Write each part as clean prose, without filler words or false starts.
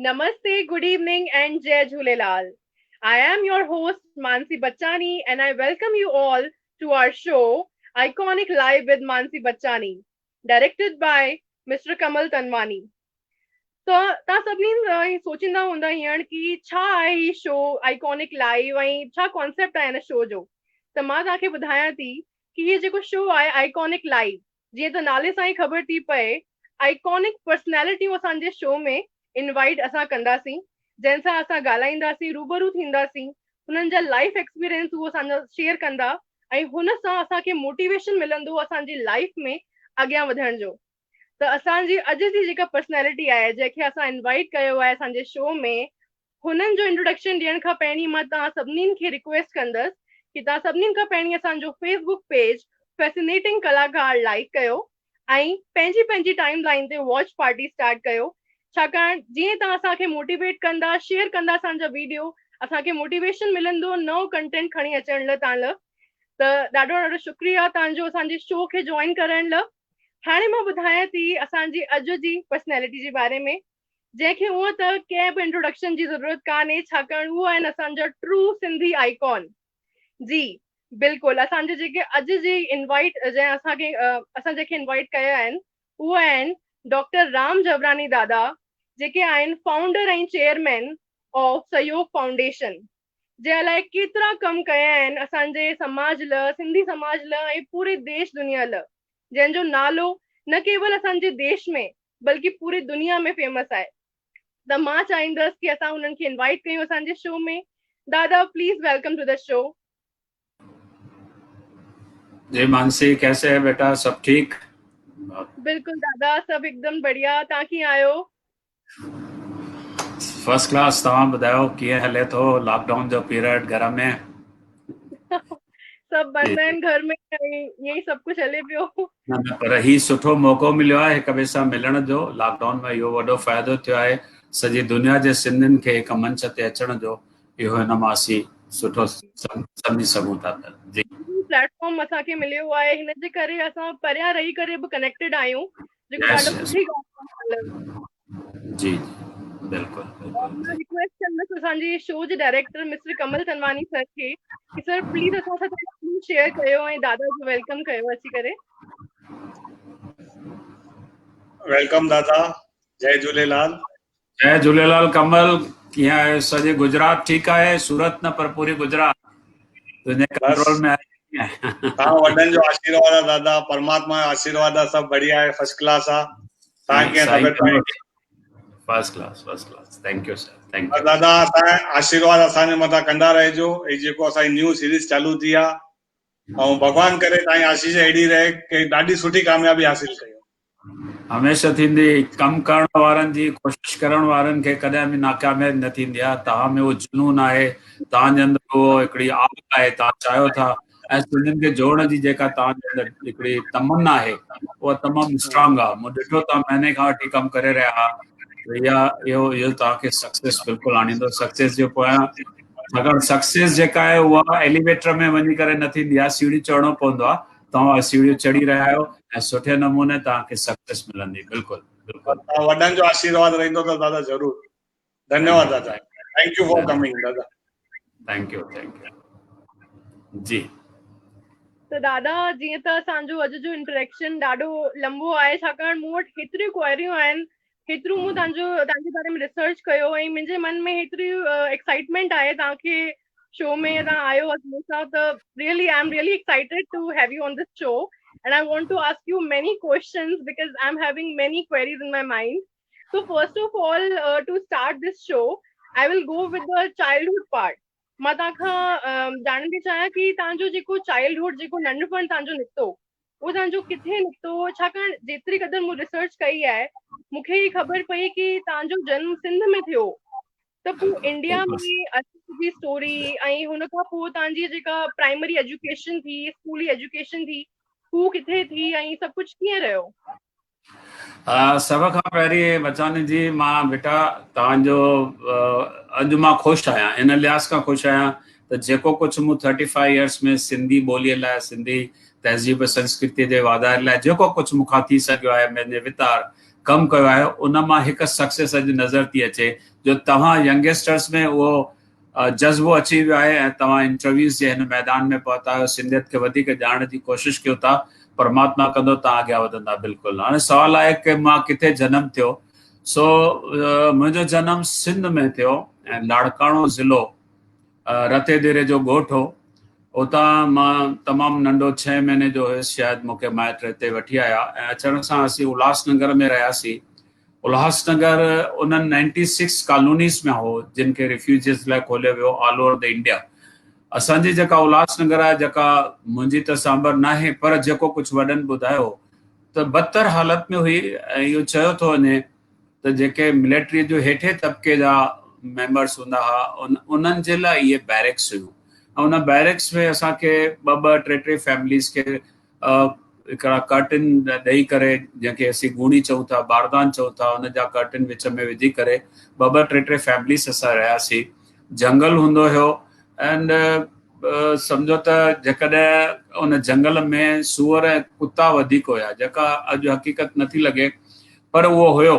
Namaste, good evening, and Jai Jhulelal. I am your host Mansi Bachani, and I welcome you all to our show, Iconic Live with Mansi Bachani, directed by Mr. Kamal Tanwani. So, तव्हां सभिनी सोचींदा हूंदा हींअर की छा आहे ही show iconic live ऐं छा कॉन्सेप्ट आहे हिन शो जो। त मां तव्हांखे ॿुधायां थी कि हीअ जेको शो आहे आइकॉनिक लाइव, जीअं त नाले सां ई ख़बर थी पए, आइकॉनिक पर्सनैलिटियूं असांजे शो में इनवाइट असां कंदासीं, जंहिंसां असां ॻाल्हाईंदासीं, रूबरू थींदासीं, हुननि जा लाइफ एक्सपीरियंस उहो असांजा शेयर कंदा ऐं हुन सां असांखे मोटिवेशन मिलंदो असांजी लाइफ में अॻियां वधण जो। त असांजी अॼु जी जेका पर्सनैलिटी आहे, जंहिंखे असां इनवाइट कयो आहे असांजे शो में, हुननि जो इंट्रोडक्शन ॾियण खां पहिरीं मां तव्हां सभिनीनि खे रिक्वेस्ट कंदसि कि तव्हां सभिनीनि खां पहिरीं असांजो फेसबुक पेज फैसिनेटिंग कलाकार लाइक कयो ऐं पंहिंजी पंहिंजी टाइम लाइन ते वॉच पार्टी स्टार्ट कयो। छाकाणि जीअं तव्हां असांखे मोटिवेट कंदा, शेयर कंदा असांजा वीडियो, असांखे मोटिवेशन मिलंदो नओं कंटेंट खणी अचण लाइ तव्हां लाइ। त ॾाढो ॾाढो शुक्रिया तव्हांजो असांजे शो खे जॉइन करण लाइ। हाणे मां ॿुधायां थी असांजी अॼु जी पर्सनैलिटी जे बारे में, जंहिंखे हूअं त कंहिं बि इंट्रोडक्शन जी ज़रूरत कान्हे, छाकाणि उहो आहिनि असांजा ट्रू सिंधी आइकॉन। जी बिल्कुलु, असांजे जेके अॼु जी इनवाइट जंहिं असांखे असां जेके इनवाइट कया आहिनि उहे आहिनि डॉक्टर राम जबरानी दादा, जेके आहिनि फाउंडर ऐं चेयरमैन ऑफ सहयोग फाउंडेशन, जे लाइ केतिरा कम कया आहिनि असांजे समाज लाइ, सिंधी समाज लाइ ऐं पूरे देश दुनिया लाइ, जंहिंजो नालो न केवल असांजे देश में बल्कि पूरी दुनिया में फेमस आहे। त मां चाहींदसि कि असां हुननि खे इनवाइट कयूं असांजे शो में। दादा please welcome to the show. जी मानसी, कैसे है बेटा? सब ठीक? बिल्कुल दादा, सब एकदम बढ़िया। तव्हां कीअं आहियो? First class. तव्हां ॿुधायो कीअं हले थो लॉकडाउन जो पीरियड घर में? सब बंद आहिनि घर में, ईअं ई सब कुछ हले पियो। पर ही सुठो मौक़ो मिलियो आहे हिक ॿिए सां मिलण जो। लॉकडाउन में इहो वॾो फ़ाइदो थियो आहे सॼी दुनिया जे सिंधियुनि खे हिक मंच ते अचण जो। इहो हिन मां असीं सुठो सम्झी सघूं था। जी, प्लेटफॉर्म असांखे मिलियो आहे, हिन जे करे असां परियां रही करे बि कनेक्टेड आहियूं, जेको यस ॾाढो यस, सुठी ॻाल्हि आहे। जी बिल्कुलु और बिल्कुलु। मां जी, रिक्वेस्ट कंदसि असांजे शो जे डायरेक्टर मिस्टर कमल तनवानी सर खे कि सर प्लीज असां सां स्क्रीन शेयर कयो ऐं दादा जो वेलकम कयो अची करे। वेलकम दादा, जय झूलेलाल। जय झूलेलाल कमल। कीअं आहे? सॼे गुजरात ठीकु आहे? सूरत न पर पूरी गुजरात तुंहिंजे कंट्रोल बस में आहे? तव्हां वॾनि जो आशीर्वाद आहे दादा, परमात्मा जो आशीर्वाद आहे, सभु बढ़िया आहे, फर्स्ट क्लास आहे। तव्हां कीअं तबियत पाणी? First class. Thank U sir, thank U. दादा असांजे आशीर्वाद असांजे मथां कंदा रहिजो। ही जेको असांजी न्यू सीरीज़ चालू थी आहे, ऐं भॻवान करे तव्हांजी आशीष अहिड़ी रहे कि ॾाढी सुठी कामयाबी हासिल कयो। हमेशह थींदी। कमु करण वारनि जी, कोशिशि करण वारनि खे कॾहिं बि नाकामयाबी न थींदी आहे। तव्हां में उहो जुनून आहे, तव्हांजे अंदरि उहो हिकिड़ी आग आहे, तव्हां चाहियो था, ऐं सिंधियुनि खे जोड़ण जी जेका तव्हांजे अंदरि हिकिड़ी तमन्ना आहे उहा तमामु स्ट्रांग आहे। मूं ॾिठो तव्हां महीने खां वठी कमु करे रहिया आहियो। इहो तव्हांखे सक्सेस बिल्कुलु आणींदो। सक्सेस जे पोयां, छाकाणि सक्सेस जेका आहे उहा एलिवेटर में वञी करे न थींदी आहे, सीढ़ी चढ़णो पवंदो आहे। तव्हां सीढ़ियूं चढ़ी रहिया आहियो ऐं सुठे नमूने तव्हांखे सक्सेस मिलंदी। बिल्कुलु बिल्कुलु। वॾनि जो आशीर्वाद रहंदो त दादा ज़रूर। धन्यवाद दादा, थैंक यू फॉर कमिंग दादा। थैंक यू जी। त दादा, जीअं त असांजो अॼु जो इंटरेक्शन ॾाढो लंबो आहे, छाकाणि मूं वटि हेतिरियूं क्वेरियूं आहिनि, हेतिरो मूं तव्हांजे बारे में रिसर्च कयो ऐं मुंहिंजे मन में हेतिरी एक्साइटमेंट आहे तव्हांखे शो में तव्हां आयो मूं सां। त really I am really excited to have you on this show and I want to ask you many questions because I'm having many queries in my mind. So first of all, to start this show, I will go with the childhood part. मां तव्हांखां ॼाणण थी चाहियां कि तव्हांजो जेको childhood, जेको नंढपण तव्हांजो निकितो, उहो तव्हांजो किथे निकितो? छाकाणि जेतिरी क़दर मूं रिसर्च कई आहे, मूंखे ई ख़बर पई कि तव्हांजो जनम सिंध में थियो, त पोइ इंडिया में अची स्टोरी ऐं हुन खां पोइ तव्हांजी जेका प्राइमरी एजुकेशन थी, स्कूली एजुकेशन थी, हू किथे थी ऐं सभु कुझु कीअं रहियो? सभ खां पहिरीं बचानी जी, मां बेटा तव्हांजो अॼु मां ख़ुशि आहियां, इन लिहाज़ खां ख़ुशि आहियां त जेको कुझु मूं 35 इयर्स में सिंधी ॿोलीअ लाइ, सिंधी तहज़ीब संस्कृति जे वाधारे लाइ जेको कुझु मूंखां थी सघियो आहे, मुंहिंजे वितार कमु कयो आहे उन मां हिकु सक्सेस अॼु नज़र थी अचे जो तव्हां यंगस्टर्स में उहो जज़्बो अची वियो आहे ऐं तव्हां इंटरव्यूज़ जे हिन मैदान में पहुता आहियो, सिंधियत खे वधीक ॼाणण जी कोशिशि कयो था, परमात्मा कंदो तव्हां अॻियां वधंदा बिल्कुलु। हाणे सुवालु आहे की मां किथे जनमु थियो। सो मुंहिंजो जनमु सिंध में थियो ऐं लाड़काणो ज़िलो रते देरे जो ॻोठु हो। उतां मां तमामु नंढो 6 महीने जो हुयुसि शायदि मूंखे माइट हिते वठी आया ऐं अचण सां असीं उल्हासनगर में रहियासीं। उल्हासनगर उन्हनि 96 कॉलोनीज़ में हो जिन खे रिफ्यूजीज़ लाइ खोलियो वियो ऑल ओवर द इंडिया। असांजी जेका उल्हासनगर आहे जेका मुंहिंजी त सांभर न आहे पर जेको कुझु वॾनि ॿुधायो त बदतर हालत में हुई ऐं इहो चयो थो वञे त जेके मिलिट्री जो हेठे तबिके जा मेंबर्स हूंदा हुआ उन्हनि जे लाइ इहे बैरिक्स हुयूं ऐं उन बैरिक्स में असांखे ॿ टे फैमिलीज़ खे हिकिड़ा कर्टन ॾेई करे जंहिंखे असीं गूणी चऊं था बारदान चऊं था उन जा कर्टन विच में विझी करे ॿ टे फैमिलीज़ असां रहियासीं। जंगल हूंदो हुयो एंड सम्झो त जेकॾहिं उन जंगल में सूअर ऐं कुता वधीक हुया जेका अॼु हक़ीक़त नथी लॻे पर उहो हुयो।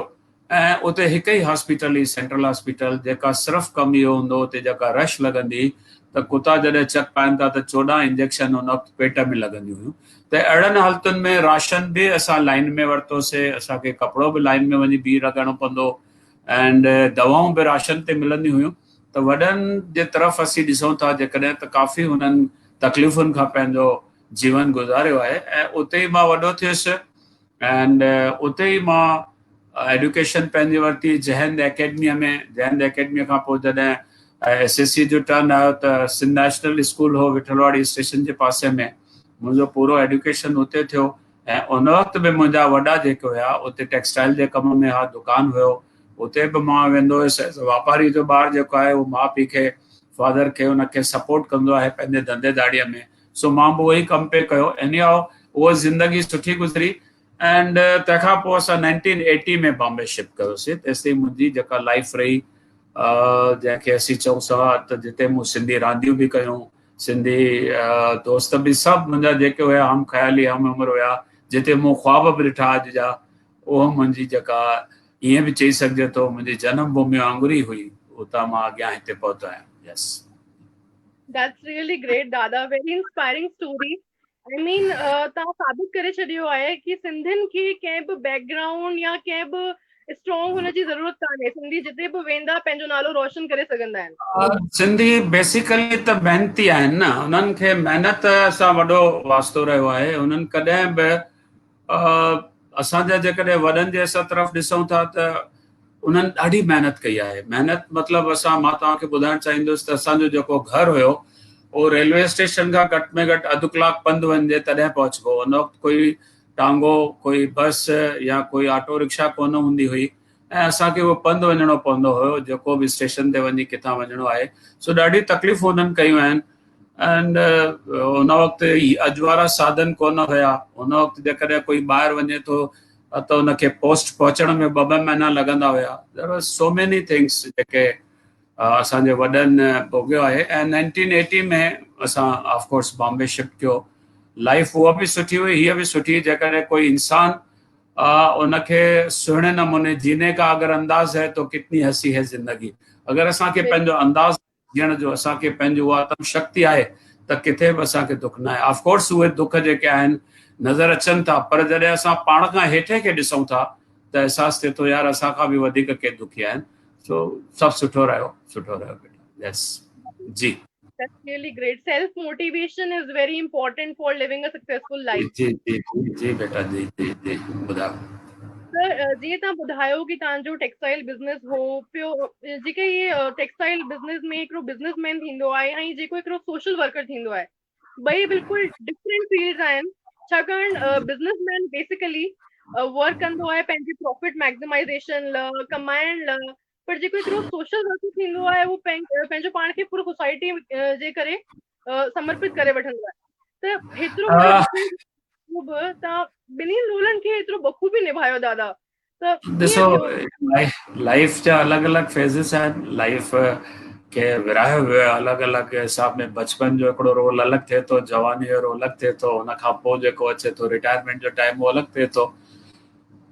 ऐं उते हिकु ई हॉस्पिटल हुई सेंट्रल हॉस्पिटल जेका सिर्फ़ु कमु इहो हूंदो उते जेका रश लॻंदी त कुता जॾहिं चक पाइनि था त 14 इंजेक्शन उन वक़्तु पेट में लॻंदियूं हुयूं। त अहिड़नि हालतुनि में राशन बि असां लाइन में वरितोसीं, असांखे कपिड़ो बि लाइन में वञी बीह रखणो पवंदो एंड दवाऊं बि राशन ते मिलंदियूं हुयूं। त वॾनि जे तरफ़ असीं ॾिसूं था जेकॾहिं त काफ़ी हुननि तकलीफ़ुनि खां पंहिंजो जीवन गुज़ारियो आहे ऐं उते ई मां वॾो थियुसि एंड उते ई मां एडुकेशन पंहिंजी वरिती जय हिंद अकेडमीअ में। जय हिंद अकेडमीअ खां पोइ जॾहिं SSC जो टर्न आयो त सिंध नेशनल स्कूल हो विठलवाड़ी स्टेशन जे पासे में, मुंहिंजो पूरो एडुकेशन उते थियो ऐं उन वक़्तु बि मुंहिंजा वॾा जेके हुया उते टेक्सटाइल जे कम में हा दुकान हुयो उते बि मां वेंदो हुयुसि। वापारी जो ॿारु जेको आहे उहो माउ पीउ खे फादर खे उनखे सपोर्ट कंदो आहे पंहिंजे धंधेदारीअ में। सो मां बि उहो ई कमु पे कयो एनी हाउ उहा ज़िंदगी सुठी गुज़री एंड तंहिंखां पोइ असां 1980 में बॉम्बे शिफ्ट कयोसीं। तेसिताईं मुंहिंजी जेका लाइफ रही जंहिंखे असीं चऊं था त जिते मूं सिंधी रांदियूं बि कयूं, सिंधी दोस्त बि सभु मुंहिंजा जेके हुया हम ख़्याली हम उमिरि हुया, जिते मूं ख्वाब बि ॾिठा अॼु जा, उहो मुंहिंजी जेका ईअं बि चई सघिजे थो मुंहिंजी जनम भूमि वांगुरु ई हुई। उतां मां अॻियां हिते पहुतो आहियां। यस, That's really great, Dada. Very inspiring story. I mean, तव्हां साबित करे छॾियो आहे कि सिंधियुनि खे कंहिं बि बैकग्राउंड या कंहिं बि स्ट्रॉन्ग हुन जी ज़रूरत कान्हे। सिंधी जिते बि वेंदा पंहिंजो नालो रोशन करे सघंदा आहिनि। सिंधी बेसिकली त महिनती आहिनि न, उन्हनि खे महिनत सां वॾो वास्तो रहियो आहे। उन्हनि कॾहिं बि असांजा जेकॾहिं वॾनि जे असां तरफ़ ॾिसूं था त उन्हनि ॾाढी महिनत कई आहे। महिनत मतिलबु मां तव्हांखे ॿुधाइणु चाहींदुसि त असांजो जेको घरु हुयो उहो रेलवे स्टेशन खां घटि में घटि अधु कलाकु पंधु वञिजे तॾहिं पहुचबो। उन वक़्तु कोई टांगो कोई बस या कोई ऑटो रिक्शा कोन हूंदी हुई ऐं असांखे उहो पंधु वञिणो पवंदो हुयो जेको बि स्टेशन ते वञी किथां वञिणो आहे। सो ॾाढी तकलीफ़ूं हुननि कयूं आहिनि एंड उन वक़्तु अॼु वारा साधन कोन हुया। उन वक़्तु जेकॾहिं कोई ॿाहिरि वञे थो त उनखे पोस्ट पहुचण में 2-2 महीना लॻंदा हुया। There were so many things जेके असांजे वॾनि भोॻियो आहे। ऐं 1980 में असां ऑफकोर्स बॉम्बे शिफ्ट कयो। लाइफ उहा बि सुठी हुई, हीअ बि सुठी। जेकॾहिं कोई इंसान उनखे सुहिणे नमूने जीने का अगरि अंदाज़ है तो कितनी हसी है ज़िंदगी। अगरि असांखे पंहिंजो अंदाज़ जीअण जो असांखे पंहिंजो उहा आत्म शक्ति आहे त किथे बि असांखे दुख न आहे। ऑफकोर्स उहे दुख जेके आहिनि नज़र अचनि था पर जॾहिं असां पाण खां हेठे खे ॾिसूं था त अहसासु थिए थो यार असांखां बि वधीक के दुखी आहिनि। सो सभु सुठो रहियो बेटा। यस जी। That's really great. Self motivation is very important for living a successful life. जी जी जी जी बेटा जी जी जी ॿुधायो। सर जीअं तव्हां ॿुधायो कि तव्हांजो टेक्सटाइल बिज़नेस हो पियो, जेके इहे टेक्सटाइल बिज़नेस में हिकिड़ो बिज़नेसमैन थींदो आहे ऐं जेको हिकिड़ो सोशल वर्कर थींदो आहे, ॿई बिल्कुलु डिफरेंट फील्ड्स आहिनि। छाकाणि बिज़नेसमैन बेसिकली वर्क कंदो आहे पंहिंजी प्रॉफिट मैक्सिमाइज़ेशन लाइ, कमाइण लाइ, पर जेको हिकिड़ो सोशल वर्कर थींदो आहे उहो पंहिंजो पाण खे पूरो सोसाइटी जे करे समर्पित करे वठंदो आहे। त हेतिरो वॾो डिफरेंस तव्हां ॿिन्ही रोलनि खे एतिरो बख़ूबी निभायो दादा। त ॾिसो लाइफ जा अलॻि अलॻि फेज़िस आहिनि। लाइफ खे विराहियो वियो आहे अलॻि अलॻि हिसाब में। बचपन जो हिकिड़ो रोल अलॻि थिए थो, जवानी जो रोल अलॻि थिए थो, हुन खां पोइ जेको अचे थो रिटायरमेंट जो टाइम उहो अलॻि थिए थो।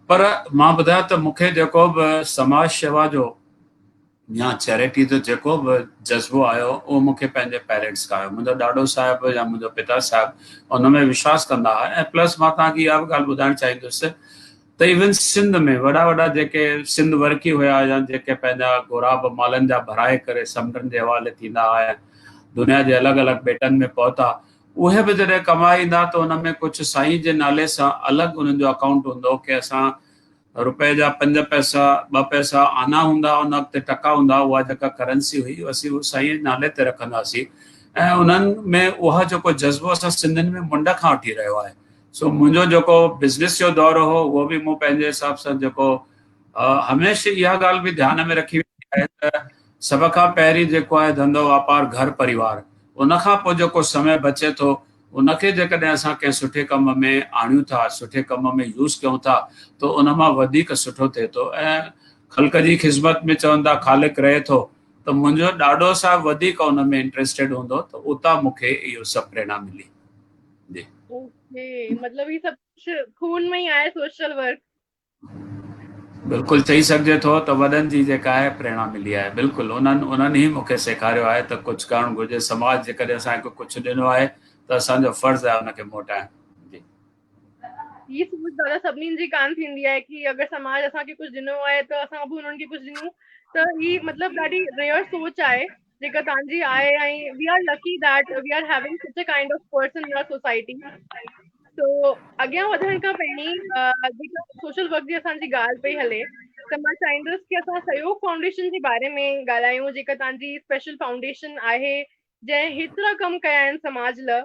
पर मां ॿुधायां त मूंखे जेको बि समाज शेवा जो या चैरिटी जो जेको बि जज़्बो आयो उहो मूंखे पंहिंजे पेरेंट्स खां आयो। मुंहिंजो ॾाॾो साहिबु या मुंहिंजो पिता साहिबु उन में विश्वास कंदा हुआ। ऐं प्लस मां तव्हांखे इहा बि ॻाल्हि ॿुधाइणु चाहींदुसि त इवन सिंध में वॾा वॾा जेके सिंध वर्की हुया या जेके पंहिंजा घोराब मालनि जा भराए करे समुंडनि जे हवाले थींदा हुआ, दुनिया जे अलॻि अलॻि बेटनि में पहुता, उहे बि जॾहिं कमाईंदा त उन में कुझु साईं जे नाले सां अलॻि उन्हनि जो अकाउंट हूंदो की असां रुपए जा 5 पैसा 2 पैसा आना हूंदा, उन वक़्तु टका हूंदा, उहा जेका करेंसी हुई असीं उहो साईं नाले ते रखंदासीं। ऐं उन्हनि में उहा जेको जज़्बो असां सिंधियुनि में मुंड खां वठी रहियो आहे। सो मुंहिंजो जेको बिज़नेस जो दौरु हो उहो बि मूं पंहिंजे हिसाब सां जेको हमेशह इहा ॻाल्हि बि ध्यान में रखी आहे त सभ खां पहिरीं जेको आहे धंधो वापारु घर परिवार, उन खां पोइ जेको समय बचे थो उनखे जेकॾहिं असां कंहिं सुठे कम में आणियूं था, सुठे कम में यूज़ कयूं था त उन मां वधीक सुठो थिए थो। ऐं ख़ल्क़ जी ख़िदमत में चवंदा ख़ालिक रहे थो, त मुंहिंजो ॾाॾो साहिबु वधीक उन में इंट्रेस्टेड हूंदो, त उतां मूंखे इहो सभु प्रेरणा मिली। जी ओके, मतलब ये सब कुछ खून में ही आया सोशल वर्क। बिल्कुलु चई सघिजे थो त वॾनि जी जेका आहे प्रेरणा मिली आहे। बिल्कुलु उन्हनि ई मूंखे सेखारियो आहे त कुझु करणु घुरिजे। समाज जेकॾहिं असांखे कुझु ॾिनो आहे त असांजो फर्ज़ु आहे उनखे मोटाइण। जी ये सोच दादा सभिनीनि जी कान थींदी आहे कि अगर समाज असांखे कुछ ॾिनो आहे त असां बि उन्हनि खे कुछ ॾियूं। त ही मतलब ॾाढी रेयर सोच आहे जेका तव्हांजी आहे। ऐं we are lucky that we are having such a kind of person in our society. तो अॻियां वधण खां पहिरीं जेका सोशल वर्क जी असांजी ॻाल्हि पई हले, त मां चाहींदुसि कि असां सहयोग फाउंडेशन जे बारे में ॻाल्हायूं, जेका तव्हांजी स्पेशल फाउंडेशन आहे जंहिं हेतिरा कम कया आहिनि समाज लाइ।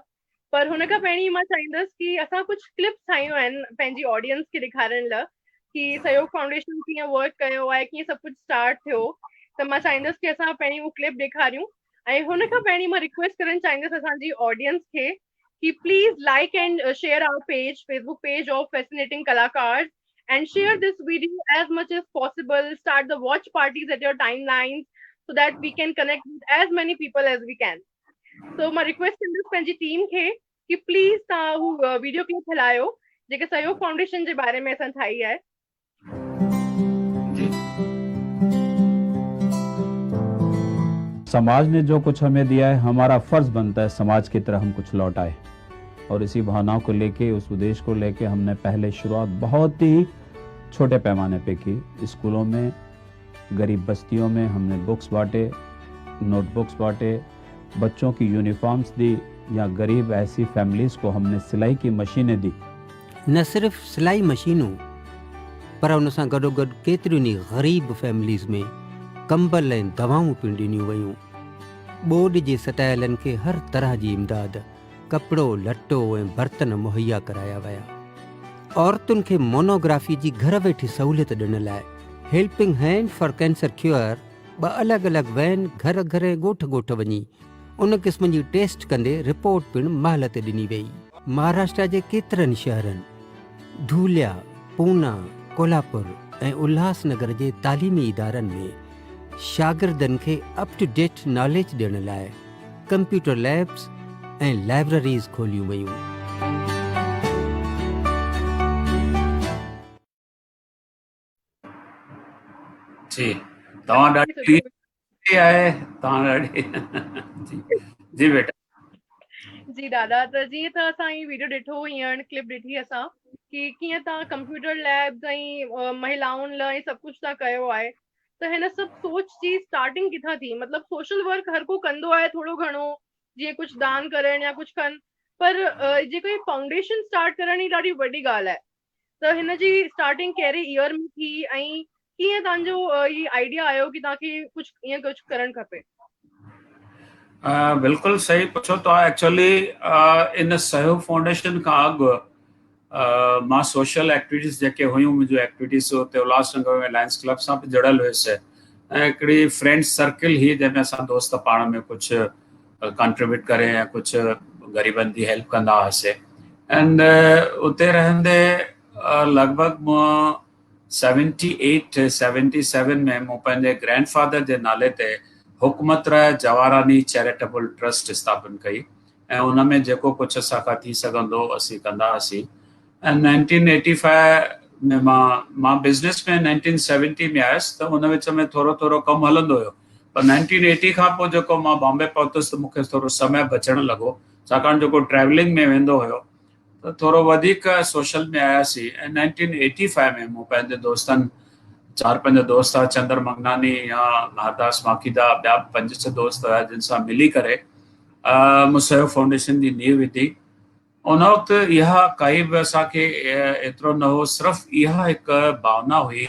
पर हुन खां पहिरीं मां चाहींदसि कि असां कुझु क्लिप्स ठाहियूं आहिनि पंहिंजी ऑडियंस खे ॾेखारण लाइ कि सहयोग फाउंडेशन कीअं वर्क कयो आहे, कीअं सभु कुझु स्टार्ट थियो। त मां चाहींदसि कि असां पहिरीं उहो क्लिप ॾेखारियूं। ऐं हुन खां पहिरीं मां रिक्वेस्ट करणु चाहींदसि असांजी ऑडियंस खे कि please like and share our page, Facebook page of Fascinating Kalakars, and share this video as much as possible. Start the watch parties at your timelines so that we can connect with as many people as we can. So my request in this पंहिंजी team खे कि please तव्हां हू video clip हलायो जेके सहयोग foundation जे बारे में असां ठाही आहे। समाज ने जो कुछ हमें दिया है, हमारा फर्ज बनता है समाज की तरह हम कुछ लौटाए। और इसी भावनाओं को लेके, उस उद्देश्य को लेके हमने पहले शुरुआत बहुत ही छोटे पैमाने पे की। स्कूलों में, गरीब बस्तियों में हमने बुक्स बांटे, नोटबुक्स बांटे, बच्चों की यूनिफॉर्म्स दी, या गरीब ऐसी फैमिलीज को हमने सिलाई की मशीनें दी। न सिर्फ सिलाई मशीनूं, पर उन सां गॾोगॾु केतिरियुनि ई ग़रीब फैमिलीज़ में कंबल ऐं दवाऊं पिणु ॾिनियूं वयूं। ॿोॾि जे सटायलनि खे हर तरह जी इमदाद, कपिड़ो लटो ऐं बर्तन मुहैया कराया विया। औरतुनि खे मोनोग्राफी जी घर वेठे सहूलियत ॾियण लाइ helping hand for cancer cure 2 अलॻि अलॻि वैन घर घर ऐं ॻोठ ॻोठ वञी उन क़िस्म जी टेस्ट कंदे रिपोर्ट पिणु महल ते ॾिनी वई। महाराष्ट्र जे केतिरनि शहरनि, धुलिया, पूना, कोल्हापुर ऐं उल्हासनगर जे तालीमी इदारनि में शागिर्दनि खे अप टू डेट नॉलेज ॾियण लाइ कंप्यूटर लैब्स ऐं लाइब्रेरीज़ खोलियूं वयूं। जी तव्हां ॾाढी आहे, तव्हां ॾाढी जी बेटा। जी दादा, त जीअं त असां ही वीडियो ॾिठो, हींअर क्लिप ॾिठी असां कि कीअं तव्हां कंप्यूटर लैब्स ऐं महिलाउनि लाइ सभु कुझु तव्हां कयो आहे। त हिन सभु सोच जी स्टार्टिंग किथां थी? मतलब सोशल वर्क हर को कंदो आहे थोरो घणो, जीअं कुझु दान करण या कुझु कनि, पर जेको ही फाउंडेशन स्टार्ट करण ही ॾाढी वॾी ॻाल्हि आहे। त हिन जी स्टार्टिंग कहिड़े ईयर में थी ऐं कीअं तव्हांजो ही आइडिया आयो कि तव्हांखे कुझु ईअं कुझु करणु खपे? बिल्कुलु सही पुछो तव्हां। एक्चुअली इन सहयोग फाउंडेशन खां अॻु मां सोशल एक्टिविटीज़ जेके हुयूं, मुंहिंजूं एक्टिविटीज़ हुते उल्हासनगर में लायंस क्लब सां बि जुड़ियल हुयुसि, ऐं हिकिड़ी फ्रेंड्स सर्किल ही जंहिंमें असां दोस्त पाण में कुझु कंट्रीब्यूट करे ऐं कुझु ग़रीबनि जी हेल्प कंदा हुआसीं। एंड उते रहंदे लॻभॻि मां 78-77 में मूं पंहिंजे ग्रैंडफादर जे नाले ते हुकूमत राय जवाहरानी चैरिटेबल ट्रस्ट स्थापन कई, ऐं उन में जेको कुझु असांखां थी सघंदो असीं कंदा हुआसीं। ऐं 1985 में मां बिज़नेस में 1970 में आयुसि, त उन विच में थोरो थोरो कमु हलंदो हुयो। पर 1980 खां पोइ जेको मां बॉम्बे पहुतुसि त मूंखे थोरो समय बचणु लॻो, छाकाणि जेको ट्रैवलिंग में वेंदो हुयो त थोरो वधीक सोशल में आयासीं। ऐं 1985 में मूं पंहिंजे दोस्तनि, 4-5 दोस्त हुआ, चंद्र मंगनानी या हरदास माखीदा, ॿिया 5-6 दोस्त हुआ, जिन सां मिली करे मुसयो फाउंडेशन जी नींव विधी। उन वक़्तु इहा काई बि असांखे एतिरो न हो, सिर्फ़ु इहा हिकु भावना हुई,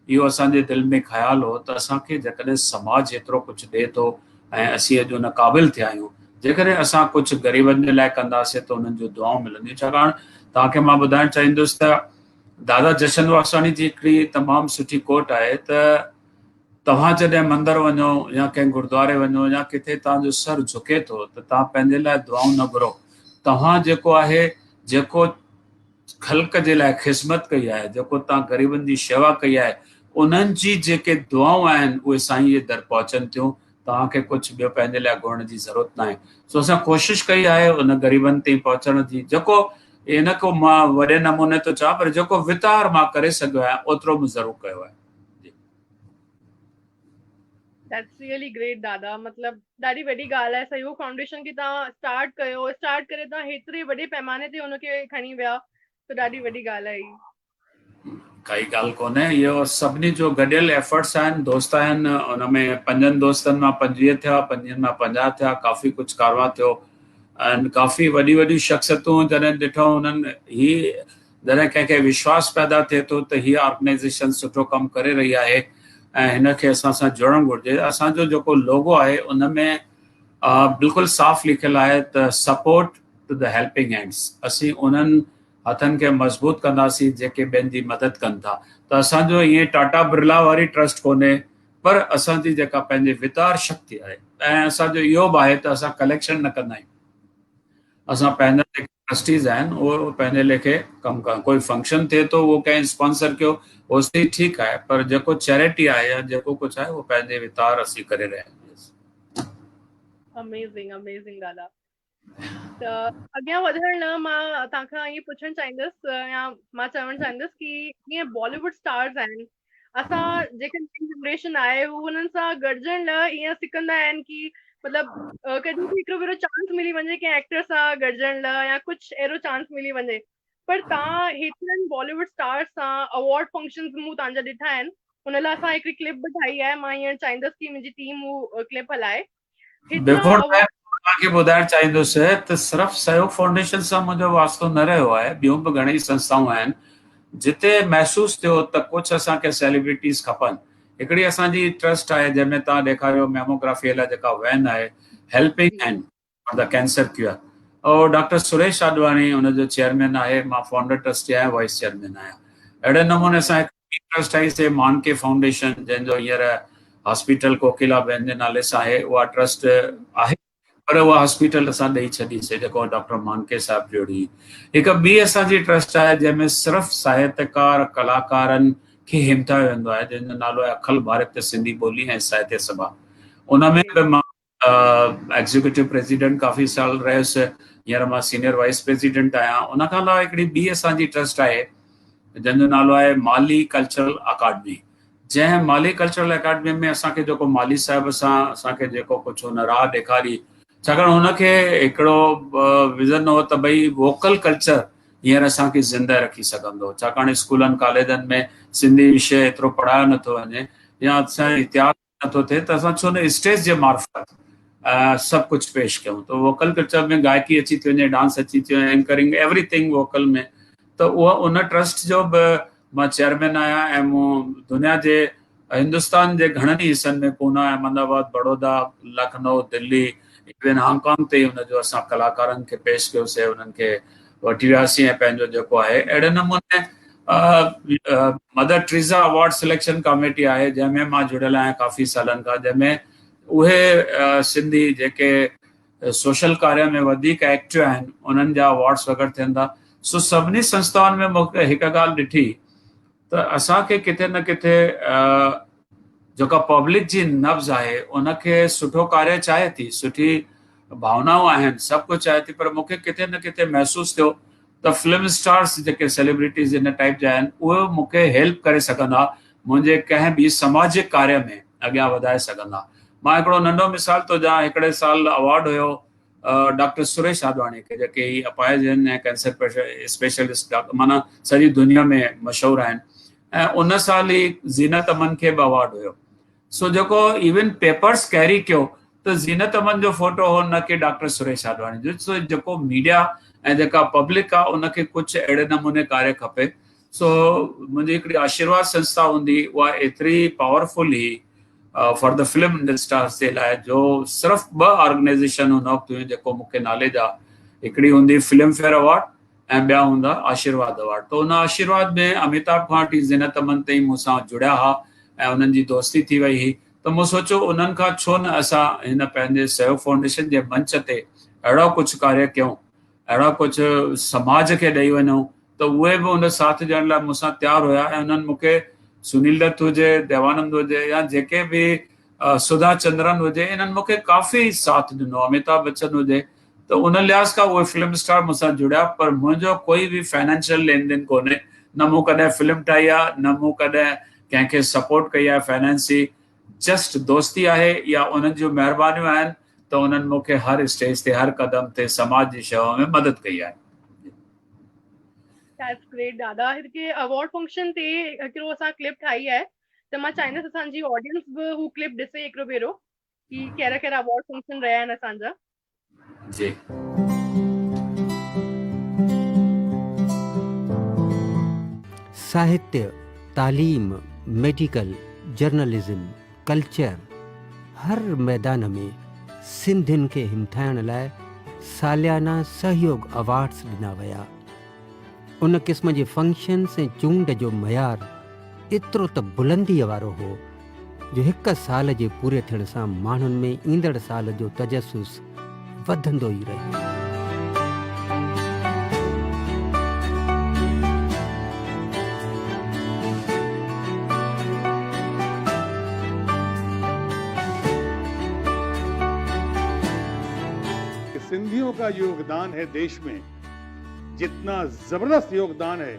इहो असांजे दिलि में ख़्यालु हो त असांखे जेकॾहिं समाज एतिरो कुझु ॾिए थो ऐं असीं अॼु उन क़ाबिल थिया आहियूं, जेकॾहिं असां कुझु ग़रीबनि जे लाइ कंदासीं त उन्हनि जूं दुआऊं मिलंदियूं। छाकाणि तव्हांखे मां ॿुधाइणु चाहींदुसि त दादा जशन वासवाणी जी हिकिड़ी तमामु सुठी कोट आहे त तव्हां जॾहिं मंदरु वञो या कंहिं गुरुद्वारे वञो या किथे तव्हांजो सर झुके थो त तव्हां पंहिंजे लाइ दुआऊं न घुरो। तव्हां जेको आहे, जेको ख़ल्क़ जे लाइ ख़िदमत कई आहे, जेको तव्हां ग़रीबनि जी शेवा कई आहे, उन्हनि जी जेके दुआऊं आहिनि उहे साईं जे दर पहुचनि थियूं। तव्हांखे कुझु ॿियो पंहिंजे लाइ घुरण जी ज़रूरत न आहे। सो असां कोशिशि कई आहे उन ग़रीबनि ताईं पहुचण जी, जेको इन को मां वॾे नमूने थो चवां, पर जेको वितार मां करे सघियो आहियां ओतिरो बि ज़रूरु कयो आहे। That's really great, दादा। मतलब ॾाढी वॾी ॻाल्हि आहे। सहयोग फाउंडेशन खे तव्हां स्टार्ट करे तव्हां हेतिरे वॾे पैमाने ते हुनखे खणी विया, त ॾाढी वॾी ॻाल्हि आहे ही। काई ॻाल्हि कोन्हे, इहो सभिनी जो गॾियल एफर्ट्स आहिनि, दोस्त आहिनि। उनमें 5 दोस्तनि मां 25 थिया, 5 मां 50 थिया, काफ़ी कुझु कारवा थियो। ऐं काफ़ी वॾी वॾी शख़्सियतूं जॾहिं ॾिठो, उन्हनि ही जॾहिं कंहिंखे विश्वास पैदा थिए थो त हीअ ऑर्गेनाइज़ेशन सुठो कमु करे रही आहे ऐं हिनखे असां सां जुड़णु घुरिजे। असांजो जेको लोगो आहे उन में बिल्कुलु साफ़ लिखियलु आहे त support to the helping hands. असीं उन्हनि हथनि खे मज़बूत कंदासीं जेके ॿियनि जी मदद कनि था। त असांजो ईअं टाटा बिरला वारी ट्रस्ट कोन्हे, पर असांजी जेका पंहिंजी वितार शक्ति आहे ऐं असांजो इहो बि आहे त असां कलेक्शन न कंदा आहियूं। असां पंहिंजा जेके ट्रस्टीज़ आहिनि उहो पंहिंजे लेखे कमु कनि। कोई फंक्शन थिए थो, उहो कंहिं स्पॉन्सर कयो, ओसिताईं ठीकु आहे, पर जेको चैरिटी आहे या जेको कुझु आहे उहो पंहिंजे वितार असीं करे रहिया आहियूं। अमेज़िंग दादा। त अॻियां वधण लाइ मां तव्हांखां इहे पुछणु चाहींदसि या मां चवणु चाहींदसि कि जीअं बॉलीवुड स्टार्स आहिनि, असां जेके नई जनरेशन आहे हू हुननि सां गॾिजण लाइ ईअं सिकंदा आहिनि कि मतिलबु कॾहिं बि हिकिड़ो भेरो चांस मिली वञे कंहिं एक्टर सां गॾिजण लाइ या कुझु अहिड़ो चांस मिली वञे, पर तव्हां हेतिरनि बॉलीवुड स्टार्स सां अवॉर्ड फंक्शन्स मूं तव्हांजा ॾिठा आहिनि। हुन लाइ असां हिकिड़ी क्लिप बि ठाही आहे। मां हींअर चाहींदसि कि मुंहिंजी टीम हू क्लिप हलाए। बिफोर तव्हांखे ॿुधाइणु चाहींदुसि त सिर्फ़ु सहयोग फाउंडेशन सां मुंहिंजो वास्तो न रहियो आहे, ॿियूं बि घणेई संस्थाऊं आहिनि जिते महसूसु थियो त कुझु असांखे सेलिब्रिटीज़ खपनि। हिकिड़ी असांजी ट्रस्ट आहे जंहिंमें तव्हां ॾेखारियो मेमोग्राफीअ लाइ जेका वैन आहे, helping hand for the cancer queer, और डॉक्टर सुरेश आडवाणी हुनजो चेयरमैन आहे। मां फाउंडर ट्रस्टी आहियां, वाइस चेयरमैन आहियां। अहिड़े नमूने सां हिकु ट्रस्ट आहे से मानके फाउंडेशन, जंहिंजो हींअर हॉस्पिटल कोकिला बेन जे नाले सां आहे। उहा ट्रस्ट आहे, पर उहा हॉस्पिटल असां ॾेई छॾीसीं जेको डॉक्टर मानके साहिब जोड़ी। हिकु ॿी असांजी ट्रस्ट आहे जंहिंमें सिर्फ़ु साहित्यकार कलाकारनि खे हिमथायो वेंदो आहे, जंहिंजो नालो आहे अखिल भारतीय सिंधी ॿोली ऐं साहित्य सभा। उन में बि मां एग्जीक्यूटिव प्रेसिडेंट काफ़ी साल रहियुसि, हींअर मां सीनियर वाइस प्रेसिडेंट आहियां। उन खां अलावा हिकिड़ी ॿी असांजी ट्रस्ट आहे जंहिंजो नालो आहे माली कल्चरल अकाडमी। जंहिं माली कल्चरल अकाडमी में असांखे जेको माली साहिब सां असांखे जेको कुझु हुन राह ॾेखारी, छाकाणि हुनखे हिकिड़ो विज़न हो त भई वोकल कल्चर हींअर असांखे ज़िंदा रखी सघंदो, छाकाणि स्कूलनि कॉलेजनि में सिंधी विषय एतिरो पढ़ायो नथो वञे या असांजो इतिहास नथो थिए, त असां छो न स्टेज जे मार्फत सभु कुझु पेश कयूं। त वोकल कल्चर में गायकी अची थी वञे, डांस अची थी वञे, एंकरिंग, एवरीथिंग वोकल में। त उहो उन ट्रस्ट जो बि मां चेयरमैन आहियां ऐं मूं दुनिया जे हिंदुस्तान जे घणनि ई हिसनि में, पूना, अहमदाबाद, बड़ौदा, लखनऊ, दिल्ली, इवन हांगकांग ते हुनजो असां कलाकारनि खे पेश कयोसीं, उन्हनि खे वठी वियासीं ऐं पंहिंजो जेको आहे अहिड़े नमूने mother Teresa award selection committee आहे जंहिंमें मां जुड़ियल आहियां काफ़ी सालनि खां, जंहिंमें उहे सिंधी जेके सोशल कार्य में वधीक एक्टिव आहिनि उन्हनि जा अवॉर्ड्स वग़ैरह थियनि था। सो सभिनी संस्थाउनि में मूंखे हिकु ॻाल्हि ॾिठी त असांखे किथे न किथे जेका पब्लिक जी नब्ज़ आहे उनखे सुठो कार्य चाहे थी, सुठी भावनाऊं आहिनि, सभु कुझु चाहे थी, पर मूंखे किथे न किथे महसूसु थियो त फिल्म स्टार्स जेके सेलिब्रिटीज़ इन टाइप जा आहिनि उहे मूंखे हेल्प करे सघंदा मुंहिंजे कंहिं बि सामाजिक कार्य में अॻियां वधाए सघंदा। मां हिकिड़ो नंढो मिसाल थो ॾियां, हिकिड़े साल अवॉर्ड हुयो डॉक्टर सुरेश आडवाणी खे, जेके ही अपाहिज आहिनि ऐं कैंसर स्पेशलिस्ट माना सॼी दुनिया में मशहूरु आहिनि, ऐं उन साल ई ज़ीनत अमन खे बि अवॉर्ड हुयो। सो जेको इवन पेपर्स कैरी कयो त ज़ीनत अमन जो फोटो हो, न कि डॉक्टर सुरेश आडवाणी जो। सो जेको मीडिया ऐं जेका पब्लिक आहे उनखे कुझु अहिड़े नमूने कार्य खपे। सो मुंहिंजी हिकिड़ी आशीर्वाद संस्था हूंदी, उहा एतिरी पावरफुल हुई फॉर द फिल्म स्टार्स जे लाइ, जो सिर्फ़ु 2 ऑर्गेनाइजेशन हुन वक़्तु हुयूं जेको मूंखे नालेज आहे। हिकिड़ी हूंदी फिल्म फेयर अवॉर्ड ऐं ॿिया हूंदा आशीर्वाद अवॉर्ड। त उन आशीर्वाद में अमिताभ खां वठी ज़ीनत अमन ताईं मूंसां जुड़िया हुआ ऐं उन्हनि जी दोस्ती थी वई हुई। त मूं सोचियो उन्हनि खां छो न असां हिन पंहिंजे सहयोग फाउंडेशन जे मंच ते अहिड़ो कुझु कार्य कयूं, अहिड़ा कुझु समाज खे ॾेई वञूं। त उहे बि उन साथ ॾियण लाइ मूंसां तयारु हुया ऐं उन्हनि मूंखे सुनील दत्त हुजे, देवानंद हुजे या जेके बि सुधा चंद्रन हुजे, इन्हनि मूंखे काफ़ी साथ ॾिनो, अमिताभ बच्चन हुजे। त उन लिहाज़ खां उहे फिल्म स्टार मूंसां जुड़िया, पर मुंहिंजो कोई बि फाइनेंशियल लेन देन कोन्हे। न मूं कॾहिं फिल्म ठाही आहे, न मूं कॾहिं कंहिंखे सपोर्ट कई आहे फाइनेंसी। जस्ट दोस्ती आहे या उन्हनि जूं महिरबानियूं आहिनि त उन्हनि मूंखे हर स्टेज ते, हर क़दम ते समाज जी शेवा में मदद कई आहे। दैट्स ग्रेट दादा। हिनखे अवॉर्ड फंक्शन ते हिकिड़ो असां क्लिप ठाही आहे, त मां चाहींदसि असांजी ऑडियंस बि हू क्लिप ॾिसे हिकिड़ो भेरो कि कहिड़ा कहिड़ा अवॉर्ड फंक्शन रहिया आहिनि असांजा। जी साहित्य, तालीम, मेडिकल, जर्नलिज्म, कल्चर, हर मैदान में सिंधियुनि खे हिमथाइण लाइ सालियाना सहयोग अवार्ड्स ॾिना विया। उन क़िस्म जे फंक्शन्स ऐं चूंड जो मयार एतिरो त बुलंदीअ वारो हो जो हिक साल जे पूरे थियण सां माण्हुनि में ईंदड़ साल जो तजसुस वधंदो ई रहियो। सिंधियों का योगदान है देश में, जितना जबरदस्त योगदान है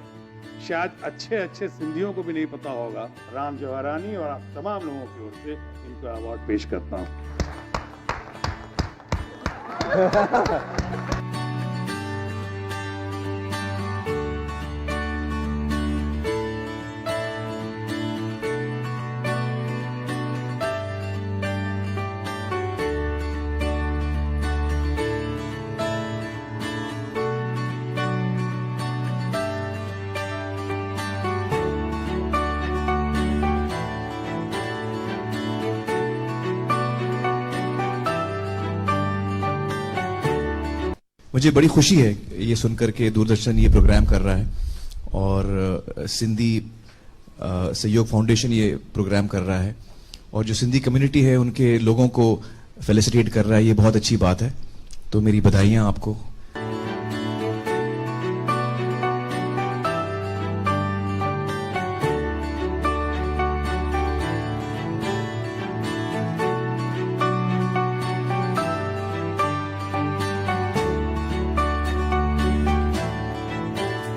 शायद अच्छे अच्छे सिंधियों को भी नहीं पता होगा। राम जवाहरानी और आप तमाम लोगों की ओर से इनको अवार्ड पेश करता हूं। मुझे बड़ी खुशी है ये सुनकर के दूरदर्शन ये प्रोग्राम कर रहा है और सिंधी सहयोग फाउंडेशन ये प्रोग्राम कर रहा है और जो सिंधी कम्युनिटी है उनके लोगों को फेलिसिटेट कर रहा है। ये बहुत अच्छी बात है, तो मेरी बधाइयाँ आपको।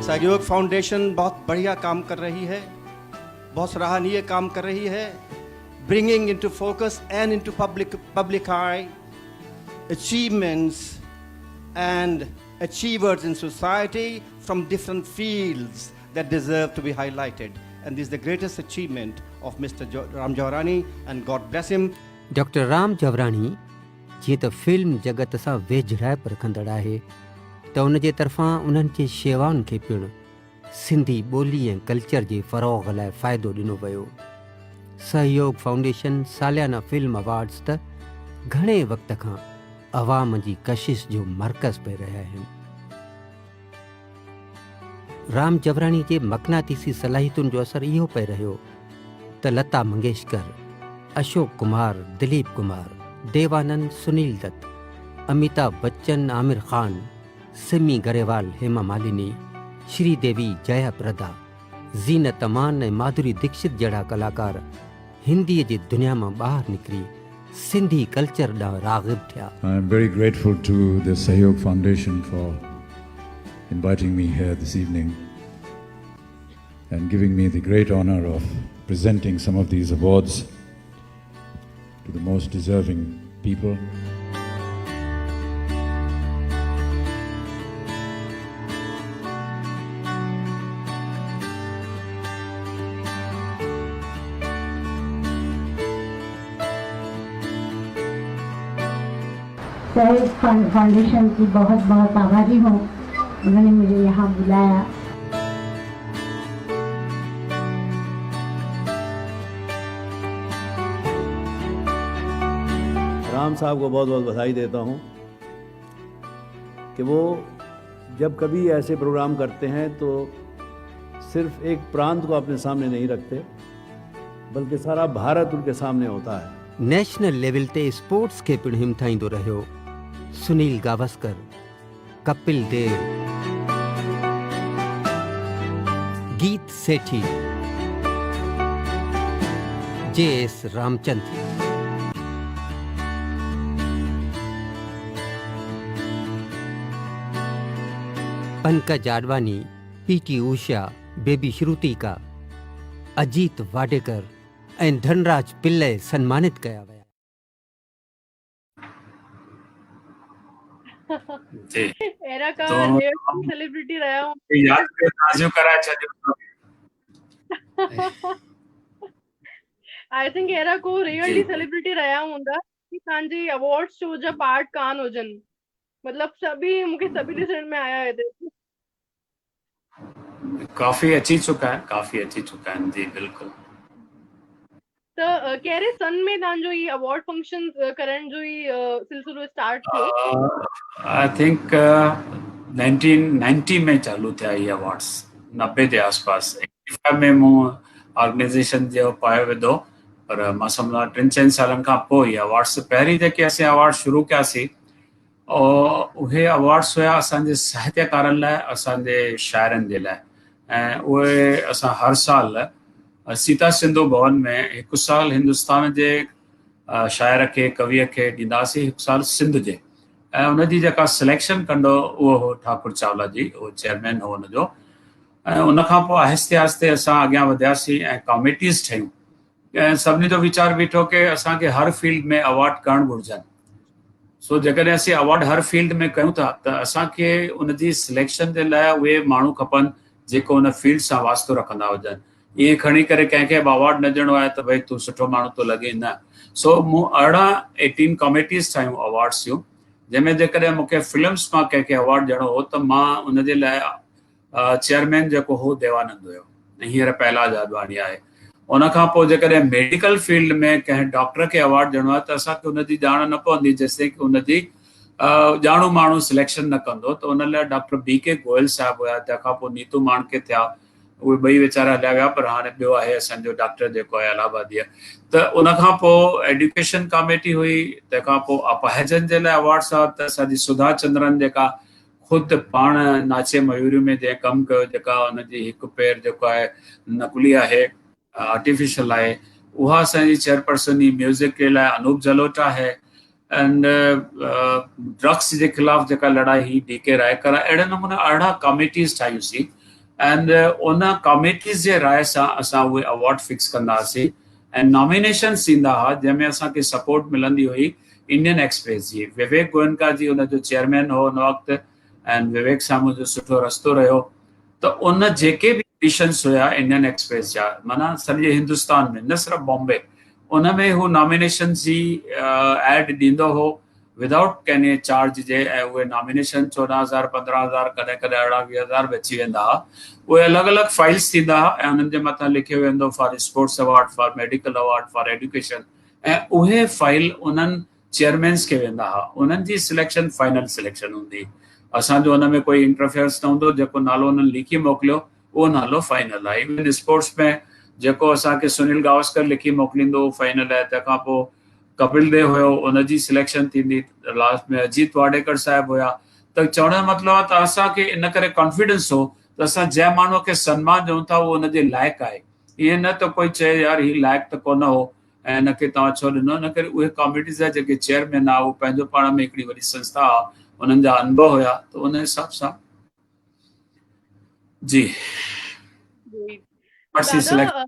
सहयोग फाउंडेशन बहुत बढ़िया काम कर रही है, बहुत सराहनीय काम कर रही है। Bringing into focus and into public I achievements and achievers in society from different fields that deserve to be highlighted, and this is the greatest achievement of Mr. Ram Jawarani, and God bless him. Doctor Ram Jawrani जीअं त film जगत सां वेझिड़ाइप रखंदड़ आहे, त उन जे तरफ़ां उन्हनि जे शेवाउनि खे पिणु सिंधी ॿोली ऐं कल्चर जे फ़रोग़ लाइ फ़ाइदो ॾिनो वियो। सहयोग फाउंडेशन सालियाना फिल्म अवार्ड्स त घणे वक़्त खां अवाम जी कशिश जो मर्कज़ पे रहिया आहिनि। राम जवराणी जे मक़नातीसी सलाहियतुनि जो असरु इहो पे रहियो त लता मंगेशकर, अशोक कुमार, दिलीप कुमार, देवानंद, सुनील दत्त, अमिताभ बच्चन, आमिर खान, सिमी गरेवाल, हेमा मालिनी, श्रीदेवी, जया प्रदा, ज़ीनत अमान ऐं माधुरी दीक्षित जहिड़ा कलाकार हिंदीअ जी दुनिया मां ॿाहिरि निकिरी सिंधी कल्चर ॾांहुं राग़िब थिया। I am very grateful to the Sahyog Foundation for inviting me here this evening and giving me the great honor of presenting some of these awards to the most deserving people. सहज foundation की बहुत बहुत आभारी हूँ, उन्होंने मुझे यहाँ बुलाया। राम साहब को बहुत बहुत बधाई देता हूँ कि वो जब कभी ऐसे प्रोग्राम करते हैं तो सिर्फ एक प्रांत को अपने सामने नहीं रखते, बल्कि सारा भारत उनके सामने होता है। नेशनल लेवल ते स्पोर्ट्स खे पिणु हिमथाईंदो रहियो Sunil Gavaskar, Kapil Dev, Geet Sethi, J S. Ramachandra, Pankaj Advani, P T. Usha, baby Shrutika, Ajit Wadekar ऐं धनराज पिल्लई सन्मानित कया विया। जी एरा का तो सेलिब्रिटी रहा हूँ। याद के ताज़ो करा छॾियो। आई थिंक एरा को रियली सेलिब्रिटी रहा हूंदा कि तव्हांजी अवार्ड शो जा पार्ट कान हुजनि, मतलब सभी मूंखे सभी ॾिसण में आया हिते। काफी अची चुका है जी बिल्कुल। तो कहिड़े सन में तव्हांजो ये अवार्ड फंक्शन करण जो ही सिलसिलो स्टार्ट थियो? आई थिंक 1990 में चालू थिया ये अवार्ड्स, 90 के आसपास। 85 में मूं ऑर्गेनाइजेशन जो पायो वेंदो, पर मां सम्झा 3-4 सालनि खां पोइ ये अवार्ड्स पहिरीं जेके असीं अवार्ड शुरू कयासीं और उहे अवार्ड्स हुया असांजे साहित्यकारनि लाइ, असांजे शाइरनि जे लाइ, ऐं उहे असां हर साल सीता सिंधु भवन में 1 साल हिंदुस्तान जे शाइर खे, कवीअ खे ॾींदासीं, 1 साल सिंध जे, ऐं उनजी जेका सिलेक्शन कंदो उहो हो ठाकुर चावला जी, उहो चेयरमैन हो उनजो। ऐं उनखां पोइ आहिस्ते आहिस्ते असां अॻियां वधियासीं ऐं कमिटीज़ ठहियूं, ऐं सभिनी जो वीचार बीठो कि असांखे हर फील्ड में अवार्ड करणु घुरिजनि। सो जेकॾहिं असीं अवार्ड हर फील्ड में कयूं था त असांखे उनजी सिलेक्शन जे लाइ उहे माण्हू खपनि जेको उन फील्ड सां वास्तो रखंदा हुजनि। ईअं खणी करे कंहिंखे बि अवार्ड न ॾियणो आहे त भई तूं सुठो माण्हू थो लॻे, न। सो मूं 18 कमिटीज़ ठाहियूं अवार्ड्स जूं, जंहिंमें जेकॾहिं मूंखे फिल्म्स मां कंहिंखे अवार्ड ॾियणो हो त मां उनजे लाइ चेयरमैन जेको हो देवानंद हुयो, ऐं हींअर पहलाज आडवाणी आहे। उनखां पोइ जेकॾहिं मेडिकल फील्ड में कंहिं डॉक्टर खे अवार्ड ॾियणो आहे त असांखे उनजी ॼाण न पवंदी जेसिताईं की उनजी ॼाणू माण्हू सिलेक्शन न कंदो। त उन लाइ डॉक्टर B.K. गोयल साहिबु हुया, तंहिंखां पोइ नीतू माणके थिया, उहे ॿई वीचारा हलिया विया, पर हाणे ॿियो आहे असांजो डॉक्टर जेको आहे इलाहाबादीअ। त उनखां पोइ एडुकेशन कमेटी हुई, तंहिंखां पोइ अपाहिजनि जे लाइ अवार्ड्स हुआ, त असांजी सुधा चंद्रन जेका ख़ुदि पाण नाचे मयूरी में जंहिं कमु कयो, जेका हुनजी हिकु पेर जेको आहे नकुली आहे, आर्टिफिशियल आहे, उहा असांजी चेयरपर्सन ई म्यूज़िक जे लाइ अनूप जलोटा आहे, एंड ड्रग्स जे ख़िलाफ़ जेका लड़ाई ही D.K. रायकर, अहिड़े नमूने 18 कमिटीज़ ठाहियूंसीं, एंड उन कमिटीज़ जे राय सां असां उहे अवार्ड फिक्स कंदा हुआसीं, ऐं नॉमिनेशन्स ईंदा हुआ जंहिंमें असांखे सपोर्ट मिलंदी हुई इंडियन एक्सप्रेस जी। विवेक गोयनका जी उनजो चेयरमैन हो उन वक़्तु, ऐं विवेक सां मुंहिंजो सुठो रस्तो रहियो। त उन जेके बि एडिशन्स हुया इंडियन एक्सप्रेस जा, माना सॼे हिंदुस्तान में, न सिर्फ़ु बॉम्बे, उन में हू नॉमिनेशन जी एड ॾींदो हो विदाउट कंहिं चार्ज जे, ऐं उहे नॉमिनेशन 14,000, 15,000, कॾहिं कॾहिं 18-20,000 बि अची वेंदा हुआ। उहे अलॻि अलॻि फाइल्स थींदा हुआ, ऐं उन्हनि जे मथां लिखियो वेंदो for sports award, for medical award, for education, ऐं उहे फाइल उन्हनि चेयरमैन्स खे वेंदा हुआ। उन्हनि जी सिलेक्शन फाइनल सिलेक्शन हूंदी, असांजो हुन में कोई इंटरफेयरेंस न हूंदो। जेको नालो उन्हनि लिखी मोकिलियो उहो नालो फाइनल आहे। इवन स्पोर्ट्स में जेको असांखे सुनील गावस्कर लिखी मोकिलींदो उहो फाइनल आहे। तंहिंखां पोइ कपिल देव हुयो, उनजी सिलेक्शन थींदी। लास्ट में अजीत वाडेकर साहिबु हुया। त चवण जो मतिलबु आहे त असांखे इन करे कॉन्फिडेंस हो त असां जंहिं माण्हूअ खे सन्मान ॾियूं था उहो उनजे लाइक़ु आहे। ईअं न त कोई चए यार हीउ लाइक़ु त कोन हो ऐं हिनखे तव्हां छो ॾिनो। इन करे उहे कमिटीज़ जा जेके चेयरमैन आहे उहो पंहिंजो पाण में हिकिड़ी वॾी संस्था आहे, उन्हनि जा अनुभव हुया, त उन हिसाब सां जी जी सी दादा सिलेक्शन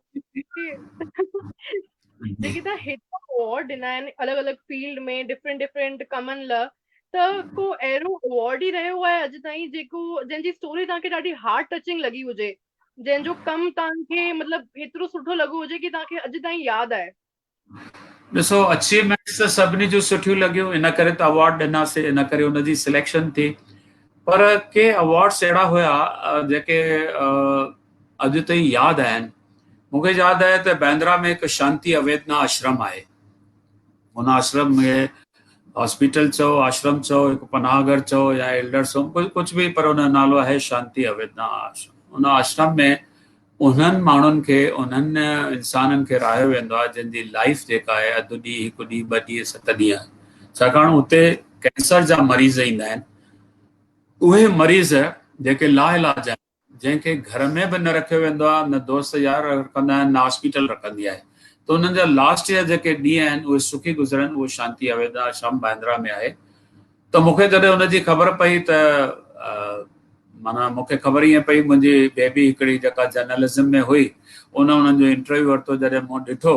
जेकी तव्हां हेतिरा अवॉर्ड ॾिना आहिनि अलॻि अलॻि फील्ड में डिफरेंट डिफरेंट कमनि लाइ, त को अहिड़ो अवॉर्ड ई रहियो आहे अॼु ताईं जेको जंहिंजी स्टोरी तव्हांखे ॾाढी हार्ट टचिंग लॻी हुजे, जंहिंजो कमु तव्हांखे मतिलबु हेतिरो सुठो लॻो हुजे कि तव्हांखे अॼु ताईं यादि आहे? ॾिसो अचीवमेंट्स त सभिनी जूं सुठियूं लॻियूं, इन करे त अवॉर्ड ॾिनासीं, इन करे हुनजी सिलेक्शन थी। पर के अवॉर्ड्स अहिड़ा हुया जेके अॼु ताईं यादि आहिनि। मूंखे यादि आहे त बांद्रा में हिकु शांति अवेदना आश्रम आहे। उन आश्रम में हॉस्पिटल चओ, आश्रम चओ, हिकु पनाहगर चओ या एल्डर्स चओ, कुझु बि, पर हुन जो नालो आहे शांति अवेदना आश्रम। उन आश्रम में उन्हनि माण्हुनि खे, उन्हनि इंसाननि खे रहायो वेंदो आहे जंहिंजी लाइफ जेका आहे अधु ॾींहुं, हिकु ॾींहुं, 2 ॾींहं, 7 ॾींहं। छाकाणि उते कैंसर जा मरीज़ ईंदा आहिनि। उहे मरीज़ जेके लाइलाज आहिनि, जंहिंखे घर में बि न रखियो वेंदो आहे, न दोस्त यार रखंदा आहिनि, न हॉस्पिटल रखंदी आहे, त उन्हनि जा लास्ट ईयर जेके ॾींहं आहिनि उहे सुखी गुज़रनि। उहो शांति अवेदना आश्रम बांद्रा में आहे। त मूंखे जॾहिं हुनजी ख़बर पई त माना मूंखे ख़बर ईअं पई, मुंहिंजी बेबी हिकिड़ी जेका जर्नलिज़म में हुई, उन्हनि जो इंटरव्यू वरितो। जॾहिं मूं ॾिठो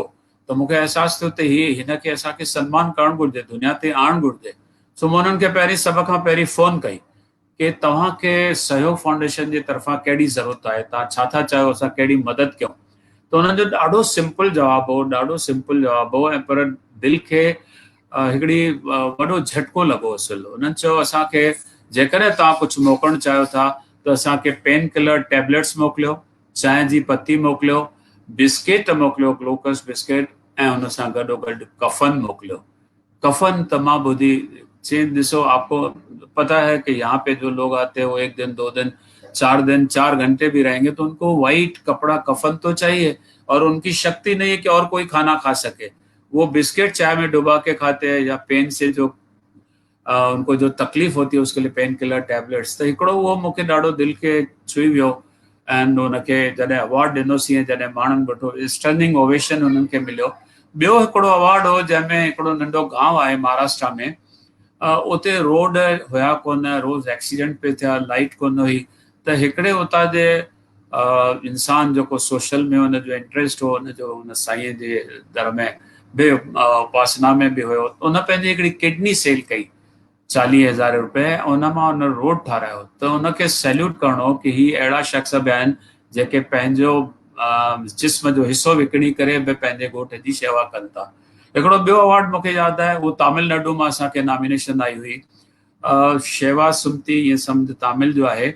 त मूंखे अहसासु थियो त हिनखे असांखे सन्मान करणु घुरिजे, दुनिया ते आणणु घुरिजे। सो मां उन्हनि खे पहिरीं, सभ खां पहिरीं फ़ोन कई कि तव्हांखे सहयोग फाउंडेशन जी तरफ़ां कहिड़ी ज़रूरत आहे, तव्हां छा था चाहियो, असां कहिड़ी मदद कयूं। त हुननि जो ॾाढो सिंपल जवाबु हो, ॾाढो सिंपल जवाबु हो, ऐं पर दिलि खे हिकिड़ी वॾो झटको लॻो असुल। हुननि चयो असांखे जेकॾहिं तव्हां कुझु मोकिलणु चाहियो था त असांखे पेन किलर टैबलेट्स मोकिलियो, चांहि जी पत्ती मोकिलियो, बिस्किट मोकिलियो, ग्लूकोस बिस्किट, ऐं हुन सां गॾोगॾु कफन मोकिलियो। कफन त मां ॿुधी चीन, ॾिसो आपको पता है कि यहाँ पे जो लोग आते हैं वो 1 दिन 2 दिन 4 दिन 4 घंटे भी रहेंगे तो उनको वाइट कपड़ा कफन तो चाहिए, और उनकी शक्ति नहीं है कि और कोई खाना खा सके। वो बिस्किट चाय में डुबा के खाते हैं, या पेन से जो उनको जो तकलीफ़ होती है उसके लिए पेन किलर टैबलेट्स। त हिकिड़ो उहो मूंखे ॾाढो दिलि खे छुई वियो। एंड हुनखे जॾहिं अवॉर्ड ॾिनोसीं, जॾहिं माण्हुनि वठो, स्टैंडिंग ओवेशन हुननि खे मिलियो। ॿियो हिकिड़ो अवॉर्ड हो जंहिंमें हिकिड़ो नंढो गांव आहे महाराष्ट्र में, उते रोड हुया कोन, रोज़ एक्सीडेंट पे थिया, लाइट कोन हुई। त हिकिड़े उतां जे इंसान जेको सोशल में हुनजो इंट्रस्ट हो, हुनजो हुन साईं जे दर में बि उपासना में बि हुयो, उन पंहिंजी हिकिड़ी किडनी सेल कई 40,000 रुपए, उन मां हुन रोड ठारायो। त हुनखे सैल्यूट करणो कि ही अहिड़ा शख़्स बि आहिनि जेके पंहिंजो जिस्म जो हिसो विकिणी करे बि पंहिंजे ॻोठ जी शेवा कनि था। हिकिड़ो ॿियो अवॉर्ड मूंखे यादि आहे, उहो तमिलनाडु मां असांखे नॉमिनेशन आई हुई, शेवा सुमती, इहे सम्झ तामिल जो आहे।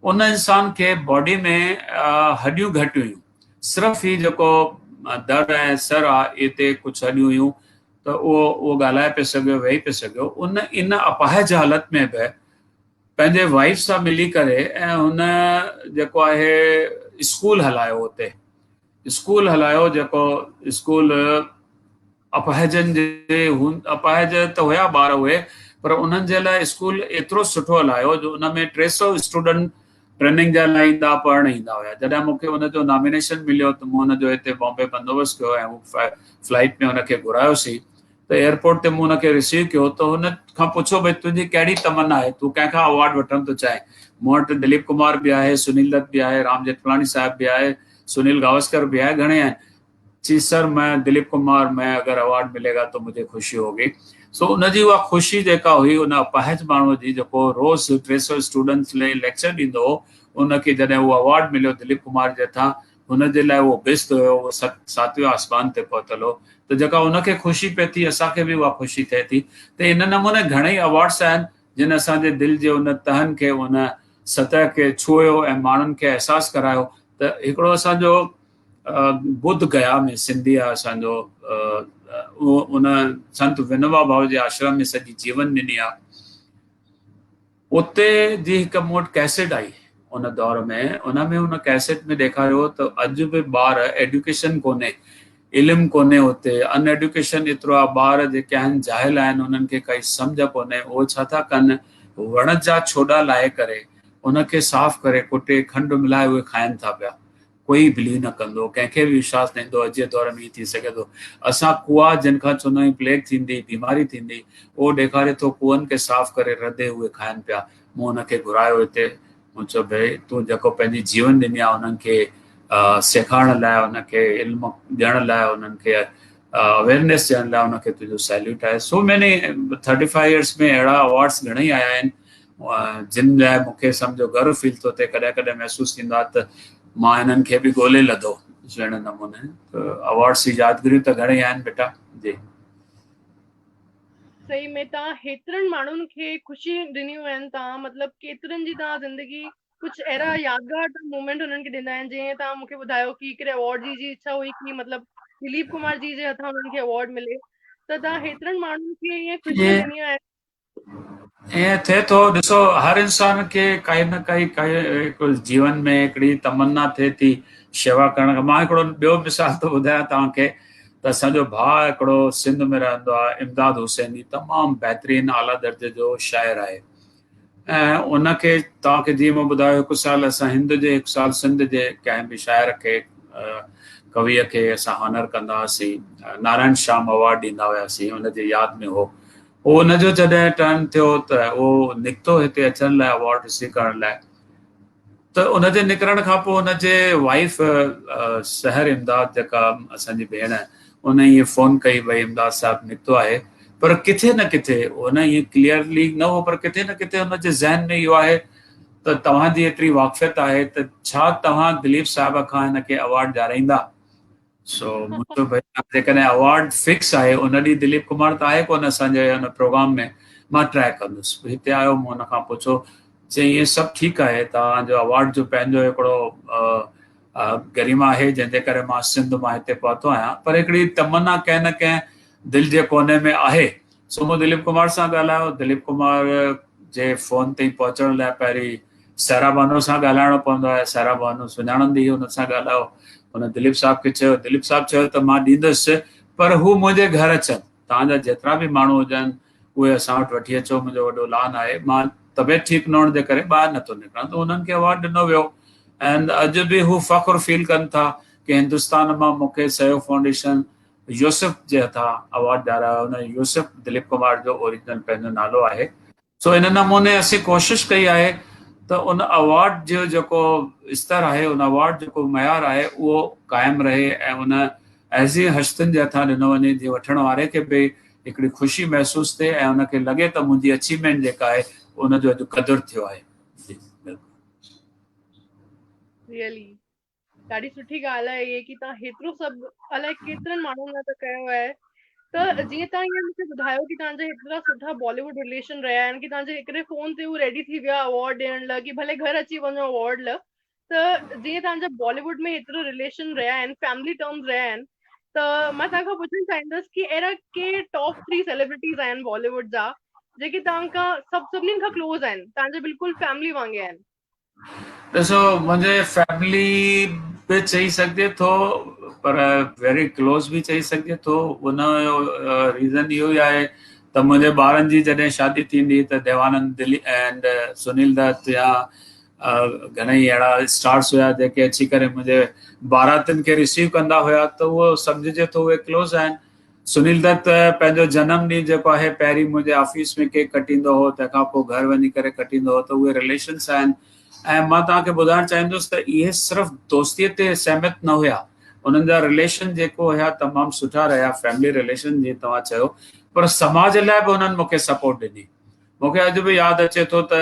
उन इंसान खे बॉडी में हॾियूं घटि हुयूं, सिर्फ़ु ही जेको दर ऐं सर आहे, इते कुझु हॾियूं हुयूं, त उहो ॻाल्हाए पियो सघियो, वेही पियो सघियो। इन अपाहिज हालत में बि पंहिंजे वाइफ सां मिली करे, ऐं हुन जेको आहे स्कूल हलायो, उते स्कूल हलायो, जेको स्कूल अपाहिजनि जे अपाहिज त हुया ॿार उहे, पर उन्हनि जे लाइ स्कूल एतिरो सुठो हलायो जो उन में 300 स्टूडेंट ट्रेनिंग जे लाइ ईंदा, पढ़णु ईंदा हुया। जॾहिं मूंखे हुनजो नॉमिनेशन मिलियो त मूं हुनजो हिते बॉम्बे बंदोबस्तु कयो, ऐं फ्लाइट में हुनखे घुरायोसीं। त एयरपोर्ट ते मूं हुनखे रिसीव कयो, त हुन खां पुछो भई तुंहिंजी कहिड़ी तमन्ना आहे, तूं कंहिंखां अवॉर्ड वठणु थो चाहे? मूं वटि दिलीप कुमार बि आहे, सुनील दत्त बि आहे, राम जेठमलानी साहब बि आहे, सुनील गावस्कर भी है, घणे आहिनि। जी सर, मैं दिलीप कुमार, मैं अगर अवार्ड मिलेगा तो मुझे खुशी होगी। सो उनजी उहा खुशी जेका हुई, उन अपाहिज माण्हू जी जेको रोज़ 300 स्टूडेंट्स लाइ लेक्चर ॾींदो हो, उनखे जॾहिं उहो अवार्ड मिलियो दिलीप कुमार जे हथां, हुनजे लाइ उहो बेस्ट हुयो, उहो 7वें आसमान ते पहुतल हो। त जेका उनखे ख़ुशी पए थी, असांखे बि उहा ख़ुशी थिए थी। त इन नमूने घणेई अवार्ड्स आहिनि जिन असांजे दिलि जे उन तहनि खे, उन सतह खे छुयो ऐं माण्हुनि खे अहसासु करायो। त हिकिड़ो असांजो बुध गया में सिंधी आहे असांजो, उन संत विनोबा भाऊ जे आश्रम में सॼी जीवन ॾिनी आहे। उते जी हिकु मूं वटि कैसेट आई उन दौर में, उन में उन कैसेट में ॾेखारियो त अॼु बि ॿार, एडुकेशन कोन्हे, इल्मु कोन्हे, उते अनएडुकेशन एतिरो आहे। ॿार जेके आहिनि जाहिल आहिनि, उन्हनि खे काई सम्झ कोन्हे। उहे छा था कनि, वण जा छोॾा लाहे करे उनखे साफ़ करे कुटे खंडु मिलाए उहे खाइनि था पिया। कोई बिलीव न कंदो, कंहिंखे बि विश्वास न ईंदो। अॼु जे दौर में थी सघे थो असां कुआ जिन खां चवंदा आहियूं प्लेग थींदी, बीमारी थींदी, उहो ॾेखारे थो कुअनि खे साफ़ करे रधे उहे खाइनि पिया। मूं हुनखे घुरायो हिते, मूं चयो भई तूं जेको पंहिंजी जीवन ॾिनी आहे उन्हनि खे सेखारण लाइ, उनखे इल्मु ॾियण लाइ, उन्हनि खे अवेयरनेस ॾियण लाइ उनखे तुंहिंजो सैल्यूट आहे। सो मैनी 35 इयर्स में अहिड़ा अवार्ड्स घणेई आया आहिनि जिन लाइ मूंखे सम्झो गर्व फील थो थिए। कॾहिं कॾहिं महसूसु थींदो आहे त मां हिननि खे बि ॻोल्हे लधो जहिड़े नमूने। अवार्ड्स जी यादगिरियूं त घणेई आहिनि बेटा। जी सही में तव्हां हेतिरनि माण्हुनि खे ख़ुशी ॾिनियूं आहिनि, तव्हां मतिलबु केतिरनि जी तव्हां ज़िंदगी कुझु अहिड़ा यादगार मोमेंट हुननि खे ॾिना आहिनि। जीअं तव्हां मूंखे ॿुधायो कि हिकिड़े अवार्ड जी इच्छा हुई कि मतिलबु दिलीप कुमार जी जे हथां हुननि खे अवार्ड मिले, त तव्हां हेतिरनि माण्हुनि खे ईअं ख़ुशियूं ॾिनियूं आहिनि। ईअं थिए थो, ॾिसो हर इंसान खे काई न काई जीवन में हिकिड़ी तमन्ना थिए थी शेवा करण खां। मां हिकिड़ो ॿियो मिसाल थो ॿुधायां तव्हांखे त असांजो भाउ हिकिड़ो सिंध में रहंदो आहे, इमदाद हुसैनी, तमामु बहितरीनु आला दर्जे जो शाइर आहे। ऐं उनखे तव्हांखे जीअं मां ॿुधायो, हिकु साल असां हिंद जे, हिकु साल सिंध जे कंहिं बि शाइर खे कवीअ खे असां ऑनर कंदा हुआसीं, नारायण श्याम अवार्ड ॾींदा हुआसीं, हुनजे यादि में हो। उनजो जॾहिं टर्न थियो त उहो निकितो हिते अचण लाइ अवार्ड रिसीव करण लाइ, त उनजे निकिरण खां पोइ हुनजे वाइफ सहर इमदाद जेका असांजी भेण, उन ईअं फ़ोन कई भई इमदाद साहिबु निकितो आहे, पर किथे न किथे हुन ईअं क्लियरली न हो, पर किथे न किथे हुनजे ज़हन में इहो आहे त तव्हांजी एतिरी वाक़फ़ियत आहे त छा तव्हां दिलीप साहिब खां हिनखे अवार्ड ॾियाराईंदा। सो मुंहिंजो भई जेकॾहिं अवार्ड फिक्स आहे, उन ॾींहुं दिलीप कुमार त आहे कोन असांजे हुन प्रोग्राम में, मां ट्राए कंदुसि। हिते आयो, मूं हुन खां पुछो, चई इहे सभु ठीकु आहे, तव्हांजो अवार्ड जो पंहिंजो हिकिड़ो गरिमा आहे जंहिंजे करे मां सिंध मां हिते पहुतो आहियां, पर हिकिड़ी तमन्ना कंहिं न कंहिं दिलि जे कोने में आहे। सो मूं दिलीप कुमार सां ॻाल्हायो। दिलीप कुमार जे फ़ोन ताईं पहुचण लाइ पहिरीं सायरा बानो सां ॻाल्हाइणो पवंदो आहे। सायरा बानो सुञाणंदी हुई, हुन सां ॻाल्हायो। हुन दिलीप साहिब खे चयो, दिलीप साहिबु चयो त मां ॾींदुसि, पर हू मुंहिंजे घर अचनि, तव्हांजा जेतिरा बि माण्हू हुजनि उहे असां वटि वठी अचो, मुंहिंजो वॾो लान आहे, मां तबियत ठीकु न हुअण जे करे ॿाहिरि नथो निकिरां। त हुननि खे अवार्ड ॾिनो वियो। ऐं अॼु बि हू फ़ख्रु फील कनि था कि हिंदुस्तान मां मूंखे सहयोग फाउंडेशन यूसुफ जे हथां अवार्ड ॾियारायो। हुन यूसुफ दिलीप कुमार जो ओरिजिनल पंहिंजो नालो आहे। सो इन नमूने असीं कोशिशि कई आहे त उन अवार्ड जो जेको स्तर आहे, उन अवार्ड जेको मयार आहे, उहो क़ाइमु रहे ऐं उन ऐज़ी हस्तनि जे हथां ॾिनो वञे जीअं वठण वारे खे बि हिकिड़ी ख़ुशी महसूसु थिए ऐं उनखे लॻे त मुंहिंजी अचीवमेंट जेका आहे उनजो अॼु क़दुरु थियो आहे। रियली ॾाढी सुठी ॻाल्हि आहे इहे कि तव्हां हेतिरो सभु अलाए केतिरनि माण्हुनि लाइ त कयो आहे। त जीअं तव्हां हीअं मूंखे ॿुधायो कि तव्हांजा हेतिरा सुठा बॉलीवुड रिलेशन रहिया आहिनि कि तव्हांजे हिकिड़े फ़ोन ते हू रेडी थी विया अवार्ड ॾियण लाइ कि भले घर अची वञो अवार्ड लाइ। त जीअं तव्हांजा बॉलीवुड में हेतिरो रिलेशन रहिया आहिनि, फैमिली टर्म्स रहिया आहिनि, त मां तव्हां खां पुछणु चाहींदसि कि अहिड़ा के टॉप 3 सेलिब्रिटीज़ आहिनि बॉलीवुड जा जेके तव्हां खां सभिनीनि खां क्लोज़ आहिनि, तव्हांजे बिल्कुलु फैमिली वांगुरु आहिनि? ॾिसो, मुंहिंजे फैमिली बि चई सघिजे थो, पर वेरी क्लोज़ बि चई सघिजे थो। उनजो रीज़न इहो ई आहे त मुंहिंजे ॿारनि जी जॾहिं शादी थींदी त देवानंद दिल्ली एंड सुनील दत्त या घणेई अहिड़ा स्टार्स हुया जेके अची करे मुंहिंजे बारातियुनि खे रिसीव कंदा हुया, त उहो सम्झिजे थो उहे क्लोज़ आहिनि। सुनील दत्त पंहिंजो जनम ॾींहुं जेको आहे पहिरीं मुंहिंजे ऑफिस में केक कटींदो हो, तंहिंखां पोइ घर वञी करे कटींदो हो, त उहे रिलेशन्स आहिनि। ऐं मां तव्हांखे ॿुधाइणु चाहींदुसि त इहे सिर्फ़ु दोस्तीअ ते सहमत न हुया, उन्हनि जा रिलेशन जेको हुया तमामु सुठा रहिया, फैमिली रिलेशन जीअं तव्हां चयो, पर समाज लाइ बि हुननि मूंखे सपोर्ट ॾिनी। मूंखे अॼु बि यादि अचे थो त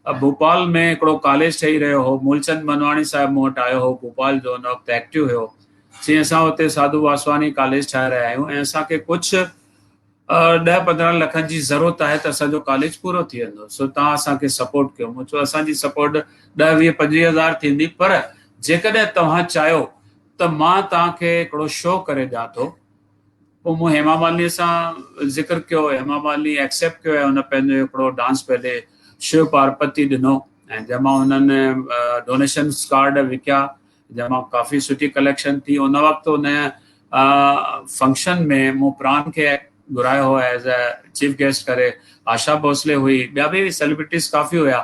भोपाल में हिकिड़ो कॉलेज ठही रहियो हो, मूलचंद मनवाणी साहिबु मूं वटि आयो हो, भोपाल जो हुन वक़्तु एक्टिव हुयो। जीअं असां हुते साधू वासवानी कॉलेज ठाहे रहिया आहियूं ऐं असांखे कुझु 10-15 लखनि जी ज़रूरत आहे त असांजो कॉलेज पूरो थी वेंदो। सो तव्हां असांखे सपोर्ट कयो। मूं चयो असांजी सपोर्ट 10-20-25 हज़ार थींदी, पर जेकॾहिं तव्हां चाहियो त मां तव्हांखे हिकिड़ो शो करे ॾियां थो। पोइ मूं हेमा मालिनी सां ज़िक्र कयो, हेमा मालिनी एक्सेप्ट कयो ऐं हुन पंहिंजो हिकिड़ो डांस पहले शिव पार्वती ॾिनो ऐं जंहिंमां हुननि डोनेशन्स कार्ड विकिया, जंहिंमां काफ़ी सुठी कलेक्शन थी। उन वक़्तु हुन फंक्शन में मूं प्राण खे घुरायो हो एज़ अ चीफ गेस्ट करे। आशा भोसले हुई, ॿिया बि सेलिब्रिटीज़ काफ़ी हुया।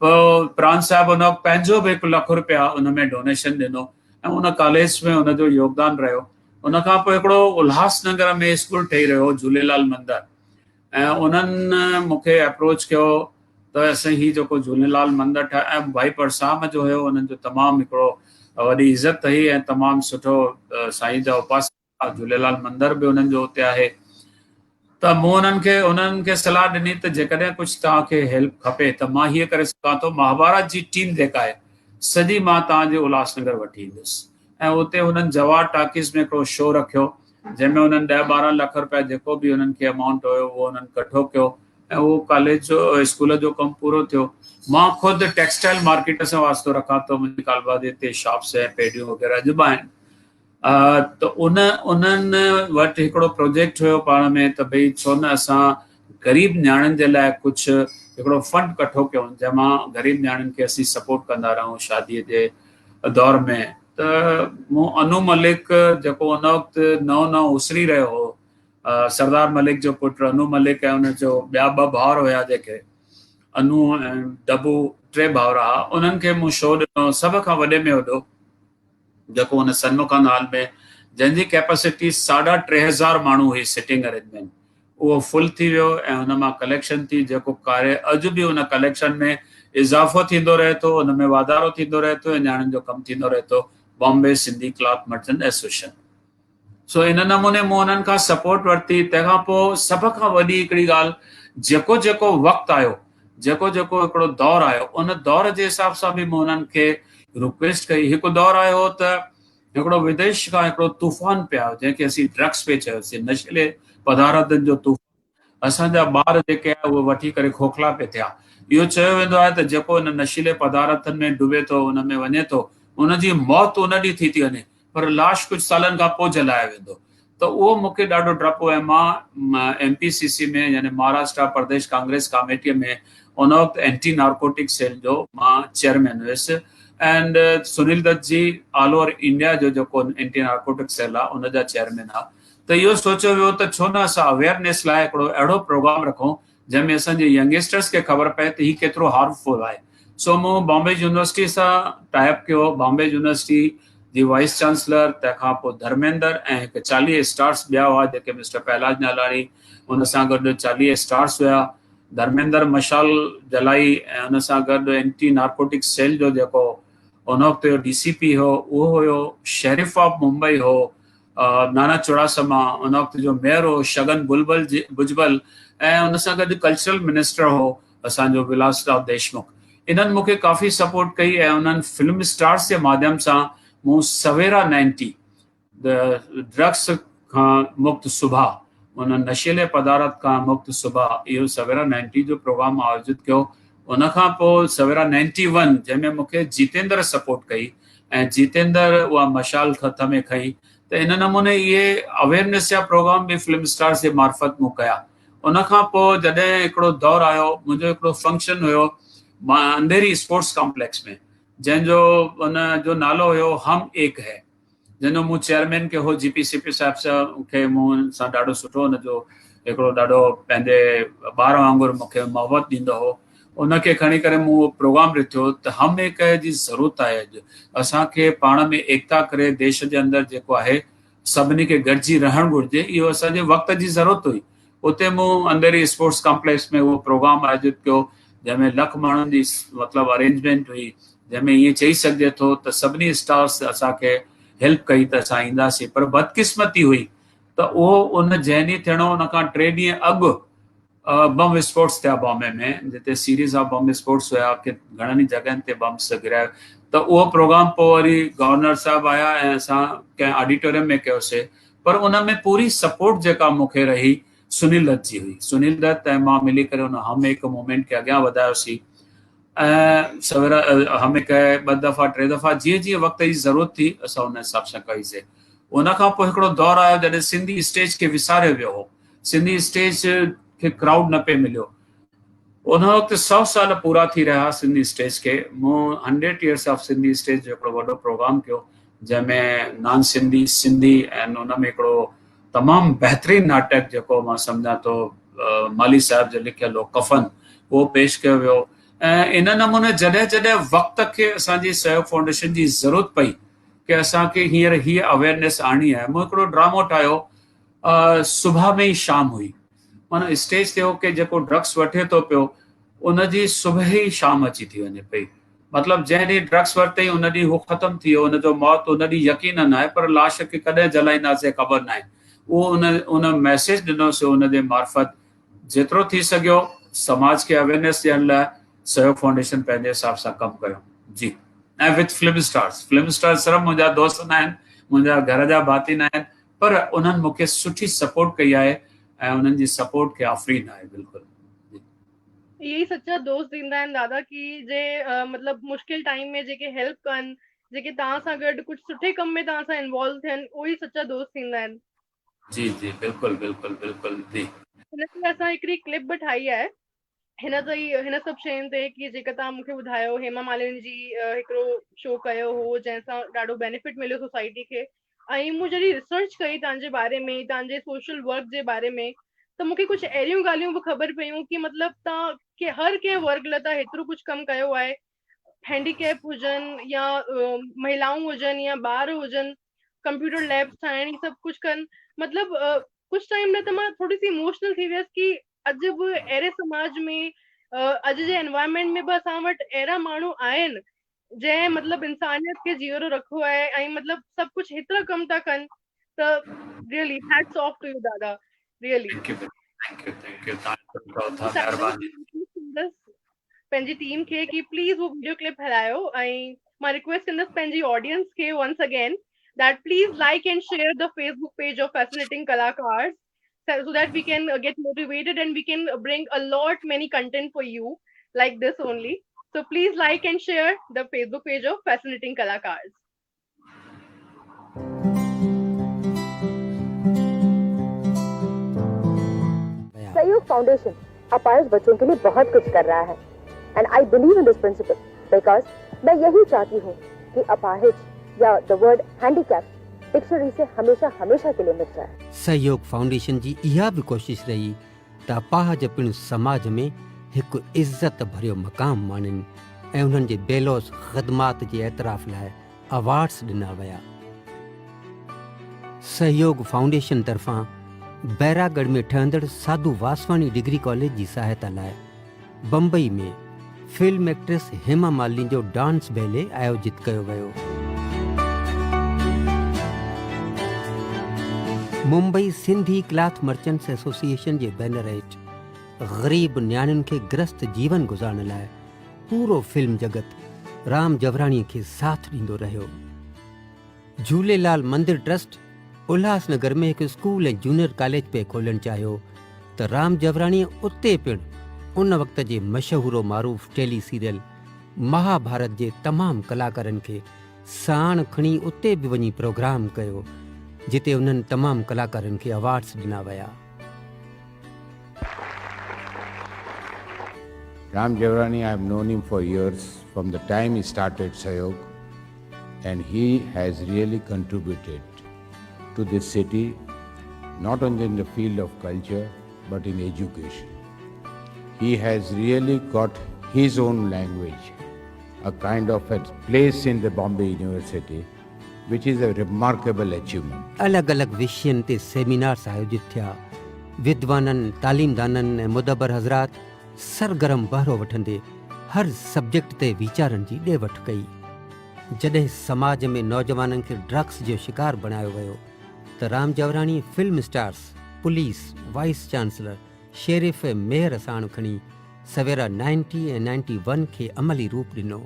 पोइ प्राण साहिबु हुन वक़्तु पंहिंजो बि 1 लख रुपया हुन में डोनेशन ॾिनो ऐं उन कॉलेज में हुनजो योगदान रहियो। उन खां पोइ हिकिड़ो उल्हासनगर में स्कूल ठही रहियो, झूलेलाल मंदरु, ऐं उन्हनि मूंखे अप्रोच कयो त त असां ही जेको झूलेलाल मंदिर ठाहियो ऐं भाई परसाम जो हुयो, उन्हनि जो तमामु हिकिड़ो वॾी इज़त हुई ऐं तमामु सुठो साईं जा उपासक झूलेलाल मंदिर बि उन्हनि जो उते आहे। त मूं उन्हनि खे सलाह ॾिनी त जेकॾहिं कुझु तव्हांखे हेल्प खपे त मां हीअं करे सघां थो, महाभारत जी टीम जेका आहे सॼी मां तव्हांजे उल्हासनगर वठी ईंदुसि। ऐं उते हुननि जवाहर टाकीज़ में हिकिड़ो शो रखियो जंहिंमें उन्हनि 10-12 लख रुपया जेको बि उन्हनि खे अमाउंट हुयो उहो उन्हनि कठो कयो ऐं उहो कॉलेज जो स्कूल जो कमु पूरो थियो। मां ख़ुदि टेक्सटाइल मार्केट सां वास्तो रखां थो, मुंहिंजी कालबादी ते शॉप्स ऐं पेडियूं वग़ैरह अॼु बि आहिनि। त उन्हनि वटि हिकिड़ो प्रोजेक्ट हुयो पाण में त भई छो न असां ग़रीब न्याणियुनि जे लाइ कुझु हिकिड़ो फंड कठो कयूं जंहिंमां ग़रीब न्याणियुनि खे असीं सपोर्ट कंदा रहूं शादीअ जे दौर में। त मूं अनु मलिक जेको उन वक़्तु नओं उसरी रहियो हो, सरदार मलिक जो पुटु अनु मलिक ऐं उनजो ॿिया 2 भाउर हुया जेके अनु ऐं डबू, 3 भाउर हुआ, उन्हनि खे मूं शो ॾिनो सभ खां वॾे में वॾो जेको हुन सन्मुखन हॉल में जंहिंजी कैपेसिटी 3,500 माण्हू हुई सिटिंग अरेंजमेंट, उहो फुल थी वियो ऐं हुन मां कलेक्शन थी जेको कार्य अॼु बि हुन कलेक्शन में इज़ाफ़ो थींदो रहे थो, हुन में वाधारो थींदो रहे थो ऐं न्याणियुनि जो कमु थींदो रहे थो, Bombay Sindhi cloth merchant association. सो इन नमूने मूं उन्हनि खां सपोर्ट वरिती। तंहिंखां पोइ सभ खां वॾी हिकिड़ी ॻाल्हि, जेको जेको वक़्तु आयो, जेको जेको हिकिड़ो दौरु आयो, उन दौर जे हिसाब सां बि मूं उन्हनि खे रिक्वेस्ट कई। हिकु दौरु आयो त हिकिड़ो विदेश खां हिकिड़ो तूफ़ान पिया जंहिंखे असीं ड्रग्स पे चयोसीं, नशीले पदार्थनि जो तूफ़ान। असांजा ॿार जेके आहे उहे वठी करे खोखला पे थिया। इहो चयो वेंदो आहे त जेको हिन नशीले पदार्थनि में डुबे थो, हुन में वञे थो, उनजी मौत उन ॾींहुं थी वञे, पर लाश कुझु सालनि खां पोइ जलायो वेंदो। त उहो मूंखे ॾाढो डपु ऐं मां MPCC में यानी महाराष्ट्र प्रदेश कांग्रेस कमेटीअ में उन वक़्तु एंटी नार्कोटिक सेल जो मां चेयरमैन हुयुसि and Sunil Dutt ji all over India जो जेको एंटी नार्कोटिक सेल आहे उनजा चेयरमैन आहे। त इहो सोचियो वियो त छो न असां अवेयरनेस लाइ हिकिड़ो अहिड़ो प्रोग्राम रखूं जंहिंमें असांजे यंगस्टर्स खे ख़बर पए त हीउ केतिरो हार्मफुल आहे। सो मूं बॉम्बे यूनिवर्सिटी सां टाइप कयो, बॉम्बे यूनिवर्सिटी जी वाइस चांसलर, तंहिंखां पोइ धर्मेंद्र ऐं हिकु 40 स्टार्स ॿिया हुआ जेके मिस्टर पहलाज नालाणी, हुन सां गॾु 40 स्टार्स हुया। धर्मेंद्र मशाल जलाई ऐं हुन सां गॾु एंटी नार्कोटिक सेल जो जेको उन वक़्तु जो DCP हो उहो हुयो, शेरिफ ऑफ मुंबई हो नाना चुड़ासमा, उन वक़्तु जो मेयर हो शगन भुजबल ऐं हुन सां गॾु कल्चरल मिनिस्टर हो असांजो विलासराव देशमुख। इन्हनि मूंखे काफ़ी सपोर्ट कई ऐं उन्हनि फिल्म स्टार्स जे माध्यम सां मूं सवेरा 90 ड्रग्स खां मुक्त सुबह, उन नशीले पदार्थ खां मुक्त सुबह, इहो सवेरा 90 जो प्रोग्राम आयोजित कयो। उन खां पोइ सवेरा 91 जंहिंमें मूंखे जितेंद्र सपोर्ट कई ऐं जितेंद्र उहा मशाल हथ में खई। त इन नमूने इहे अवेयरनेस जा प्रोग्राम बि फिल्म स्टार्स जे मार्फत मूं कया। उन खां पोइ जॾहिं हिकिड़ो दौरु आयो, मुंहिंजो हिकिड़ो फंक्शन हुयो मां अंधेरी स्पोर्ट्स कॉम्प्लेक्स में, जंहिंजो उन जो नालो हुयो हम एक है, जंहिंजो मूं चेयरमैन के हो GPCP साहिब सां खे मूं सां ॾाढो सुठो हुनजो हिकिड़ो ॾाढो पंहिंजे ॿार वांगुरु मूंखे मोहबत ॾींदो हो। उनखे खणी करे मूं उहो प्रोग्राम ॾिठो त हम एक है जी ज़रूरत आहे। अॼु असांखे पाण में एकता करे देश जे अंदरि जेको आहे सभिनी खे गॾिजी रहणु घुरिजे, इहो असांजे वक़्त जी ज़रूरत हुई। उते मूं अंधेरी स्पोर्ट्स कॉम्प्लेक्स में उहो प्रोग्राम आयोजित कयो जंहिंमें लख माण्हुनि जी मतिलबु अरेंजमेंट हुई, जंहिंमें ईअं चई सघिजे थो त सभिनी स्टार्स असांखे हेल्प कई त असां ईंदासीं। पर बदकिस्मती हुई त उहो उन जंहिं ॾींहुं थियणो उन खां 3 ॾींहं अॻु बम विस्फोट्स थिया बॉम्बे में, जिते सीरीज़ ऑफ बम विस्फोट्स हुया कि घणनि ई जॻहियुनि ते बम्स गिराया। त उहो प्रोग्राम पोइ वरी गवर्नर साहिबु आया ऐं असां कंहिं ऑडिटोरियम में कयोसीं, पर उन में पूरी सपोर्ट जेका मूंखे रही सुनील दत्त जी हुई। सुनील दत्त ऐं मां मिली करे उन हम एक मूवमेंट खे अॻियां वधायोसीं ऐं सवेरा हम एक 2 दफ़ा 3 दफ़ा जीअं जीअं वक़्त जी ज़रूरत थी असां उन हिसाब सां कईसीं। उन खां पोइ हिकिड़ो दौरु आयो जॾहिं सिंधी स्टेज खे विसारियो वियो हो, सिंधी स्टेज खे क्राउड न पे मिलियो। उन वक़्तु 100 साल पूरा थी रहिया सिंधी स्टेज खे। मूं 100 years ऑफ सिंधी स्टेज जो हिकिड़ो वॾो प्रोग्राम कयो जंहिंमें नॉन सिंधी, सिंधी ऐं उन में हिकिड़ो तमामु बहितरीनु नाटक जेको मां सम्झां थो माली साहिब जो लिखियलु हो कफ़न, उहो पेश कयो वियो। ऐं इन नमूने जॾहिं जॾहिं वक़्त खे असांजी सहयोग फाउंडेशन जी ज़रूरत पई कि असांखे हींअर हीअ अवेयरनेस आणणी आहे, मूं हिकिड़ो ड्रामो ठाहियो सुबह में ई शाम हुई। माना स्टेज ते हो कि जेको ड्रग्स वठे थो पियो उनजी सुबुह ई शाम अची थी वञे पई। मतिलबु जंहिं ॾींहुं ड्रग्स वरितई उन ॾींहुं हू ख़तमु थी वियो, उनजो मौत उन ॾींहुं यकीनन आहे, पर लाश खे कॾहिं जलाईंदासीं ख़बर न आहे। उहो उन मैसेज ॾिनोसीं उनजे मार्फत। जेतिरो थी सघियो समाज खे अवेयरनेस ॾियण लाइ सहयोग फाउंडेशन पंहिंजे हिसाब सां कमु कयो। जी, ऐं विथ फिल्म स्टार्स सिर्फ़ु मुंहिंजा दोस्त न आहिनि, मुंहिंजा घर जा भाती न आहिनि, पर उन्हनि मूंखे सुठी सपोर्ट कई आहे ऐं उन्हनि जी सपोर्ट खे आफ़रीन आहे। बिल्कुलु यही सच्चा दोस्त थींदा आहिनि दादा, की जे मतिलबु मुश्किल टाइम में जेके हेल्प कनि, जेके तव्हां सां गॾु कुझु सुठे कम में तव्हां सां इन्वॉल्व थियनि, उहे ई सच्चा दोस्त थींदा आहिनि। जी जी बिल्कुलु बिल्कुलु बिल्कुलु जी। हिन ते असां हिकिड़ी क्लिप बि ठाही आहे हिन सभु शयुनि ते, की जेका तव्हां मूंखे ॿुधायो हेमा मालिनी जी हिकिड़ो शो कयो हो जंहिंसां ॾाढो बेनिफिट मिलियो सोसाइटी खे। ऐं मूं जॾहिं रिसर्च कई तव्हांजे बारे में, तव्हांजे सोशल वर्क जे बारे में, त मूंखे कुझु अहिड़ियूं ॻाल्हियूं बि ख़बर पियूं की मतिलबु तव्हां के हर कंहिं वर्ग लाइ तव्हां हेतिरो कुझु कमु कयो आहे। हैंडीकैप हुजनि या महिलाऊं हुजनि या ॿार हुजनि, कंप्यूटर लैब्स ठाहिण, ई सभु कुझु कनि। मतिलबु कुझु टाइम लाइ त मां थोरी सी इमोशनल थी वियसि की अॼु बि अहिड़े समाज में, अॼु जे एनवायरमेंट में बि असां वटि अहिड़ा माण्हू आहिनि जंहिं मतिलबु इंसानियत खे जीअरो रखो आहे ऐं मतिलबु सभु कुझु हेतिरा कम था कनि। त really hats off to you दादा, रियली। थैंक यू महिरबानी। पंहिंजी टीम खे कि प्लीज वो वीडियो क्लिप हलायो, ऐं मां रिक्वेस्ट कंदसि पंहिंजी ऑडियंस खे once again that please like and share the Facebook page of Fascinating Kalakars, so that we can get motivated and we can bring a lot many content for you like this only. So please like and share the Facebook page of Fascinating Kalakars. सहयोग foundation अपाहिज बच्चों के लिए बहुत कुछ कर रहा है, and I believe in this principle because मैं यही चाहती हूँ कि अपाहिज या द वर्ड हैंडीकैप डिक्शनरी से हमेशा हमेशा के लिए मिट जाए। सहयोग फाउंडेशन जी इहा भी कोशिश रही त अपाहिज पिणु समाज में हिकु इज़त भरियो मक़ाम माननि ऐं उन्हनि जे बेलोस ख़िदमात जे एतराफ़ लाइ अवार्ड्स ॾिना विया। सहयोग फाउंडेशन तरफ़ां बैरागढ़ में ठहंदड़ साधु वासवाणी डिग्री कॉलेज जी सहायता लाइ बम्बई में फिल्म एक्ट्रेस हेमा मालिनी जो डांस बैले आयोजित कयो वियो। Mumbai Sindhi cloth merchants association जे बैनर हेठि ग़रीब न्याणियुनि खे ग्रस्त जीवन गुज़ारण लाइ पूरो फिल्म जगत राम जवराणीअ खे साथ ॾींदो रहियो। झूलेलाल मंदिर ट्रस्ट उल्हासनगर में हिकु स्कूल ऐं जूनियर कॉलेज पे खोलणु चाहियो त राम जवराणीअ उते पिणु उन वक़्त जे मशहूरो मारूफ़ टेली सीरियल महाभारत जे तमामु कलाकारनि खे साण खणी उते बि वञी प्रोग्राम कयो, जिते उन्हनि तमामु कलाकारनि खे अवार्ड्स ॾिना विया। Ram Javrani, I have known him for years, from the time he started Sayog, and he has really contributed to this city, not only in the field of culture, but in education. He has really got his own language, a kind of a place in the Bombay University, which is a remarkable achievement. अलग अलग विषयनि ते seminars आयोजित थिया। विद्वाननि, तालीमदाननि ऐं मुदबर हज़रात सरगरम बहिरो वठंदे हर सब्जेक्ट ते वीचारनि जी ॾे वठि कई। जॾहिं समाज में नौजवाननि खे ड्रग्स जो शिकार बणायो वियो त Ram Jawrani film stars, police, vice chancellor, sheriff ऐं मेयर साण खणी सवेरा 90 ऐं 91 खे अमली रूप ॾिनो।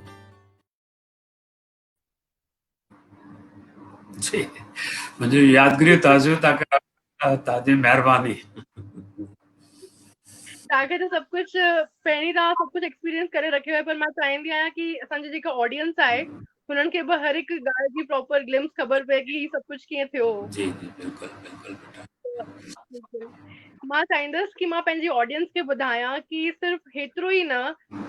जी, मुंहिंजी यादगिरी ताज़ियूं था कयो, तव्हांजी महिरबानी। तव्हांखे त सभु कुझु पहिरीं तव्हां सभु कुझु एक्सपीरियंस करे रखियो आहे, पर मां चाहींदी आहियां कि असांजी जेका ऑडियंस आहे हुननि खे बि हर हिकु ॻाल्हि जी प्रॉपर ग्लिम्स ख़बर पए कि सभु कुझु कीअं थियो। जी जी बिल्कुलु बिल्कुलु बेटा। मां चाहींदसि कि मां पंहिंजी ऑडियंस खे ॿुधायां कि सिर्फ़ हेतिरो ई न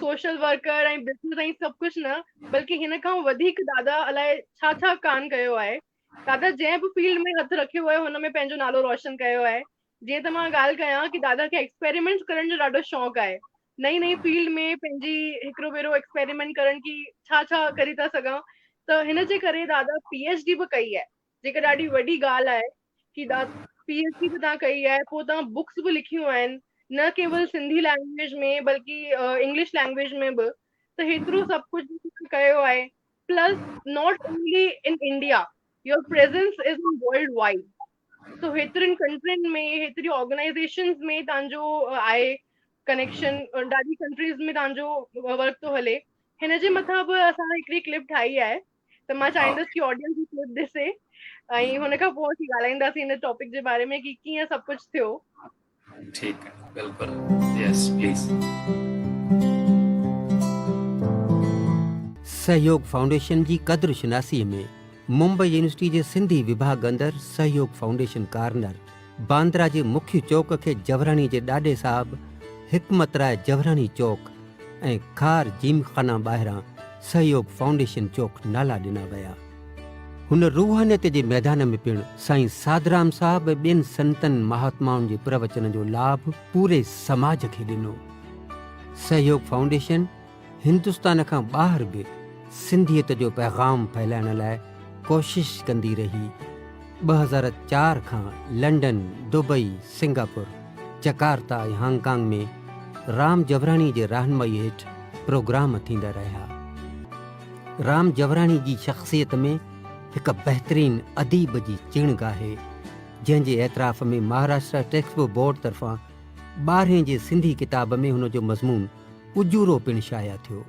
सोशल वर्कर ऐं बिज़नेस ऐं सभु कुझु न, बल्कि हिन खां वधीक दादा अलाए छा छा कान कयो आहे। दादा जंहिं बि फील्ड में हथु रखियो आहे हुन में पंहिंजो नालो रोशन कयो आहे। जीअं त मां ॻाल्हि कयां कि दादा खे एक्सपेरिमेंट्स करण जो ॾाढो शौक़ु आहे, नई नई फील्ड में पंहिंजी हिकिड़ो भेरो एक्सपेरिमेंट करण कि छा छा करे था सघां। त हिन जे करे दादा PhD बि कई आहे, जेका ॾाढी वॾी ॻाल्हि आहे कि PhD बि तव्हां कई आहे। पोइ तव्हां बुक्स बि लिखियूं आहिनि, न केवल सिंधी लैंग्वेज में बल्कि इंग्लिश लैंग्वेज में बि, त हेतिरो सभु कुझु कयो आहे। Plus not only in India, your presence is in worldwide. So हेतिरनि कंट्रियुनि में, हेतिरी ऑर्गेनाइजेशंस में तव्हांजो आहे कनेक्शन, ॾाढी कंट्रीज़ में तव्हांजो वर्क थो हले। हिन जे मथां बि असां हिकिड़ी क्लिप ठाही आहे, त मां चाहींदसि कि ऑडियंस ही क्लिप ॾिसे ऐं हुन खां पोइ असीं ॻाल्हाईंदासीं हिन टॉपिक जे बारे में कि कीअं सभु कुझु थियो। ठीक है, बिल्कुल, यस प्लीज। सहयोग फाउंडेशन जी क़द्र शुनासीअ में मुंबई यूनिवर्सिटी जे सिंधी विभाग अंदरि सहयोग फाउंडेशन कार्नर, बांद्रा जे मुख्य चौक खे जवराणी जे ॾाॾे साहिब हिकमत राय जवराणी चौक ऐं खार जिमखाना ॿाहिरां सहयोग फाउंडेशन चौक नाला ॾिना विया। हुन रूहानियत जे मैदान में पिणु साईं साधराम साहिब ऐं ॿियनि संतनि महात्माउनि जे प्रवचन जो लाभ पूरे समाज खे ॾिनो। सहयोग फाउंडेशन हिंदुस्तान खां ॿाहिरि बि सिंधियत जो पैगाम फैलाइण लाइ कोशिश कंदी रही। 2004 खां लंडन, दुबई, सिंगापुर, जकार्ता ऐं हांगकांग में राम जवराणी जे रहनुमाई हेठि प्रोग्राम थींदा रहिया। राम जवराणी जी शख़्सियत में हिकु बहितरीन अदीब जी चिणग आहे, जंहिंजे एतराफ़ में महाराष्ट्र टेक्स्ट बुक बोर्ड तरफ़ां 12हें जे सिंधी किताब में हुन जो मज़मून उजूरो पिणु शाया थियो।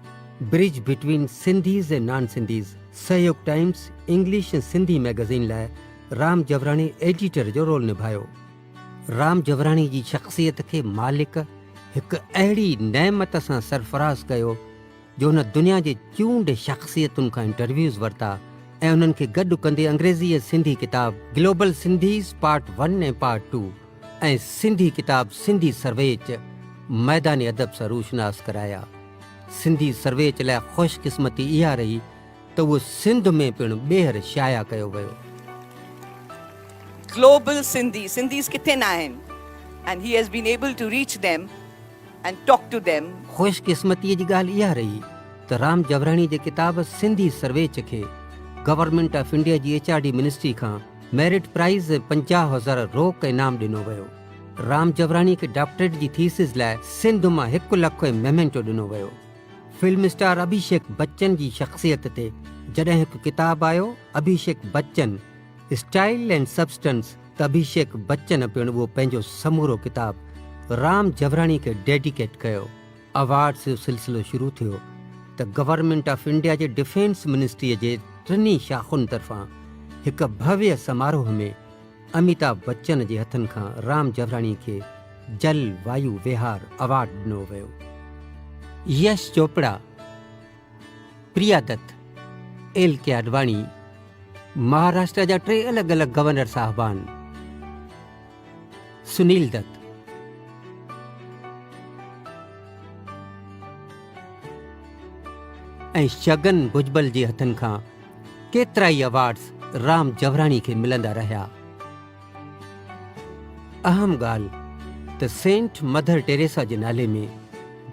ब्रिज बिटवीन सिंधीज़ ऐं नॉन सिंधीज़ सहयोग टाइम्स इंग्लिश ऐं सिंधी मैगज़ीन लाइ राम जवराणी एडिटर जो रोल निभायो। राम जवराणी जी शख़्सियत खे मालिक हिकु अहिड़ी नेमत सां सरफराज़ कयो जो हुन दुनिया जे चूंड शख़्सियतुनि खां इंटरव्यूज़ वरिता ऐं उन्हनि खे गॾु कंदे अंग्रेज़ी ऐं सिंधी किताब ग्लोबल सिंधीज़ पार्ट 1 ऐं पार्ट 2 ऐं सिंधी किताब सिंधी सर्वेच मैदानी अदब सां रूशनास कराया। सिंधी सर्वेच लाइ ख़ुशकिस्मती इहा रही त उहो सिंध में पिणु ॿीहर शाया कयो वियो। Global Sindhis किथे न आहिनि, and he has been able to reach them and talk to them. ख़ुशकिस्मतीअ जी ॻाल्हि इहा रही त राम जवराणी जे किताब सिंधी सर्वेच खे गवर्नमेंट ऑफ इंडिया जी HRD मिनिस्ट्री खां मेरिट प्राइज़ 50,000 रोक इनाम ॾिनो वियो। राम जवराणी खे डॉक्टरेट जी थीसिस लाइ सिंध मां 1 लख मेमेंटो ॾिनो वियो। फिल्म स्टार अभिषेक बच्चन जी शख़्सियत ते जॾहिं हिकु किताबु आयो Abhishek Bachchan style and substance, त अभिषेक बच्चन पिणु उहो पंहिंजो समूरो किताबु राम जवराणी खे डेडिकेट कयो। अवार्ड्स जो सिलसिलो शुरू थियो त गवर्नमेंट ऑफ इंडिया जे डिफेंस मिनिस्ट्रीअ जे 3 शाखुनि तरफ़ां हिकु भव्य समारोह में अमिताभ बच्चन जे हथनि खां राम जवराणी खे जल वायु विहार अवार्ड ॾिनो वियो। यश चोपड़ा, प्रिया दत्त, LK आडवाणी, महाराष्ट्र जा 3 अलॻि अलॻि गवर्नर साहिबान, सुनील दत्त, ऐं शगन भुजबल जे हथनि खां केतिरा ई अवार्ड्स राम जवराणी खे मिलंदा रहिया। अहम ॻाल्हि त सेंट मदर टेरेसा जे नाले में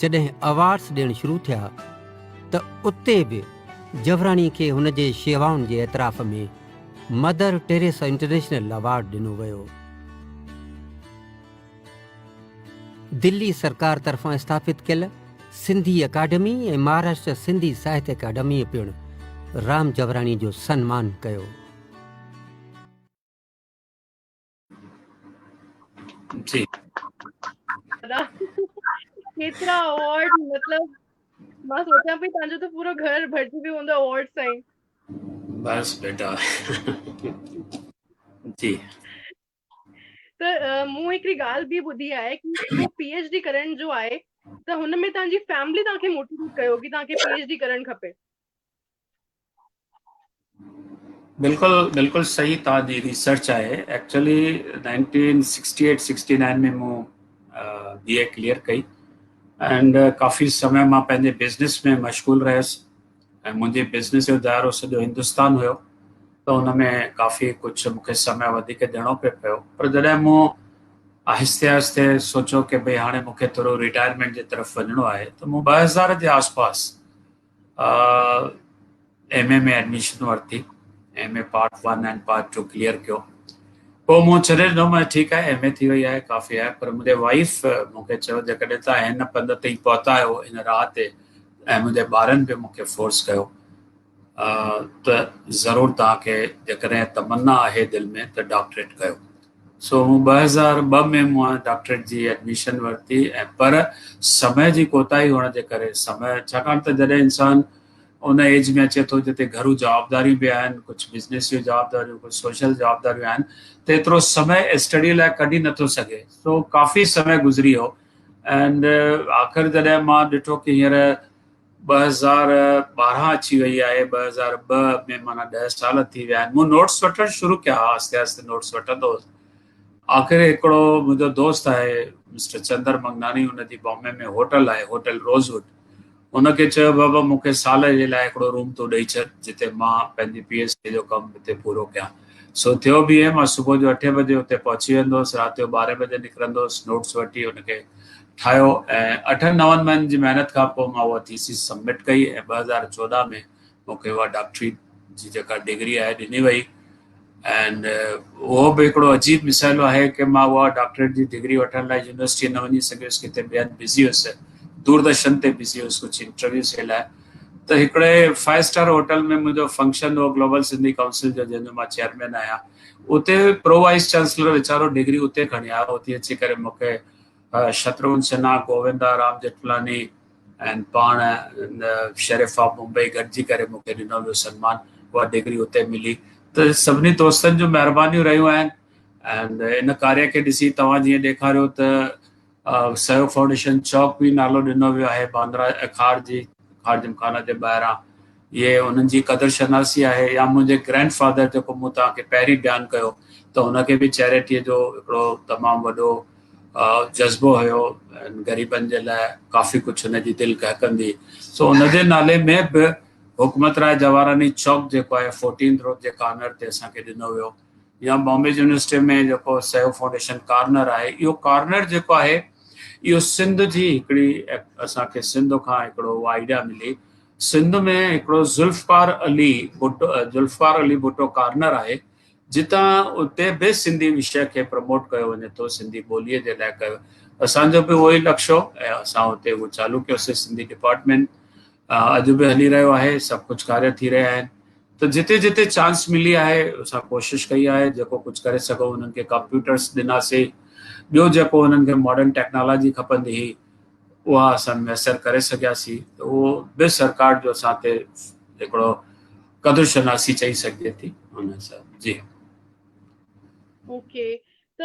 जॾहिं अवार्ड्स ॾियणु शुरू थिया त उते बि जवराणी खे हुन जे शेवाउनि जे एतराफ़ में मदर टेरेसा इंटरनेशनल अवार्ड ॾिनो वियो। दिल्ली सरकार तरफ़ां स्थापित कयल सिंधी अकाडमी ऐं महाराष्ट्र सिंधी साहित्य अकाडमीअ पिणु राम जवराणी जो सन्मान कयो। जी केतिरा अवार्ड, मतलब मां सोचां पई तव्हांजो त पूरो घर भरिजी वियो हूंदो अवार्ड सां ई। बस बेटा जी। त मूं हिकिड़ी ॻाल्हि बि ॿुधी आहे कि उहो PhD करण जो आहे त हुन में तव्हांजी फैमिली तव्हांखे मोटिवेट कयो कि तव्हांखे PhD करणु खपे। बिल्कुल बिल्कुल सही तव्हांजी रिसर्च आहे। एक्चुअली 1968-69 में मूं BA क्लियर कई एंड काफ़ी समय मां पंहिंजे बिज़नेस में मशगूल रहियुसि ऐं मुंहिंजे बिज़नेस जो दायरो सॼो हिंदुस्तान हुयो, त हुन में काफ़ी कुझु मूंखे समय वधीक ॾियणो पियो। पर जॾहिं मूं आहिस्ते आहिस्ते सोचो कि भई हाणे मूंखे थोरो रिटायरमेंट जे तरफ़ वञिणो आहे, त मूं 2000 जे आसपास MA में एडमिशन वरिती। MA part 1 and part 2 clear कयो। पोइ मूं छॾे ॾिनो, मां ठीकु आहे MA थी वई आहे, काफ़ी आहे। पर मुंहिंजे वाइफ मूंखे चयो जेकॾहिं तव्हां हिन पंध ताईं पहुता आहियो हिन राह ते, ऐं मुंहिंजे ॿारनि बि मूंखे फोर्स कयो त ज़रूरु तव्हांखे जेकॾहिं तमन्ना आहे दिलि में त डॉक्टरेट कयो। सो मूं 2002 में मूं डॉक्टरेट जी एडमिशन वरिती, ऐं पर समय जी कोताही हुअण जे करे, समय छाकाणि त जॾहिं इंसानु उन एज में अचे थो जिते घरू जवाबदारियूं बि आहिनि, कुझु बिज़नेस जूं जवाबदारियूं, कुझु सोशल जवाबदारियूं आहिनि, त एतिरो समय स्टडी लाइ कढी नथो सघे। सो काफ़ी समय गुज़री वियो, एंड आख़िर जॾहिं मां ॾिठो कि हींअर 2012 अची वई आहे, 2002 में माना 10 साल थी विया आहिनि, मूं नोट्स वठणु शुरू कया, आस्ते आस्ते नोट्स वठंदो हुउसि। आख़िर हिकिड़ो मुंहिंजो दोस्त आहे मिस्टर चंदर मंगनानी, हुनजी बॉम्बे में होटल आहे, होटल रोज़वुड। उनखे चयो बाबा मूंखे साल जे लाइ हिकिड़ो रूम तो ॾेई छॾ जिते मां पंहिंजी PhD जो कमु हिते पूरो कयां। सो थियो बि मां सुबुह जो 8 बजे हुते पहुची वेंदो हुउसि, राति जो 12 बजे निकिरंदो हुउसि, नोट्स वठी हुनखे ठाहियो, ऐं 8-9 महीननि जी महिनत खां पोइ मां उहा थीसिस सबमिट कई, ऐं 2014 में मूंखे उहा डॉक्टरी जी जेका डिग्री आहे ॾिनी वई। एंड उहो बि हिकिड़ो अजीब मिसाइलो आहे कि मां उहा डॉक्टरेट जी डिग्री वठण लाइ यूनिवर्सिटी न वञी सघियुसि, किथे ॿियनि बिज़ी हुयुसि, दूरदर्शन ते बिज़ी हुयुसि कुझु इंटरव्यूज़ जे लाइ। त हिकिड़े 5 स्टार होटल में मुंहिंजो फंक्शन हो ग्लोबल सिंधी काउंसिल जो, जंहिंजो मां चेयरमैन आहियां। उते प्रो वाइस चांसलर वीचारो डिग्री उते खणी आयो, उते अची करे मूंखे शत्रुघ्न सिन्हा, गोविंदा राम जेठमलानी ऐं पाण शरीफ़ ऑफ मुंबई गॾिजी करे मूंखे ॾिनो वियो सन्मान, उहा डिग्री उते मिली। त सभिनी दोस्तनि जूं महिरबानियूं रहियूं आहिनि। एंड इन कार्य खे ॾिसी तव्हां जीअं ॾेखारियो त सहयोग फाउंडेशन चौक बि नालो ॾिनो वियो आहे बांद्रा खार जिमखाना जे ॿाहिरां, इहे उन्हनि जी क़दुरु शनासी आहे। या मुंहिंजे ग्रैंड फादर जेको मूं तव्हांखे पहिरीं बयानु कयो, त हुनखे बि चैरिटीअ जो हिकिड़ो तमामु वॾो जज़्बो हुयो, ग़रीबनि जे लाइ काफ़ी कुझु हुनजी दिलि कहकंदी। सो हुनजे नाले में बि हुकूमत राय जवाहरानी चौक जेको आहे 14th रोड जे कॉर्नर ते असांखे ॾिनो वियो। या बॉम्बे यूनिवर्सिटी में जेको सहयोग फाउंडेशन कॉर्नर आहे, इहो कॉर्नर जेको आहे इहो सिंध जी हिकिड़ी असांखे सिंध खां हिकिड़ो आइडिया मिली। सिंध में हिकिड़ो ज़ुल्फ़कार अली भुट्टो कॉर्नर आहे, जितां उते बि सिंधी विषय खे प्रमोट कयो वञे थो, सिंधी ॿोलीअ जे लाइ कयो। असांजो बि उहो ई लक्ष्य हो, ऐं असां हुते उहो चालू कयोसीं। सिंधी डिपार्टमेंट अॼु बि हली रहियो आहे, सभु कुझु कार्य थी रहिया आहिनि। त जिते जिते चांस मिली आहे असां कोशिशि कई आहे, जेको कुझु करे सघूं हुननि खे कंप्यूटर्स ॾिनासीं, ॿियो जेको हुननि खे मॉडर्न टेक्नोलॉजी खपंदी हुई उहा असां मैसर करे सघियासीं। त उहो बि सरकार जो असां ते हिकिड़ो क़दुरु शनासी चई सघिजे थी हुन सां। जी ओके, त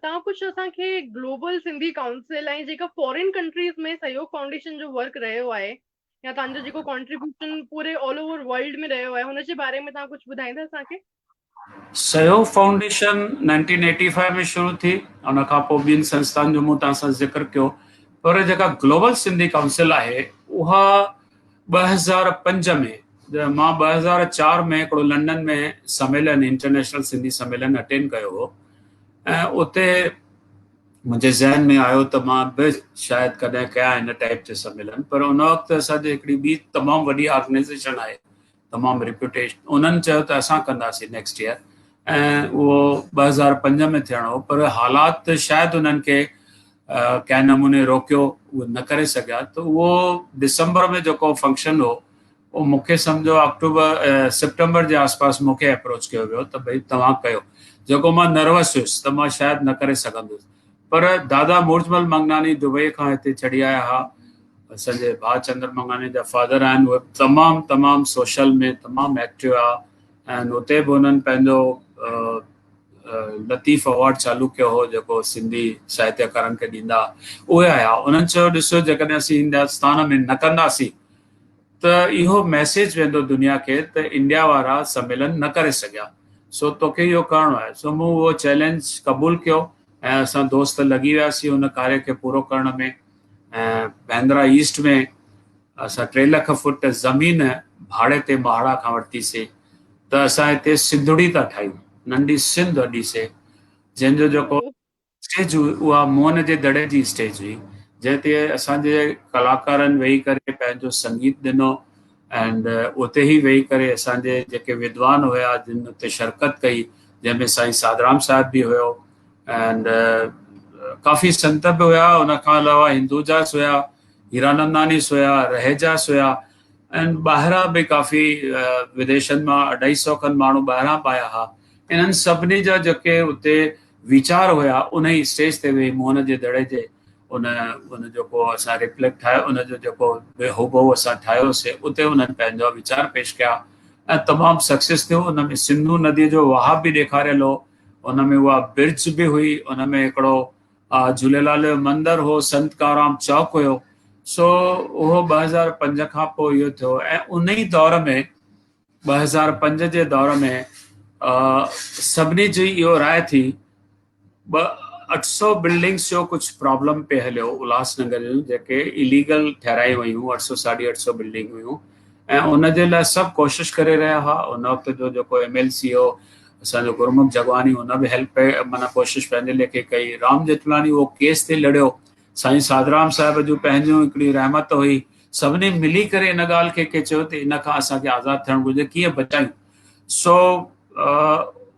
तव्हां कुझु असांखे ग्लोबल सिंधी काउंसिल ऐं जेका फॉरेन कंट्रीज़ में सहयोग फाउंडेशन जो वर्क रहियो आहे, या तव्हांजो जेको कॉन्ट्रीब्यूशन पूरे ऑल ओवर वर्ल्ड में रहियो आहे, हुनजे बारे में तव्हां कुझु ॿुधाईंदा असांखे? सहयोग फाउंडेशन 1985 में शुरू थी, उन खां पोइ ॿियनि संस्थाउनि जो मूं तव्हां सां ज़िक्र कयो। पर जेका ग्लोबल सिंधी काउंसिल आहे उहा 2005 में, मां 2004 में हिकिड़ो लंडन में सम्मेलन, इंटरनेशनल सिंधी सम्मेलन अटेंड कयो हो, ऐं उते मुंहिंजे ज़हन में आयो त मां बि शायदि कॾहिं कया हिन टाइप जे सम्मेलन। पर उन वक़्तु असांजी हिकिड़ी ॿी तमामु वॾी ऑर्गेनाइज़ेशन आहे, तमामु रिप्यूटेशन, उन्हनि चयो त असां कंदासीं नेक्स्ट ईयर, ऐं उहो 2005 में थियणो हो। पर हालात शायदि उन्हनि खे कंहिं नमूने रोकियो, उहो न करे सघिया। त उहो दिसंबर में जेको फंक्शन हो उहो मूंखे सम्झो सितंबर जे आसपास मूंखे अप्रोच कयो वियो त भई तव्हां कयो, जेको मां नर्वस हुयुसि त मां शायदि न करे सघंदुसि। पर दादा मूर्जमल मंगनानी दुबई खां हिते चढ़ी आया हुआ, असांजे भाउ चंद्र मंगनानी जा फादर आहिनि, उहे तमामु सोशल में तमामु एक्टिव आहे, ऐं उते बि हुननि पंहिंजो लतीफ़ अवॉर्ड चालू कयो हो जेको सिंधी साहित्यकारनि खे ॾींदा। उहे आया, उन्हनि चयो ॾिसो जेकॾहिं असीं हिंदुस्तान में न कंदासीं त इहो मैसेज वेंदो दुनिया खे त इंडिया वारा सम्मेलन न करे सघिया, सो तोखे इहो करिणो आहे। सो मूं उहो चैलेंज क़बूल कयो, ऐं असां दोस्त लॻी वियासीं हुन कार्य खे पूरो करण में। ऐं बांद्रा ईस्ट में असां 3 लख फुट ज़मीन भाड़े ते महाड़ा खां वरितीसीं, त असां हिते सिंधड़ी था ठाहियूं, नंढी सिंध वॾी से, जंहिंजो जेको स्टेज हुई उहा मोहन जे दड़े जी स्टेज हुई, जंहिं ते असांजे कलाकारनि वेही करे पंहिंजो संगीत ॾिनो। एंड उते ई वेही करे असांजे जेके विद्वान हुया जिन उते शिरकत कई, जंहिंमें साईं साधराम साहिब बि हुयो एंड काफ़ी संत बि हुया। उन खां अलावा हिंदूजास हुया, हीरानंदानीस हुया, रहेजास हुया एंड ॿाहिरां बि काफ़ी विदेशनि मां 250 खनि माण्हू ॿाहिरां बि आया हुआ। इन्हनि सभिनी जा जेके उते वीचार हुया उन ई स्टेज ते वेही मोहन जे दड़े जे उन जेको असां रिफ्लेक्ट ठाहियो, उन जो जेको हुबहू असां ठाहियोसीं, उते उन्हनि पंहिंजा वीचार पेश कया ऐं तमामु सक्सेस थियो। उन में सिंधू नदीअ जो वहाव बि ॾेखारियल हो, उन में उहा ब्रिज बि हुई, उन में हिकिड़ो झूलेलाल जो मंदरु हो, संत कांवराम चौक हुयो। सो उहो 2005 खां पोइ इहो थियो ऐं उन ई दौर में 2005 जे दौर में सभिनी जी इहो राय थी 800 बिल्डिंग्स जो कुझु प्रॉब्लम पे हलियो उल्हासनगर जूं जेके इलीगल ठहिराई वयूं, 800 साढी 800 बिल्डिंग हुयूं ऐं उन जे लाइ सभु कोशिशि करे रहिया हुआ। उन वक़्त जो जेको MLC हो असांजो गुरमुख जगवानी, हुन बि हेल्प माना कोशिशि पंहिंजे लेखे कई। राम जेठमलानी उहो केस ते लड़ियो, साईं साधराम साहिब जूं पंहिंजूं हिकिड़ी रहमत हुई, सभिनी मिली करे इन ॻाल्हि खे चयो त इन खां असांखे आज़ादु थियणु घुरिजे, कीअं बचायूं। सो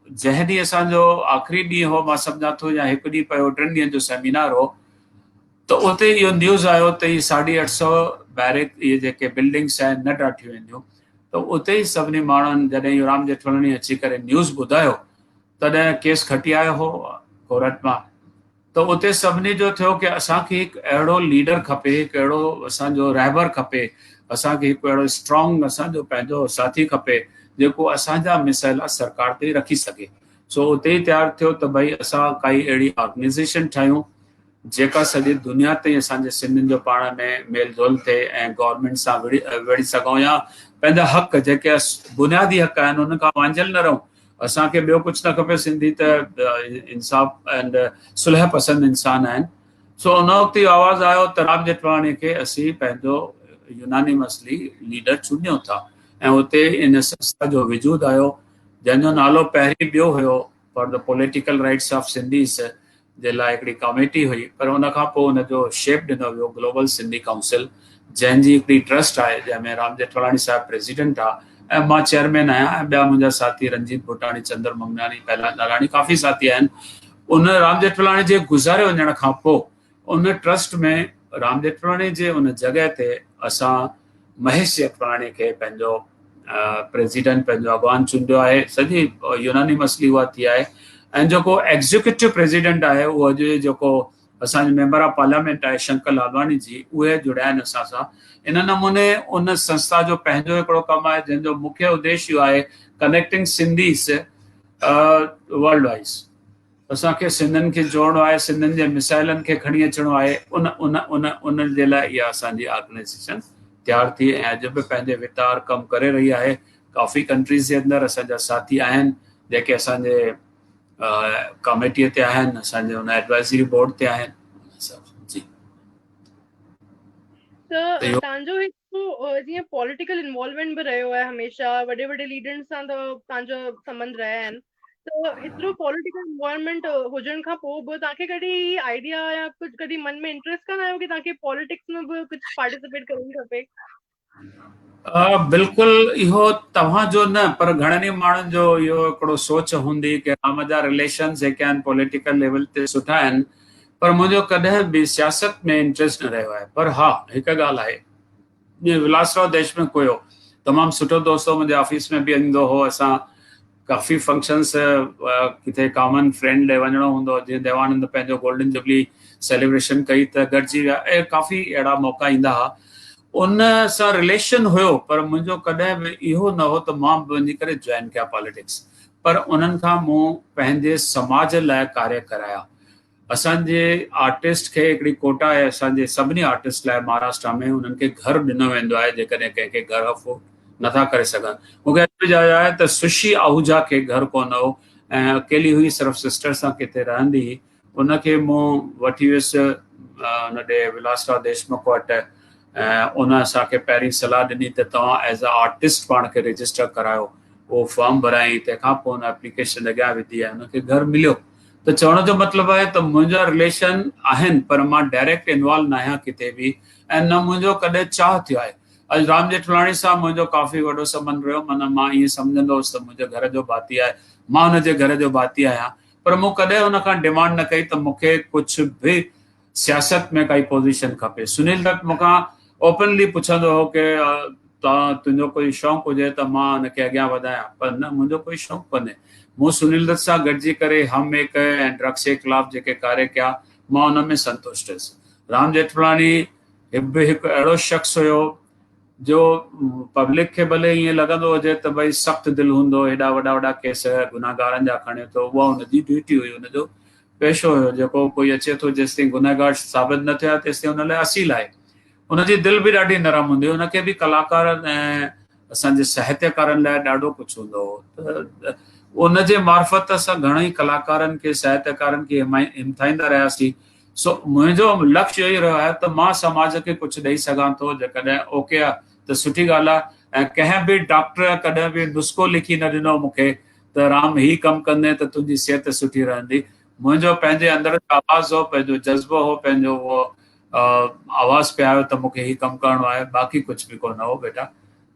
जंहिं ॾींहुं असांजो आख़िरी ॾींहुं हो, मां सम्झां थो या हिकु ॾींहुं पियो 3 ॾींहंनि जो सेमिनार हो, त उते इहो न्यूज़ आयो त ही 850 बैरिक इहे जेके बिल्डिंग्स आहिनि न ॾाठियूं वेंदियूं। त उते ई सभिनी माण्हुनि जॾहिं इहो राम जेठमलानी अची करे न्यूज़ ॿुधायो तॾहिं केस खटी आयो हो कोर्ट मां। त उते सभिनी जो थियो कि असांखे हिकु अहिड़ो लीडर खपे, हिकु अहिड़ो असांजो रहबर खपे, असांखे हिकु अहिड़ो स्ट्रॉन्ग असांजो पंहिंजो साथी खपे जेको असांजा मसइला सरकार ते रखी सघे। सो उते ई तयारु थियो त भई असां काई अहिड़ी ऑर्गेनाइज़ेशन ठाहियूं जेका सॼी दुनिया ते असांजे सिंधियुनि जो पाण में मेल जोल थिए ऐं गवर्नमेंट सां विड़ी सघूं या पंहिंजा हक़ जेके बुनियादी हक़ आहिनि उन खां वांझल न रहूं। असांखे ॿियो कुझु न खपे, सिंधी त इंसाफ़ एंड सुलह पसंद इंसान आहिनि। सो उन वक़्तु इहो आवाज़ु आयो त राम जेठमलानी खे असीं पंहिंजो यूनानिमसली लीडर चूंडियूं था ऐं उते इन संस्था जो वजूद आयो जंहिंजो नालो पहिरीं ॿियो हुयो for the political rights of Sindhis जे लाइ हिकिड़ी कमेटी हुई, पर उन खां पोइ उनजो शेप ॾिनो वियो ग्लोबल सिंधी काउंसिल, जंहिंजी हिकिड़ी ट्रस्ट आहे जंहिंमें राम जेठमलानी साहिब प्रेसिडेंट आहे ऐं मां चेयरमैन आहियां ऐं ॿिया मुंहिंजा साथी रंजीत भुटाणी, चंद्र मंगनानी, कैलाश नारायणी, काफ़ी साथी आहिनि। उन राम जेठमलानी जे गुज़ारे वञण खां पोइ उन ट्रस्ट में राम जेठमलानी जे उन जॻह ते असां महेश जेठमलानी खे पंहिंजो प्रेसिडेंट, पंहिंजो अॻवान चूंडियो आहे। सॼी यूनानिमसली उहा थी आहे ऐं जेको एग्जीक्यूटिव प्रेसिडेंट आहे उहो अॼु जेको असांजो मेंबर ऑफ पार्लियामेंट आहे शंकर लालवानी जी, उहे जुड़िया आहिनि असां सां। इन नमूने उन संस्था जो पंहिंजो हिकिड़ो कमु आहे जंहिंजो मुख्य उद्देश्य इहो आहे कनेक्टिंग सिंधीज़ वर्ल्ड वाइज़। असांखे सिंधियुनि खे जोड़णो आहे, सिंधियुनि जे मिसाइलनि खे खणी अचिणो आहे, उन जे लाइ इहा असांजी ऑर्गेनाइज़ेशन तयारु थी ऐं अॼु बि पंहिंजे वितार कमु करे रही आहे। काफ़ी कंट्रीज़ जे अंदरि असांजा साथी आहिनि जेके असांजे कमेटीअ ते आहिनि, असांजे हुन एडवाइज़री बोर्ड ते आहिनि। जी त तव्हांजो हिकु जीअं पॉलिटिकल इन्वॉल्वमेंट बि रहियो आहे हमेशह, वॾे वॾे लीडर्स सां त तव्हांजा संबंध रहिया आहिनि, त एतिरो पॉलिटिकल इन्वॉल्वमेंट हुजण खां पोइ बि तव्हांखे कॾहिं आइडिया या कुझु कॾहिं मन में इंट्रेस्ट कान आयो कि तव्हांखे पॉलिटिक्स में बि कुझु पार्टिसिपेट करणु खपे? बिल्कुलु इहो तव्हांजो न, पर घणनि ई माण्हुनि जो इहो हिकिड़ो सोच हूंदी कि राम जा रिलेशन जेके आहिनि पॉलिटिकल लेवल ते सुठा आहिनि, पर मुंहिंजो कॾहिं बि सियासत में इंट्रेस्ट न रहियो आहे। पर हा, हिकु ॻाल्हि आहे, जीअं विलासराव देशमुख हुयो, तमामु सुठो दोस्त हो, मुंहिंजे ऑफिस में बि ईंदो हो। असां काफ़ी फंक्शन्स किथे कॉमन फ्रेंड ॾे वञिणो हूंदो, जीअं देवानंद पंहिंजो गोल्डन जुबली सेलिब्रेशन कई त गॾिजी विया ऐं काफ़ी अहिड़ा मौक़ा ईंदा हुआ। उन सां रिलेशन हुयो, पर मुंहिंजो कॾहिं बि इहो न हो त मां वञी करे जॉइन कयां पॉलिटिक्स। पर उन्हनि खां मूं पंहिंजे समाज लाइ कार्य कराया। असांजे आर्टिस्ट खे हिकिड़ी कोटा आहे असांजे सभिनी आर्टिस्ट लाइ महाराष्ट्र में, उन्हनि खे घर ॾिनो वेंदो आहे जेकॾहिं कंहिंखे घर अफोर्ड नथा करे सघनि। मूंखे अॼु बि यादि आहे त सुशी आहूजा खे घर कोन हो ऐं अकेली हुई, सिर्फ़ु सिस्टर सां किथे रहंदी हुई। उनखे मूं वठी वियुसि हुन ॾे विलासराव देशमुख वटि ऐं उन असांखे पहिरीं सलाह ॾिनी त तव्हां एज़ अ आर्टिस्ट पाण खे रजिस्टर करायो। उहो फॉर्म भराई, तंहिंखां पोइ हुन एप्लीकेशन अॻियां विधी ऐं हुनखे घर मिलियो। त चवण जो मतिलबु आहे त मुंहिंजा रिलेशन आहिनि, पर मां डायरेक्ट इन्वॉल्व न आहियां किथे बि ऐं न मुंहिंजो कॾहिं चाह थियो आहे। अॼु राम जेठमलानी सां मुंहिंजो काफ़ी वॾो संबंध रहियो, माना मां ईअं सम्झंदो हुउसि त मुंहिंजे घर जो भाती आहे, मां हुनजे घर जो भाती आहियां, पर मूं कॾहिं हुन खां डिमांड न कई त मूंखे कुझु बि सियासत में काई पोजीशन खपे। सुनील दत्त मूंखां ओपनली पुछंदो हो कि तुंहिंजो कोई शौक़ु हुजे त मां हुनखे अॻियां वधायां, पर न, मुंहिंजो कोई शौक़ु कोन्हे। मूं सुनील दत्त सां गॾिजी करे हम एक ऐं ड्रग्स जे ख़िलाफ़ जेके कार्य कया, मां हुन में संतुष्ट हुयुसि। राम जेठमलानी हिकु अहिड़ो शख़्स हुयो जो पब्लिक खे भले ईअं लॻंदो हुजे त भई सख़्तु दिलि हूंदो, हेॾा वॾा वॾा केस गुनाहगारनि जा खणे थो, उहा हुनजी ड्यूटी हुई, हुनजो पेशो हुयो। जेको कोई अचे थो जेसिताईं गुनाहगार साबित न थिया तेसिताईं हुन लाइ असील आहे। हुनजी दिलि बि ॾाढी नरम हूंदी, हुनखे बि कलाकारनि ऐं असांजे साहित्यकारनि लाइ ॾाढो कुझु हूंदो हो। त उनजे मार्फत असां घणेई कलाकारनि खे, साहित्यकारनि खे हिमथाईंदा रहियासीं। सो मुंहिंजो लक्ष्य इहो ई रहियो आहे त मां समाज खे कुझु ॾेई सघां थो। जेकॾहिं ओके आहे त सुठी ॻाल्हि आहे। ऐं कंहिं बि डॉक्टर कॾहिं बि नुस्ख़ो लिखी न ॾिनो मूंखे त राम ही कमु कंदे त तुंहिंजी सिहत सुठी रहंदी। मुंहिंजो पंहिंजे अंदरि आवाज़ हो, पंहिंजो जज़्बो हो, पंहिंजो उहो आवाज़ पे आयो त मूंखे ही कमु करिणो आहे, बाक़ी कुझु बि कोन हो बेटा।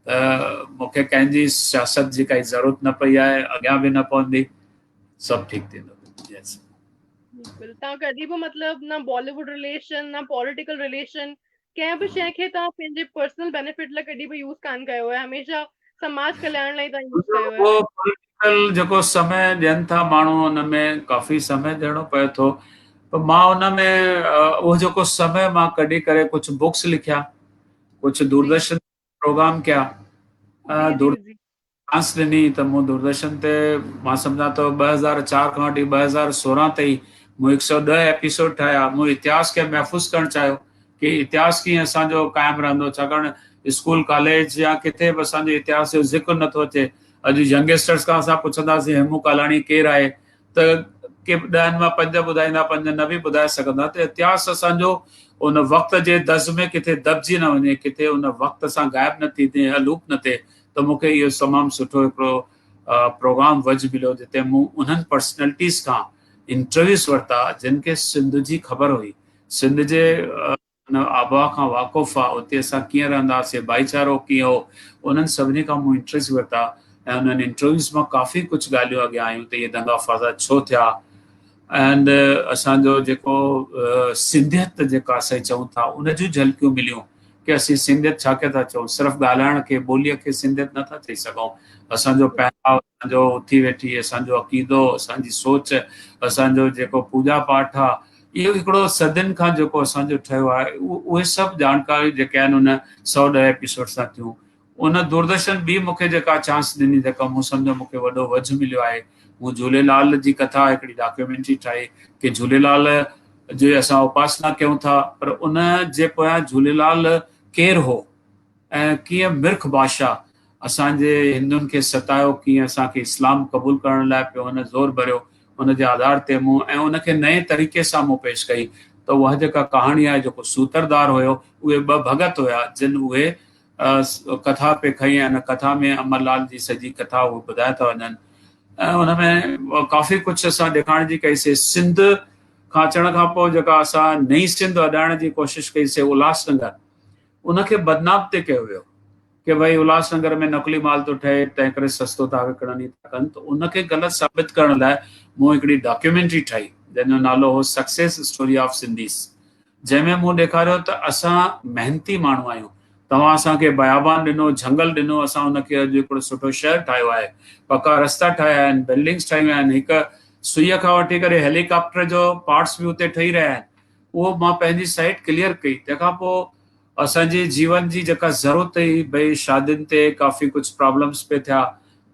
त मूंखे कंहिंजी सियासत जी काई ज़रूरत न पई आहे, अॻियां बि न पवंदी, सभु ठीकु थींदो। Yes. बिल्कुलु, तव्हां कॾहिं बि मतिलबु न बॉलीवुड रिलेशन न पॉलिटिकल रिलेशन कंहिं बि शइ खे तव्हां पंहिंजे पर्सनल बेनिफिट लाइ कॾहिं बि यूज़ कान कयो आहे, हमेशह समाज कल्याण लाइ तव्हां यूज़ कयो आहे। उहो पॉलिटिकल जेको समय ॾियनि था माण्हू, हुन में काफ़ी समय ॾियणो पए थो, पर मां हुन में उहो जेको समय मां कढी करे कुझु बुक्स लिखिया, कुझु दूरदर्शन प्रोग्राम कया, चांस ॾिनी त मूं दूरदर्शन ते मां सम्झां थो 2004 खां वठी 2016 ताईं मूं 110 एपिसोड ठाहिया। मूं इतिहास खे महफ़ूज़ करणु चाहियो कि इतिहास कीअं असांजो क़ाइमु रहंदो, छाकाणि स्कूल कॉलेज या किथे बि असांजे इतिहास जो ज़िक्र नथो अचे। अॼु यंगस्टर्स खां असां पुछंदासीं हेमू कालाणी केरु आहे, त के 10 मां 5 ॿुधाईंदा, 5 न बि ॿुधाए सघंदा। त इतिहास असांजो उन वक़्त जे दज़ में किथे दॿिजी न वञे, किथे उन वक़्त सां ग़ाइबु न थी थिए, अलूप न थिए। त मूंखे इहो तमामु सुठो हिकिड़ो प्रोग्राम वज मिलियो, जिते मूं उन्हनि पर्सनैलिटीज़ खां इंटरव्यूज़ वरिता जिन खे सिंध जी ख़बर हुई, सिंध जे आबहवा खां वाक़ुफ़ आहे, उते असां कीअं रहंदासीं, भाईचारो कीअं हो, उन्हनि सभिनी खां मूं इंटरव्यूज़ वरिता। ऐं उन्हनि इंटरव्यूज़ मां काफ़ी कुझु ॻाल्हियूं अॻियां आयूं त इहे दंगा फ़साद छो थिया। एंड असांजो जेको सिंधियत जेका असां चऊं था, उन जूं झलकियूं मिलियूं कि असीं सिंधियत छा के था चऊं, सिर्फ़ु ॻाल्हाइण खे, ॿोलीअ खे सिंधियत नथा चई सघूं। असांजो पहिराव, असांजो उथी वेठी, असांजो अक़ीदो, असांजी सोच, असांजो जेको पूॼा पाठ आहे, इहो हिकिड़ो सदियुनि खां जेको असांजो ठहियो आहे, उहे सभु जानकारियूं जेके आहिनि उन 110 एपिसोड सां थियूं। उन दूरदर्शन बि मूंखे जेका चांस ॾिनी, जेका मूं सम्झो मूंखे वॾो वझ मिलियो आहे, मूं झूलेलाल जी कथा हिकिड़ी डॉक्यूमेंट्री ठाही कि झूलेलाल जे असां उपासना कयूं था, पर उन जे पोयां झूलेलाल केरु हो ऐं कीअं मिर्ख बादशाह असांजे हिंदुनि खे सतायो, कीअं असांखे इस्लाम क़बूल करण लाइ पियो हुन ज़ोर भरियो, उन जे आधार ते मूं ऐं उनखे नए तरीक़े सां मूं पेश कई। त उहा जेका कहाणी आहे, जेको सूत्रधार हुयो, उहे 2 भगत हुया जिन उहे कथा पे खई ऐं हिन कथा में अमरलाल जी सॼी कथा उहे ॿुधाए था वञनि। ऐं हुन में काफ़ी कुझु असां ॾेखारण जी कईसीं। सिंध खां अचण खां पोइ जेका असां नई सिंध अॾाइण जी कोशिशि कईसीं, उल्हासनगर, उनखे बदनाम ते कयो वियो कि भई उल्हासनगर में नकली माल थो ठहे, तंहिं करे सस्तो था विकिणनि था कनि। त उनखे ग़लति साबित करण लाइ मूं हिकिड़ी डॉक्यूमेंट्री ठाही जंहिंजो नालो हो सक्सेस स्टोरी ऑफ सिंधीस, जंहिंमें मूं ॾेखारियो त असां मेहनती माण्हू आहियूं। तव्हां असांखे बयाबान ॾिनो, झंगल ॾिनो, असां हुनखे अॼु हिकिड़ो सुठो शहर ठाहियो आहे, पका रस्ता ठाहिया आहिनि, बिल्डिंग्स ठाहियूं आहिनि, हिकु सुईअ खां वठी करे हेलीकॉप्टर जो पार्ट्स बि उते ठही रहिया आहिनि। उहो मां पंहिंजी साइट क्लियर कई। तंहिंखां पोइ असांजे जीवन जी जेका ज़रूरत हुई, भई शादियुनि ते काफ़ी कुझु प्रॉब्लम्स पे थिया,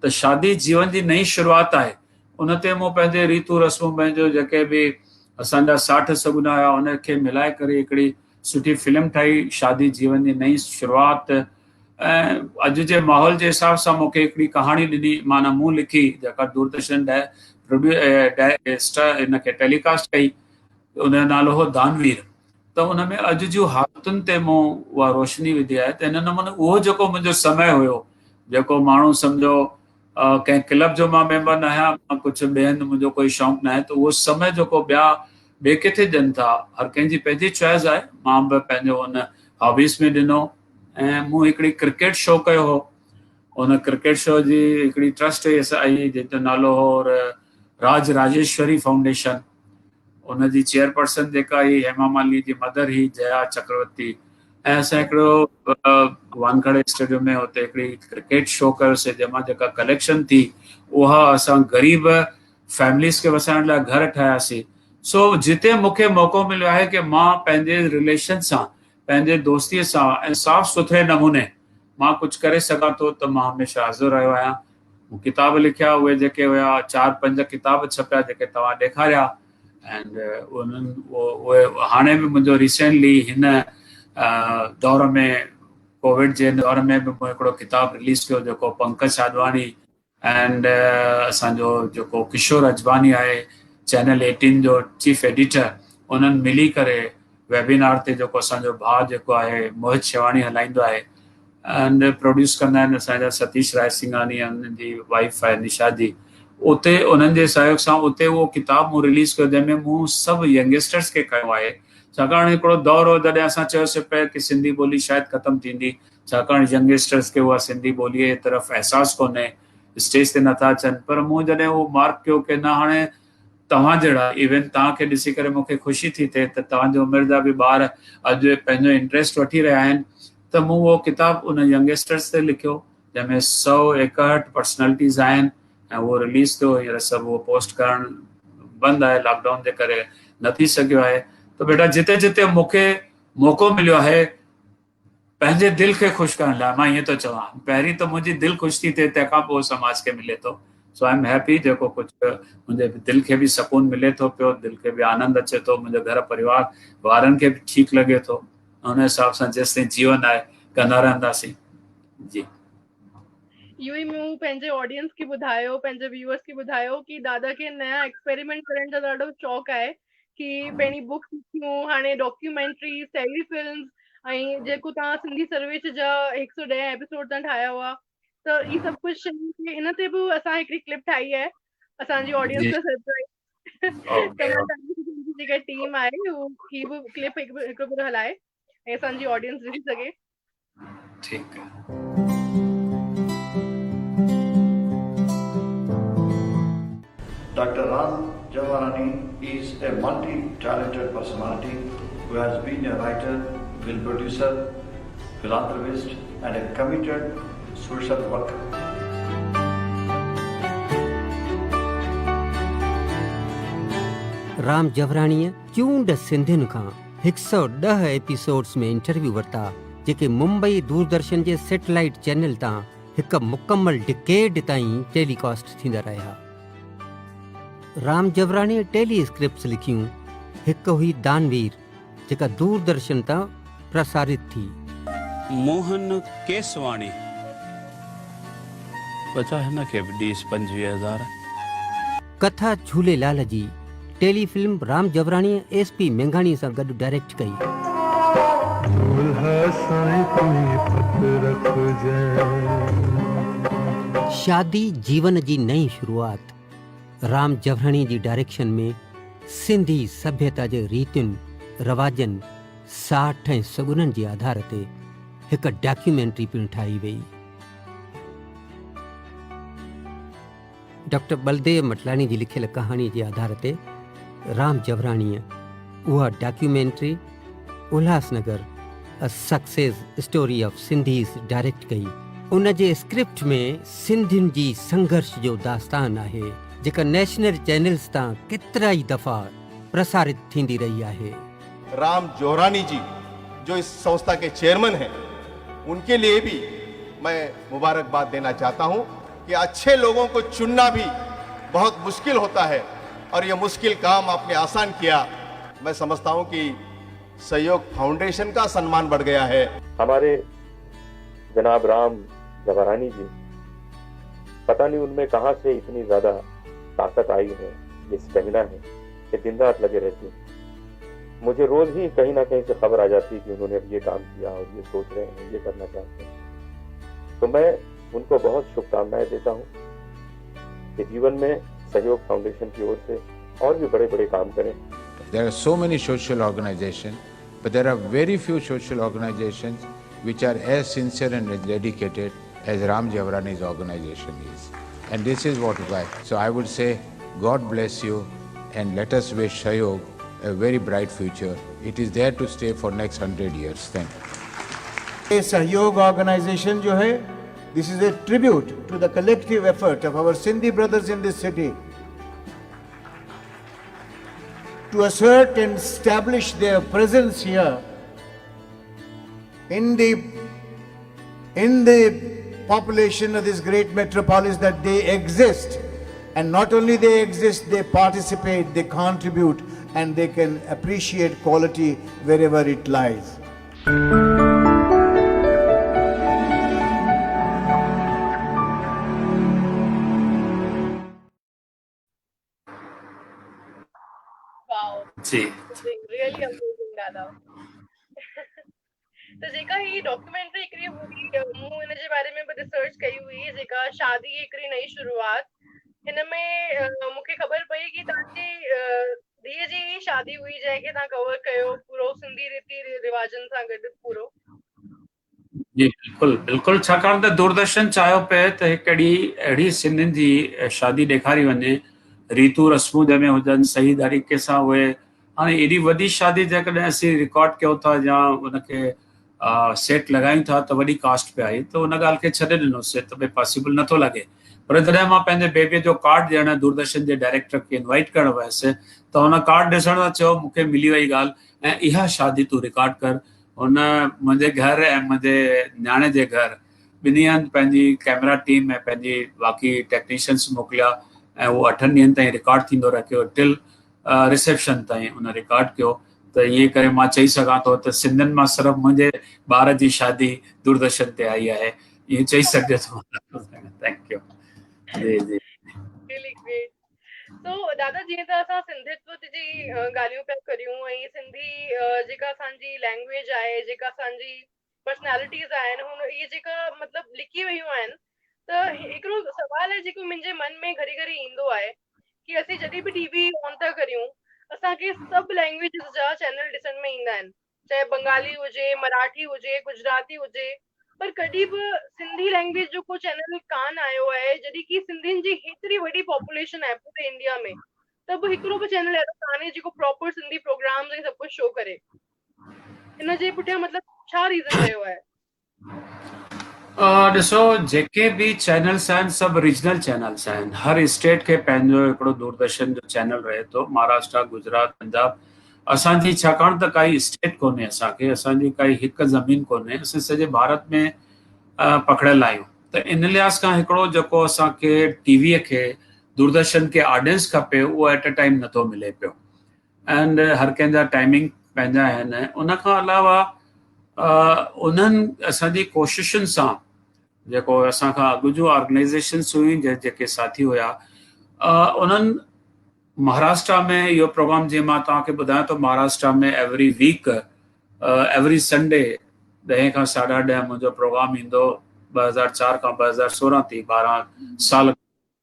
त शादी जीवन जी नई शुरूआति आहे, उन ते मूं पंहिंजे रीतू रस्मूं, पंहिंजो जेके बि असांजा साठ सगुना हुया, उनखे मिलाए करे हिकिड़ी सुठी फिल्म ठाही, शादी जीवन जी नई शुरूआति। ऐं अॼु जे माहौल जे हिसाब सां मूंखे हिकिड़ी कहाणी ॾिनी, माना मूं लिखी, जेका दूरदर्शन हिनखे टेलीकास्ट कई, उनजो नालो हो दानवीर। त उन में अॼु जूं हालतुनि ते मूं उहा रोशनी विधी आहे। त हिन नमूने उहो जेको मुंहिंजो समय हुयो, जेको माण्हू सम्झो कंहिं क्लब जो मां मेंबर न आहियां, मां कुझु ॿिए हंधि मुंहिंजो कोई शौक़ु न आहे, त उहो समय जेको ॿिए किथे ॾियनि था, हर कंहिंजी पंहिंजी चॉइस आहे, मां बि पंहिंजो हुन हॉबीज़ में ॾिनो। ऐं मूं हिकिड़ी क्रिकेट शो कयो हो, उन क्रिकेट शो जी हिकिड़ी ट्रस्ट आई जंहिंजो नालो हो राज राजेश्वरी फाउंडेशन। उन जी चेयरपर्सन जेका ही हेमा मालिनी जी मदर ही जया चक्रवर्ती। ऐं असां हिकिड़ो वानखेड़े स्टेडियम में हुते हिकिड़ी क्रिकेट शो कयोसीं जंहिंमां जेका कलेक्शन थी उहा असां ग़रीब फैमिलीज़ खे वसाइण लाइ घर ठाहियासीं। सो जिते मूंखे मौक़ो मिलियो आहे कि मां पंहिंजे रिलेशन सां पंहिंजे दोस्तीअ सां ऐं साफ़ सुथरे नमूने मां कुझु करे सघां थो त मां हमेशह हाज़िर रहियो आहियां। किताब लिखिया उहे जेके हुया 4-5 किताब छपिया जेके तव्हां ॾेखारिया। एंड उन्हनि उहे हाणे बि मुंहिंजो रिसेंटली हिन दौर में कोविड जे दौर में बि मूं हिकिड़ो किताबु रिलीज़ कयो जेको पंकज आडवाणी एंड असांजो जेको किशोर अजवानी आहे चैनल 18 जो चीफ एडिटर, उन्हनि मिली करे वेबिनार ते जेको असांजो भाउ जेको आहे मोहित शेवाणी हलाईंदो आहे एंड प्रोड्यूस कंदा आहिनि असांजा सतीश राय सिंघानी ऐं उन्हनि जी वाइफ आहे निशा जी। उते उन्हनि जे सहयोग सां उते उहो किताबु मूं रिलीज़ कयो जंहिंमें मूं सभु यंगस्टर्स खे कयो आहे। छाकाणि हिकिड़ो दौर हो जॾहिं असां चयोसीं पिया कि सिंधी ॿोली शायदि ख़तमु थींदी, छाकाणि यंगस्टर्स खे उहा सिंधी ॿोलीअ जे तरफ़ अहसासु कोन्हे, स्टेज ते नथा अचनि। पर मूं जॾहिं उहो मार्क कयो कि न हाणे तव्हां जहिड़ा इवन तव्हांखे ॾिसी करे मूंखे ख़ुशी थी थिए त तव्हांजी उमिरि जा बि ॿार अॼु पंहिंजो इंट्रस्ट वठी रहिया आहिनि, त मूं उहो किताबु उन यंगस्टर्स ते लिखियो जंहिंमें 161 पर्सनैलिटीज़ आहिनि ऐं उहो रिलीज़ थियो। हींअर सभु उहो पोस्ट करणु बंदि आहे, लॉकडाउन जे करे न थी सघियो आहे। त बेटा जिते जिते मूंखे मौक़ो मिलियो आहे पंहिंजे दिलि खे ख़ुशि करण लाइ, मां ईअं थो चवां पहिरीं त मुंहिंजी दिलि ख़ुशि थी थिए तंहिंखां पोइ समाज खे मिले थो। सो आई एम हैप्पी जेको कुझु मुंहिंजे दिलि खे बि सुकून मिले थो पियो, दिलि खे बि आनंद अचे थो, मुंहिंजो घर परिवार वारनि खे बि ठीकु लॻे थो। उन हिसाब सां जेसिताईं जीवन आहे कंदा रहंदासीं। जी इहो ई मूं पंहिंजे ऑडियंस खे ॿुधायो, पंहिंजे व्यूअर्स खे ॿुधायो कि दादा खे नया एक्सपेरिमेंट करण जो ॾाढो शौक़ु आहे कि पहिरीं बुक्स लिखियूं, हाणे डॉक्यूमेंट्री, सैली फिल्म्स ऐं जेको तव्हां सिंधी सर्वेश जा 110 एपिसोड तां ठाहिया हुआ, त ई सभु कुझु शयूं हिन ते बि असां हिकिड़ी क्लिप ठाही आहे असांजी ऑडियंस खे सरप्राइज़। त मां तव्हांजी जेका टीम आहे हू ही बि क्लिप हिकिड़ो भेरो हलाए ऐं असांजी ऑडियंस ॾिसी सघे। ठीकु आहे। Dr. Ram Javarani is a multi-talented personality who has been a writer, film producer, philanthropist, and a committed social worker. Ram जवराणीअ चूंड सिंधियुनि खां 110 एपिसोड्स में इंटरव्यू वरिता जेके मुंबई दूरदर्शन जे सैटेलाइट चैनल तां हिकु मुकमल डिकेड ताईं टेलीकास्ट थींदा रहिया। राम जवराणीअ टेली स्क्रिप्ट्स लिखियूं। हिकु हुई दानवीर जेका दूरदर्शन तां प्रसारित थी। मोहन केसवाणी बचा हिन खे बि 25,000। कथा Jhulelal ji tele film Ram जवराणीअ SP मेंघाणीअ सां गॾु डायरेक्ट कई। शादी जीवन जी नई शुरूआत राम जवराणी जी डायरेक्शन में सिंधी सभ्यता जे रीतियुनि रवाजनि साठ ऐं सगुननि जे आधार ते हिकु डॉक्यूमेंट्री पिणु ठाही वई। डॉक्टर बलदेव मटलानी जी लिखियल कहाणी जे आधार ते राम जवराणीअ उहा documentary Ulhasnagar a success story of Sindhis direct कई। उन जे स्क्रिप्ट में सिंधियुनि जी संघर्ष जो दास्तान आहे जेका नेशनल चैनल्स तां केतिरा ई दफ़ा प्रसारित थींदी रही आहे। राम जौहरानी जी जो इस संस्था के चेयरमैन हैं, उनके लिए भी मैं मुबारकबाद देना चाहता हूं कि अच्छे लोगों को चुनना भी बहुत मुश्किल होता है और ये मुश्किल काम आपने आसान किया। मैं समझता हूं कि सहयोग फाउंडेशन का सम्मान बढ़ गया है। हमारे जनाब राम जवारानी जी, पता नहीं उनमें कहां से इतनी ज्यादा ताकत आई है, ये स्टेमिना है कि दिन रात लगे रहते हैं। मुझे रोज ही कहीं ना कहीं से खबर आ जाती है कि उन्होंने ये काम किया और ये सोच रहे हैं, ये करना चाहते हैं। तो मैं उनको बहुत शुभकामनाएं देता हूँ कि जीवन में सहयोग फाउंडेशन की ओर से और भी बड़े बड़े काम करें। There are so many social organizations, but there are very few social organizations which are as sincere and as dedicated as Ram Javarani's organization is. And this is what why. So I would say, God bless you, and let us wish Sahyog a very bright future. It is there to stay for next 100 years. Thank you. ये सहयोग organisation जो है, this is a tribute to the collective effort of our Sindhi brothers in this city to assert and establish their presence here in the population of this great metropolis, that they exist, and not only they exist, they participate, they contribute, and they can appreciate quality wherever it lies. Ji really amazing गाना. तो जेका ही documentary हिकिड़ी हुई, मूं हिन जे बारे में बि रिसर्च कई हुई, जेका शादी हिकिड़ी नई शुरूआत. हिन में मूंखे ख़बर पई कि तव्हांजी धीअ जी शादी हुई जंहिंखे तव्हां कवर कयो पूरो सिंधी रीति रिवाजनि सां गॾु पूरो. जी बिल्कुलु बिल्कुलु, छाकाणि त दूरदर्शन चाहियो पिए त हिकिड़ी अहिड़ी सिंधियुनि जी शादी ॾेखारी वञे, रीतू रस्मूं जंहिंमें हुजनि, सही तरीक़े सां उहे. हाणे एॾी वॾी शादी जेकॾहिं असीं रिकॉर्ड कयूं था या उनखे सेट लॻायूं था त वॾी कास्ट पे आई, त उन ॻाल्हि खे छॾे ॾिनोसीं त भई पॉसिबल नथो लॻे. पर जॾहिं मां पंहिंजे बेबीअ जो कार्ड ॾियणु दूरदर्शन जे डायरेक्टर खे इनवाइट करणु वियुसि, त हुन कार्ड ॾिसण सां चयो मूंखे मिली वई ॻाल्हि, ऐं इहा शादी तूं रिकॉर्ड कर. हुन मुंहिंजे घर ऐं मुंहिंजे न्याणे जे घर ॿिन्ही हंधि पंहिंजी कैमरा टीम ऐं पंहिंजी बाक़ी टेक्नीशियन्स मोकिलिया, ऐं उहो 8 ॾींहंनि ताईं रिकॉर्ड थींदो रखियो, टिल रिसेप्शन ताईं उन रिकॉर्ड कयो. त ईअं करे मां चई सघां थो त सिंधियुनि मां सिर्फ़ु मुंहिंजे ॿार जी शादी दूरदर्शन ते आई आहे, ईअं चई सघिजे थो. Thank you. जी जी Really great. So दादा, जीअं त असां सिंधित्व जी ॻाल्हियूं पिया करियूं, ऐं सिंधी जेका असांजी लैंग्वेज आहे, जेका असांजी पर्सनैलिटीज़ आहिनि, हुन इहे जेका मतिलबु लिकी वियूं आहिनि, त हिकिड़ो सवाल आहे जेको मुंहिंजे मन में घड़ी घड़ी ईंदो आहे कि असीं जॾहिं बि टीवी ऑन था करियूं, असांखे सभु लैंग्वेजिस जा चैनल ॾिसण में ईंदा आहिनि, चाहे बंगाली हुजे, मराठी हुजे, गुजराती हुजे, पर कॾहिं बि सिंधी लैंग्वेज जो को चैनल कान आयो आहे, जॾहिं की सिंधियुनि जी हेतिरी वॾी पॉपुलेशन आहे पूरे इंडिया में, त बि हिकिड़ो बि चैनल अहिड़ो कान्हे जेको प्रॉपर सिंधी प्रोग्राम्स ऐं सभु कुझु शो करे. हिन जे पुठियां मतिलबु छा रीज़न रहियो आहे? ॾिसो, जेके बि चैनल्स आहिनि सभु रीजनल चैनल्स आहिनि. हर स्टेट खे पंहिंजो हिकिड़ो दूरदर्शन जो चैनल रहे थो. महाराष्ट्र, गुजरात, पंजाब. असांजी छाकाणि त काई स्टेट कोन्हे, असांखे असांजी काई हिकु ज़मीन कोन्हे, असां सॼे भारत में पकड़ियल आहियूं. त इन लिहाज़ खां हिकिड़ो जेको असांखे टीवीअ खे दूरदर्शन खे ऑडियंस खपे, उहो एट अ टाइम नथो मिले पियो. एंड हर कंहिंजा टाइमिंग पंहिंजा आहिनि. उन खां अलावा उन्हनि असांजी कोशिशुनि सां, जेको असां खां अॻु जो ऑर्गेनाइज़ेशन्स हुयूं, जेके साथी हुया, उन्हनि महाराष्ट्र में इहो प्रोग्राम, जीअं मां तव्हांखे ॿुधायां थो, महाराष्ट्र में एवरी वीक एवरी संडे 10 खां 10:30 मुंहिंजो प्रोग्राम ईंदो. 2004 खां 2016 थी 12 साल,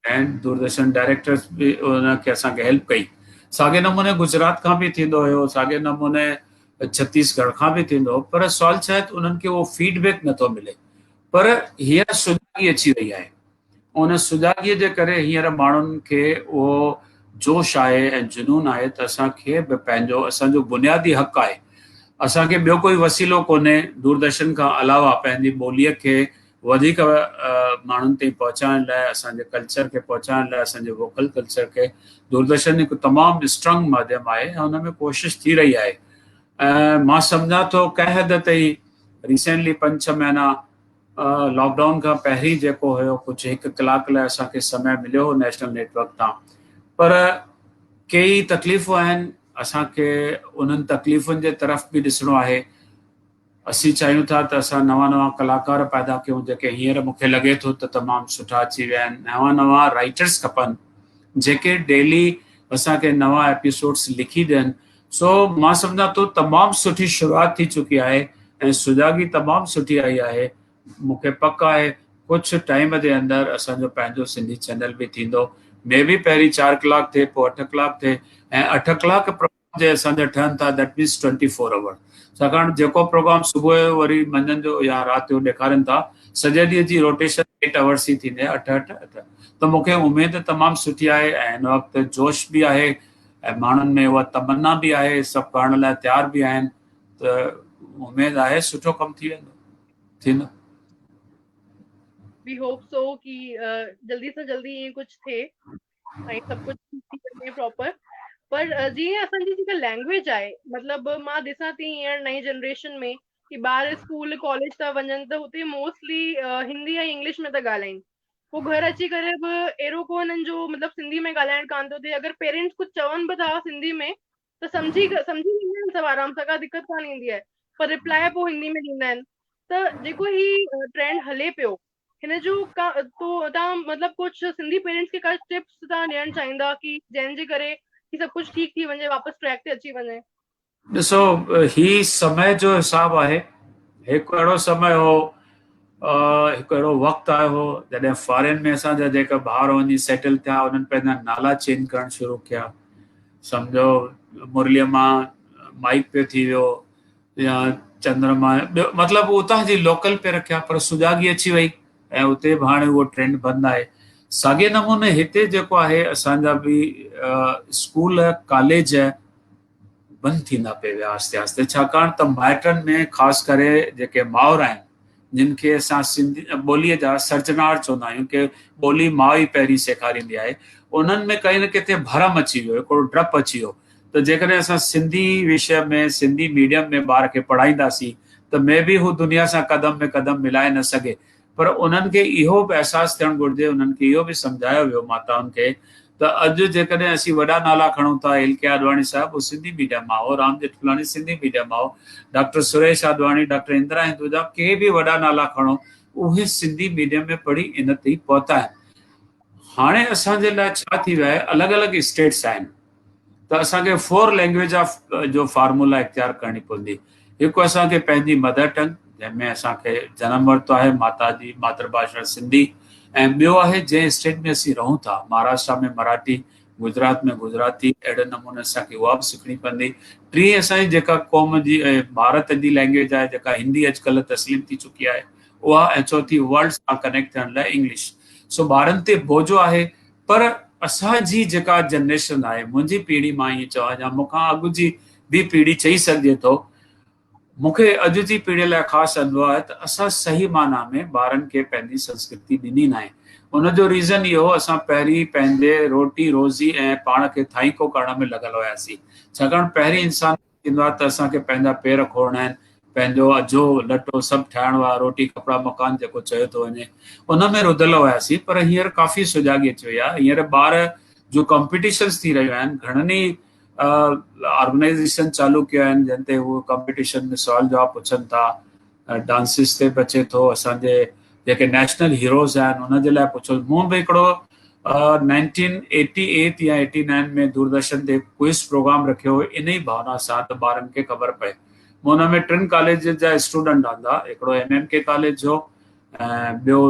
ऐं दूरदर्शन डायरेक्टर्स बि उनखे असांखे हेल्प कई. साॻे नमूने गुजरात खां बि थींदो हुयो, साॻे नमूने छत्तीसगढ़ खां बि थींदो. पर सवाल छा आहे त उन्हनि खे उहो फीडबैक नथो मिले. पर हींअर सुजाॻी अची वई आहे, उन सुजाॻीअ जे करे हींअर माण्हुनि खे उहो जोश आहे ऐं जुनून आहे त असांखे बि पंहिंजो, असांजो बुनियादी हक़ आहे. असांखे ॿियो कोई वसीलो कोन्हे दूरदर्शन खां अलावा पंहिंजी ॿोलीअ खे वधीक माण्हुनि ताईं पहुचाइण लाइ, असांजे कल्चर खे पहुचाइण लाइ, असांजे वोकल कल्चर खे. दूरदर्शन हिकु तमामु स्ट्रॉन्ग माध्यम आहे ऐं हुन में कोशिशि थी रही आहे. मां सम्झां थो कंहिं हद ताईं रिसेंटली 5-6 महीना लॉकडाउन खां पहिरीं जेको हुयो, कुझु 1 कलाक लाइ असांखे समय मिलियो हो नेशनल नेटवर्क तां, पर कई तकलीफ़ूं आहिनि. असांखे उन्हनि तकलीफ़ुनि जे तरफ़ बि ॾिसणो आहे. असीं चाहियूं था त असां नवां कलाकार पैदा कयूं, जेके हींअर मूंखे लॻे थो त तमामु सुठा अची विया आहिनि. नवां राइटर्स खपनि जेके डेली असांखे नवां एपिसोड्स लिखी ॾियनि. सो मां सम्झां थो तमामु सुठी शुरूआत थी चुकी आहे ऐं सुजाॻी तमामु सुठी आई आहे. मूंखे पक आहे कुझु टाइम जे अंदरि असांजो पंहिंजो सिंधी चैनल बि थींदो. मे बि पहिरीं 4 कलाक थिए, पोइ 8 कलाक थिए, ऐं 8 कलाक प्रोग्राम जे असांजा ठहनि था, दैट मीन्स 24 आवर. छाकाणि जेको प्रोग्राम सुबुह जो वरी मंझंदि जो या राति जो ॾेखारनि था, सॼे ॾींहं जी रोटेशन 8 आवर्स ई थींदी आहे, 8 त मूंखे उमेद तमामु सुठी आहे ऐं हिन वक़्तु जोश बि आहे ऐं माण्हुनि में उहा तमन्ना बि आहे, सभु करण लाइ तयार बि आहिनि, त उमेद आहे सुठो कमु थी वेंदो, थींदो। वी होप सो कि जल्दी से जल्दी ये कुछ थे ऐं सभु कुझु थी वञे प्रॉपर। पर जीअं असांजी जेका लैंग्वेज आहे, मतलब मां ॾिसां थी हींअर नई जनरेशन में कि ॿार स्कूल कॉलेज था वञनि त हुते मोस्टली हिंदी ऐं इंग्लिश में था ॻाल्हाइनि। पोइ घर अची करे बि अहिड़ो को हिननि जो मतलब सिंधी में ॻाल्हाइण कान थो थिए। अगरि पेरेंट्स कुझु चवनि बि था सिंधी में त समझी वेंदा आहिनि सभु आराम सां, का दिक़त कान ईंदी आहे, पर रिप्लाई पोइ हिंदी में ॾींदा आहिनि। त जेको ही ट्रेंड हले पियो हिन जो तव्हां मतलब कुछ सिंधी पेरेंट्स खे का टिप्स तव्हां ॾियणु चाहींदा कि जंहिंजे करे कि सभु कुझु ठीक थी वञे, वापस ट्रैक ते अची वञे? ॾिसो, ही समय जो हिसाब आहे। हिकु अहिड़ो समय हो, हिकु अहिड़ो वक़्तु आयो हो जॾहिं फॉरेन में असांजा जेका ॿार वञी सेटल थिया, उन्हनि पंहिंजा नाला चेंज करणु शुरू कया। सम्झो मुरलीअ मां माइक पे थी वियो या चंद्रमा, मतिलबु उतां जी लोकल पे रखिया, पर सुजाॻी अची वई ऐं उते बि हाणे उहो ट्रेंड बंदि आहे। साॻे नमूने हिते जेको आहे असांजा बि स्कूल कॉलेज बंदि थींदा पिया विया आस्ते आस्ते, छाकाणि त माइटनि में ख़ासि करे जेके माउर आहिनि जिन खे असां सिंधी ॿोलीअ जा सर्जनार चवंदा आहियूं कि ॿोली माउ ई पहिरीं सेखारींदी आहे, उन्हनि में कहीं न किथे भरम अची वियो, हिकिड़ो डपु अची वियो त जेकॾहिं असां सिंधी विषय में सिंधी मीडियम में ॿार खे पढ़ाईंदासीं त मे बि हू दुनिया सां क़दम में क़दम मिलाए न सघे। पर उन्हनि खे इहो बि अहसासु थियणु घुरिजे, उन्हनि खे इहो बि सम्झायो वियो माताउनि खे त अॼु जेकॾहिं असीं वॾा नाला खणूं था, एल के आडवाणी साहिबु उहो सिंधी मीडियम मां हो, राम जेठमलानी सिंधी मीडियम मां हो, डॉक्टर सुरेश आडवाणी, डॉक्टर इंदिरा हिंदुजा, के बि वॾा नाला खणो उहे सिंधी मीडियम में पढ़ी इन ते पहुता आहिनि। हाणे असांजे लाइ छा थी वियो आहे, अलॻि अलॻि स्टेट्स आहिनि त असांखे 4 लैंग्वेज ऑफ जो फार्मूला इख्तियार करणी पवंदी। हिकु असांखे पंहिंजी मदर टंग जंहिंमें असांखे जनम वरितो आहे, माता जी मातृभाषा सिंधी, ऐं ॿियो आहे जंहिं स्टेट में असीं रहूं था, महाराष्ट्र में मराठी, गुजरात में गुजराती, अहिड़े नमूने असांखे उहा बि सिखणी पवंदी। टी असांजी जेका क़ौम जी भारत जी लैंग्वेज आहे जेका हिंदी अॼुकल्ह तस्लीम थी चुकी आहे उहा, ऐं चौथी वर्ल्ड सां कनेक्ट थियण लाइ इंग्लिश। सो ॿारनि ते बोझो आहे, पर असांजी जेका जनरेशन आहे, मुंहिंजी पीढ़ी मां ईअं चवां या मूंखां अॻु जी बि पीढ़ी चई सघिजे थो, मूंखे अॼु जी पीढ़ीअ लाइ ख़ासि अनुभव आहे त असां सही माना में ॿारनि खे पंहिंजी संस्कृति ॾिनी न आहे। उनजो रीज़न इहो, असां पहिरीं पंहिंजे रोटी रोज़ी ऐं पाण खे थाईको करण में लॻल हुयासीं, छाकाणि पहिरीं इंसान थींदो आहे त असांखे पंहिंजा पेर खोड़णा आहिनि, पंहिंजो अजो लटो सभु ठाहिणो आहे, रोटी कपिड़ा मकान जेको चयो थो वञे उन में रुधल हुयासीं। पर हींअर काफ़ी सुजाॻी अची वई आहे। हींअर ॿार जो कॉम्पिटिशन्स थी रहियूं आहिनि, घणनि ई ऑर्गेनाइज़ेशन चालू कया आहिनि जिन ते उहे कॉम्पिटिशन में सुवाल जवाब पुछनि था, डांसिस ते बचे थो, असांजे जेके नेशनल हीरोज़ आहिनि उनजे लाइ पुछो। मूं बि हिकिड़ो 1988 या 89 में दूरदर्शन ते क्विज़ प्रोग्राम रखियो हुयो इन ई भावना सां त ॿारनि खे ख़बर पए। मूं हुन में 3 कॉलेज जा स्टूडेंट आंदा, हिकिड़ो MMK कॉलेज जो, ॿियो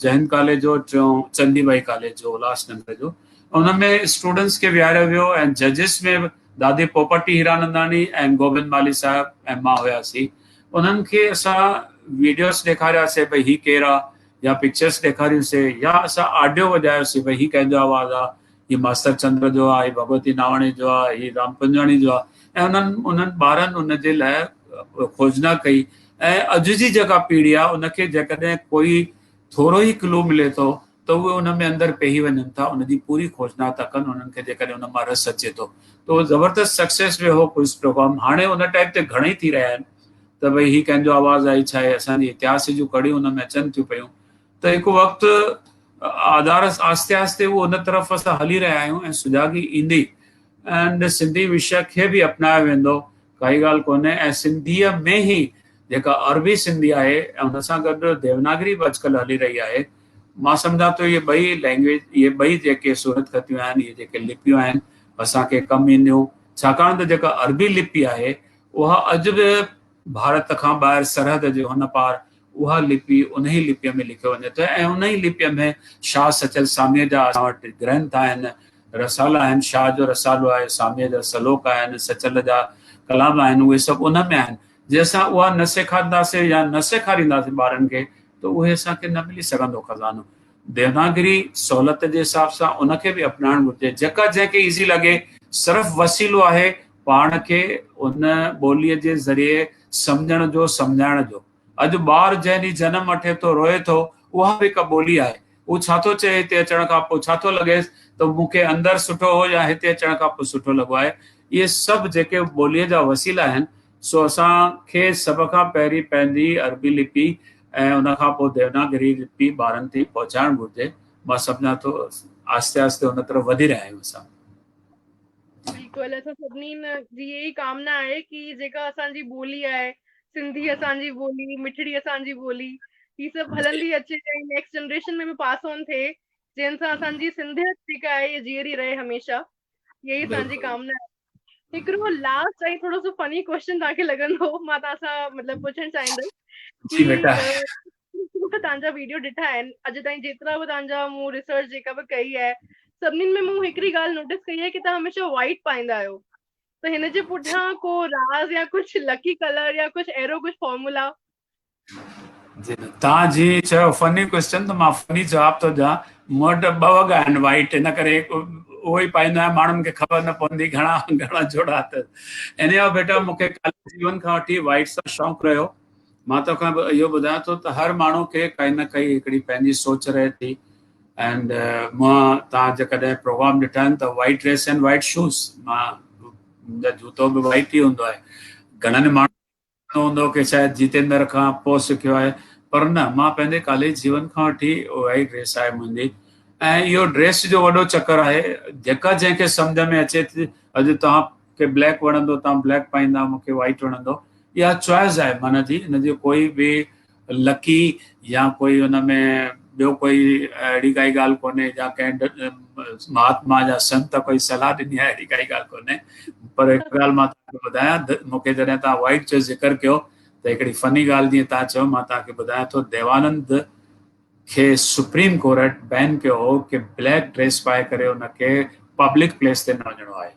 जैन कॉलेज जो, टियों चंदीबाई कॉलेज जो उल्हासनगर जो। उनमें स्टूडेंट्स खे विहारियो वियो ऐं जजिस में दादी पोपटी हीरानंदानी ऐं गोविंद माली साहिबु ऐं मां हुयासीं। उन्हनि खे असां वीडियोस ॾेखारियासीं भई ही केरु आहे, या पिक्चर्स ॾेखारियूंसीं, या असां ऑडियो वॼायोसीं भई ही कंहिंजो आवाज़ु आहे, हीउ मास्तर चंद्र जो आहे, हीउ भगवती नावाणी जो आहे, हीउ राम पंजवाणी जो आहे। ऐं उन्हनि ॿारनि उनजे लाइ खोजना कई। ऐं अॼु जी जेका पीढ़ी आहे उनखे जेकॾहिं कोई थोरो ई क्लू मिले थो त उहे उन में अंदरि पेही वञनि था, उनजी पूरी खोजना था कनि। उन्हनि खे जेकॾहिं उन मां रस अचे थो त उहो ज़बरदस्त सक्सेस वियो हो क्विज़ प्रोग्राम। हाणे उन टाइप ते घणेई थी रहिया आहिनि त भई ही कंहिंजो आवाज़ु आहे, छा आहे, असांजी इतिहास जूं कड़ियूं हुन में अचनि थियूं पियूं। त हिकु वक़्तु आधार आस्ते आस्ते उहो उन तरफ़ असां हली रहिया आहियूं ऐं सुजाॻी ईंदी ऐं सिंधी विषय खे बि अपनायो वेंदो, काई ॻाल्हि कोन्हे। ऐं सिंधीअ में ई जेका अरबी सिंधी आहे ऐं हुन सां गॾु देवनागरी बि अॼुकल्ह हली रही आहे। मां सम्झां थो इहे ॿई लैंग्वेज, इहे ॿई जेके सूरत खतियूं आहिनि, इहे जेके लिपियूं आहिनि असांखे कमु ईंदियूं, छाकाणि त जेका अरबी लिपि आहे उहा अॼु बि भारत खां ॿाहिरि सरहद जे हुन पार उहा लिपि उन ई लिपीअ में लिखियो वञे थो। ऐं उन ई लिपीअ में शाह सचल सामीअ जा असां वटि ग्रंथ आहिनि, रसाला आहिनि। शाह जो रसालो आहे, सामीअ जा सलोक आहिनि, सचल जा कलाम आहिनि, उहे सभु उन में आहिनि। जंहिंसां उहा न सेखारींदासीं या न सेखारींदासीं ॿारनि खे तो उहे असांखे न मिली सघंदो खज़ानो। देवनागरी सहूलियत जे हिसाब सां उनखे बि अपनाइणु घुरिजे। जेका जंहिंखे ईज़ी लॻे, सिर्फ़ु वसीलो आहे पाण खे उन ॿोलीअ जे ज़रिए सम्झण जो, सम्झाइण जो। अॼु ॿार जंहिं ॾींहुं जनमु वठे थो, रोए थो, उहा बि हिकु ॿोली आहे। उहो छा थो चए हिते अचण खां पोइ, छा थो लॻेसि त मूंखे अंदरि सुठो हो या हिते अचण खां पोइ सुठो लॻो आहे। इहे सभु जेके ॿोलीअ जा वसीला आहिनि, सो असांखे सभ खां पहिरीं पंहिंजी अरबी लिपि ऐं उन खां पोइ देवनागरी लिपि ॿारनि ताईं पहुचाइणु घुरिजे। मां सम्झां थो आस्ते आस्ते हुन तरफ़ वधी रहिया आहियूं असां। बिल्कुल, असां सभिनीनि जी इहा ई कामना आहे कि जेका असांजी ॿोली आहे, सिंधी असांजी ॿोली, मिठड़ी असांजी ॿोली, ही सभु हलंदी अचे ऐं नेक्स्ट जनरेशन में बि पास ऑन थिए, जंहिं सां असांजी सिंधियत जेका आहे इहा जीअरी रहे हमेशा। यही असांजी कामना आहे। हिकिड़ो लास्ट ऐं थोरो सो फनी क्वेश्चन तव्हांखे लॻंदो, मां तव्हां सां मतिलबु पुछणु चाहींदसि कि तव्हांजा वीडियो ॾिठा आहिनि, अॼु ताईं जेतिरा बि तव्हांजा मूं रिसर्च जेका बि कई आहे, सभिनीनि में मूं हिकिड़ी ॻाल्हि नोटिस कई आहे कि तव्हां हमेशा वाइट पाईंदा आहियो। त हिन जे पुठियां को राज़ या कुझु लकी कलर या कुझु अहिड़ो कुझु फॉर्मूला? तव्हां जी चयो फनी क्वेश्चन, त मां फनी जवाब थो ॾियां। मूं वटि 2 वॻा आहिनि वाइट, इन करे उहो ई पाईंदो आहियां, माण्हुनि खे ख़बर न पवंदी घणा जोड़ा अथसि। इन जो बेटा मूंखे जीवन खां वठी वाइट सां शौक़ु रहियो। मां तोखां इहो ॿुधायां थो त हर माण्हू खे काई न काई हिकिड़ी पंहिंजी सोच रहे थी। एंड मां तव्हां जेकॾहिं प्रोग्राम ॾिठा आहिनि त white dress and white shoes, मुंहिंजा जूतो बि वाइट ई हूंदो आहे। घणनि माण्हू हूंदो कि शायदि जितेंद्र खां पोइ सिखियो आहे, पर न, मां पंहिंजे कॉलेज जीवन खां वठी वाइट ड्रेस आहे मुंहिंजी। ऐं इहो ड्रेस जो वॾो चक्कर आहे, जेका जंहिंखे सम्झ में अचे थी। अॼु तव्हांखे ब्लैक वणंदो, तव्हां ब्लैक पाईंदा, मूंखे वाइट वणंदो, इहा चॉइस आहे मन जी। हिनजी कोई बि लकी या कोई हुन में ॿियो कोई अहिड़ी काई ॻाल्हि कोन्हे, या कंहिं महात्मा या संत कोई सलाह ॾिनी आहे, अहिड़ी काई ॻाल्हि कोन्हे। पर हिकु ॻाल्हि मां तव्हांखे ॿुधायां, मूंखे जॾहिं तव्हां वाइट जो ज़िक्र कयो त हिकिड़ी फनी ॻाल्हि जीअं तव्हां चयो, मां तव्हांखे ॿुधायां थो, देवानंद खे सुप्रीम कोर्ट बैन कयो हो कि ब्लैक ड्रेस पाए करे हुनखे पब्लिक प्लेस ते न वञिणो आहे।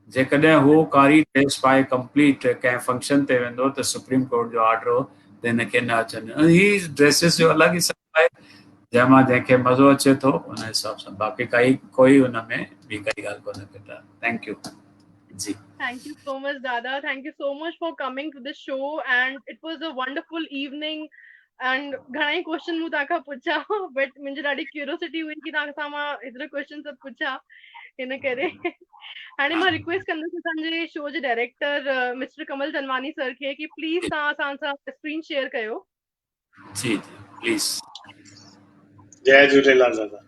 जेकॾहिं हू कारी ड्रेस पाए कंप्लीट कंहिं फंक्शन ते वेंदो त सुप्रीम कोर्ट जो ऑर्डर हो त हिनखे न अचनि। ही ड्रेसिस जो अलॻि ई हिसाब आहे, जंहिंमां जंहिंखे मज़ो अचे थो उन हिसाब सां। बाक़ी कोई हुन में ॿी काई ॻाल्हि कोन्हे बेटा। थैंक यू जी। Thank you so much, Dada. Thank you so much for coming to the show, and it was a wonderful evening. And घणा क्वेश्चन मूं तव्हांखां पुछा, बट मुंहिंजी ॾाढी क्यूरियोसिटी हुई कि तव्हां सां मां एतिरा क्वेश्चन सभु पुछा, हिन करे हाणे मां रिक्वेस्ट कंदसि असांजे शो जे डायरेक्टर मिस्टर कमल तनवानी सर खे कि प्लीज़ तव्हां असां सां स्क्रीन शेयर कयो। जी प्लीज़। जय झूलेलाल दादा।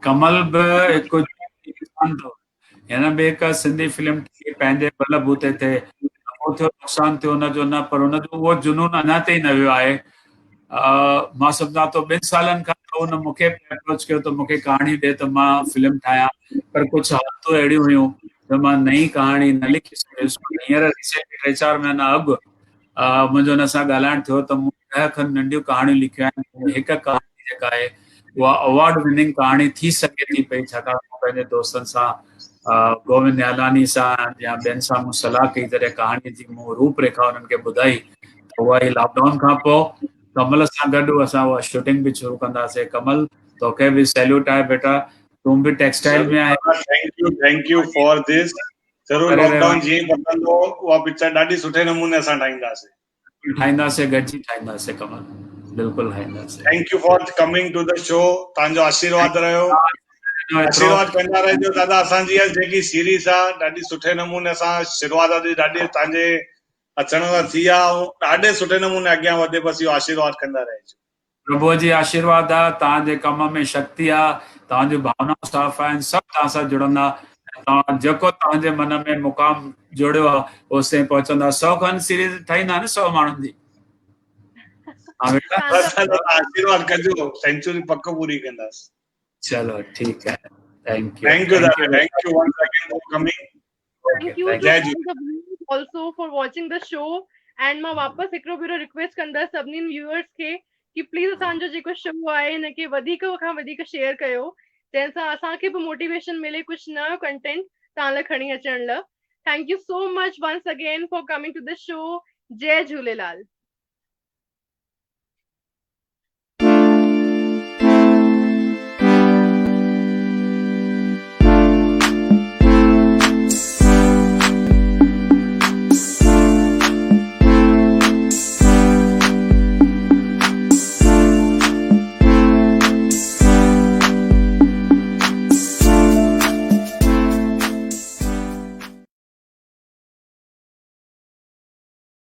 कमल बि हिकु इंसान थो, हिन बि हिकु सिंधी फिल्म ठाही पंहिंजे बलबूते ते, थियो नुक़सानु थियो हुनजो न, पर हुनजो उहो जुनून अञा ताईं न वियो आहे। मां सम्झां थो 2 सालनि खां हुन मूंखे अप्रोच कयो त मूंखे कहाणी ॾे त मां फिल्म ठाहियां, पर कुझु हालतूं अहिड़ियूं हुयूं त मां नई कहाणी न लिखी सघियुसि। हींअर रिसेंटली 3-4 महीना अॻु मुंहिंजो हुन सां ॻाल्हाइणु थियो त मूं 10 खनि नंढियूं कहाणियूं लिखियूं आहिनि। हिकु कहाणी जेका आहे उहा अवार्ड विनिंग कहाणी थी सघे थी पई, छाकाणि मां पंहिंजे दोस्तनि सां गोविंद यालानी सां या ॿियनि सां मूं सलाह कई, जॾहिं कहाणी जी मूं रूपरेखा हुननि खे ॿुधाई त उहा ई लॉकडाउन खां पोइ कमल सां गॾु असां उहा शूटिंग बि शुरू कंदासीं। कमल, तोखे बि सैल्यूट आहे बेटा, तूं बि टेक्सटाइल में आहे। Thank you for this. ज़रूरु लॉकडाउन जीअं बदलंदो उहा पिक्चर ॾाढी सुठे नमूने असां ठाहींदासीं, गॾिजी ठाहींदासीं कमल, बिल्कुलु ठाहींदासीं। Thank you for coming to the show. तव्हांजो आशीर्वाद रहियो, आशीर्वाद कंदा रहिजो दादा। असांजी जेकी सीरीज़ आहे ॾाढी सुठे नमूने असां शुरूआत ॾाढी तव्हांजे अचण सां थी आहे, ॾाढे सुठे नमूने अॻियां वधे, बसि इहो आशीर्वाद कंदा रहिजो। प्रभु जी आशीर्वाद आहे, तव्हांजे कम में शक्ति आहे, तव्हांजूं भावनाऊं साफ़ आहिनि, सभु तव्हां सां जुड़ंदा। तव्हां जेको तव्हांजे मन में मुक़ाम जोड़ियो आहे ओसिताईं पहुचंदा। 100 खनि सीरीज़ ठाहींदा न 100 माण्हुनि जी। आशीर्वाद कजो, सेंचुरी पक्को पूरी कंदासीं। चलो ठीक है, थैंक यू। थैंक यू दादा, thank U once again for coming. Thank you to all the viewers also for watching the show. And मां वापस हिकिड़ो भेरो रिक्वेस्ट कंदसि सभिनी व्यूअर्स खे कि प्लीज़ असांजो जेको शो आहे हिनखे वधीक खां वधीक शेयर कयो, जंहिंसां असांखे बि मोटिवेशन मिले कुझु नयो कंटेंट तव्हां लाइ खणी अचण लाइ। Thank you so much once again for coming to the show. जय झूलेलाल।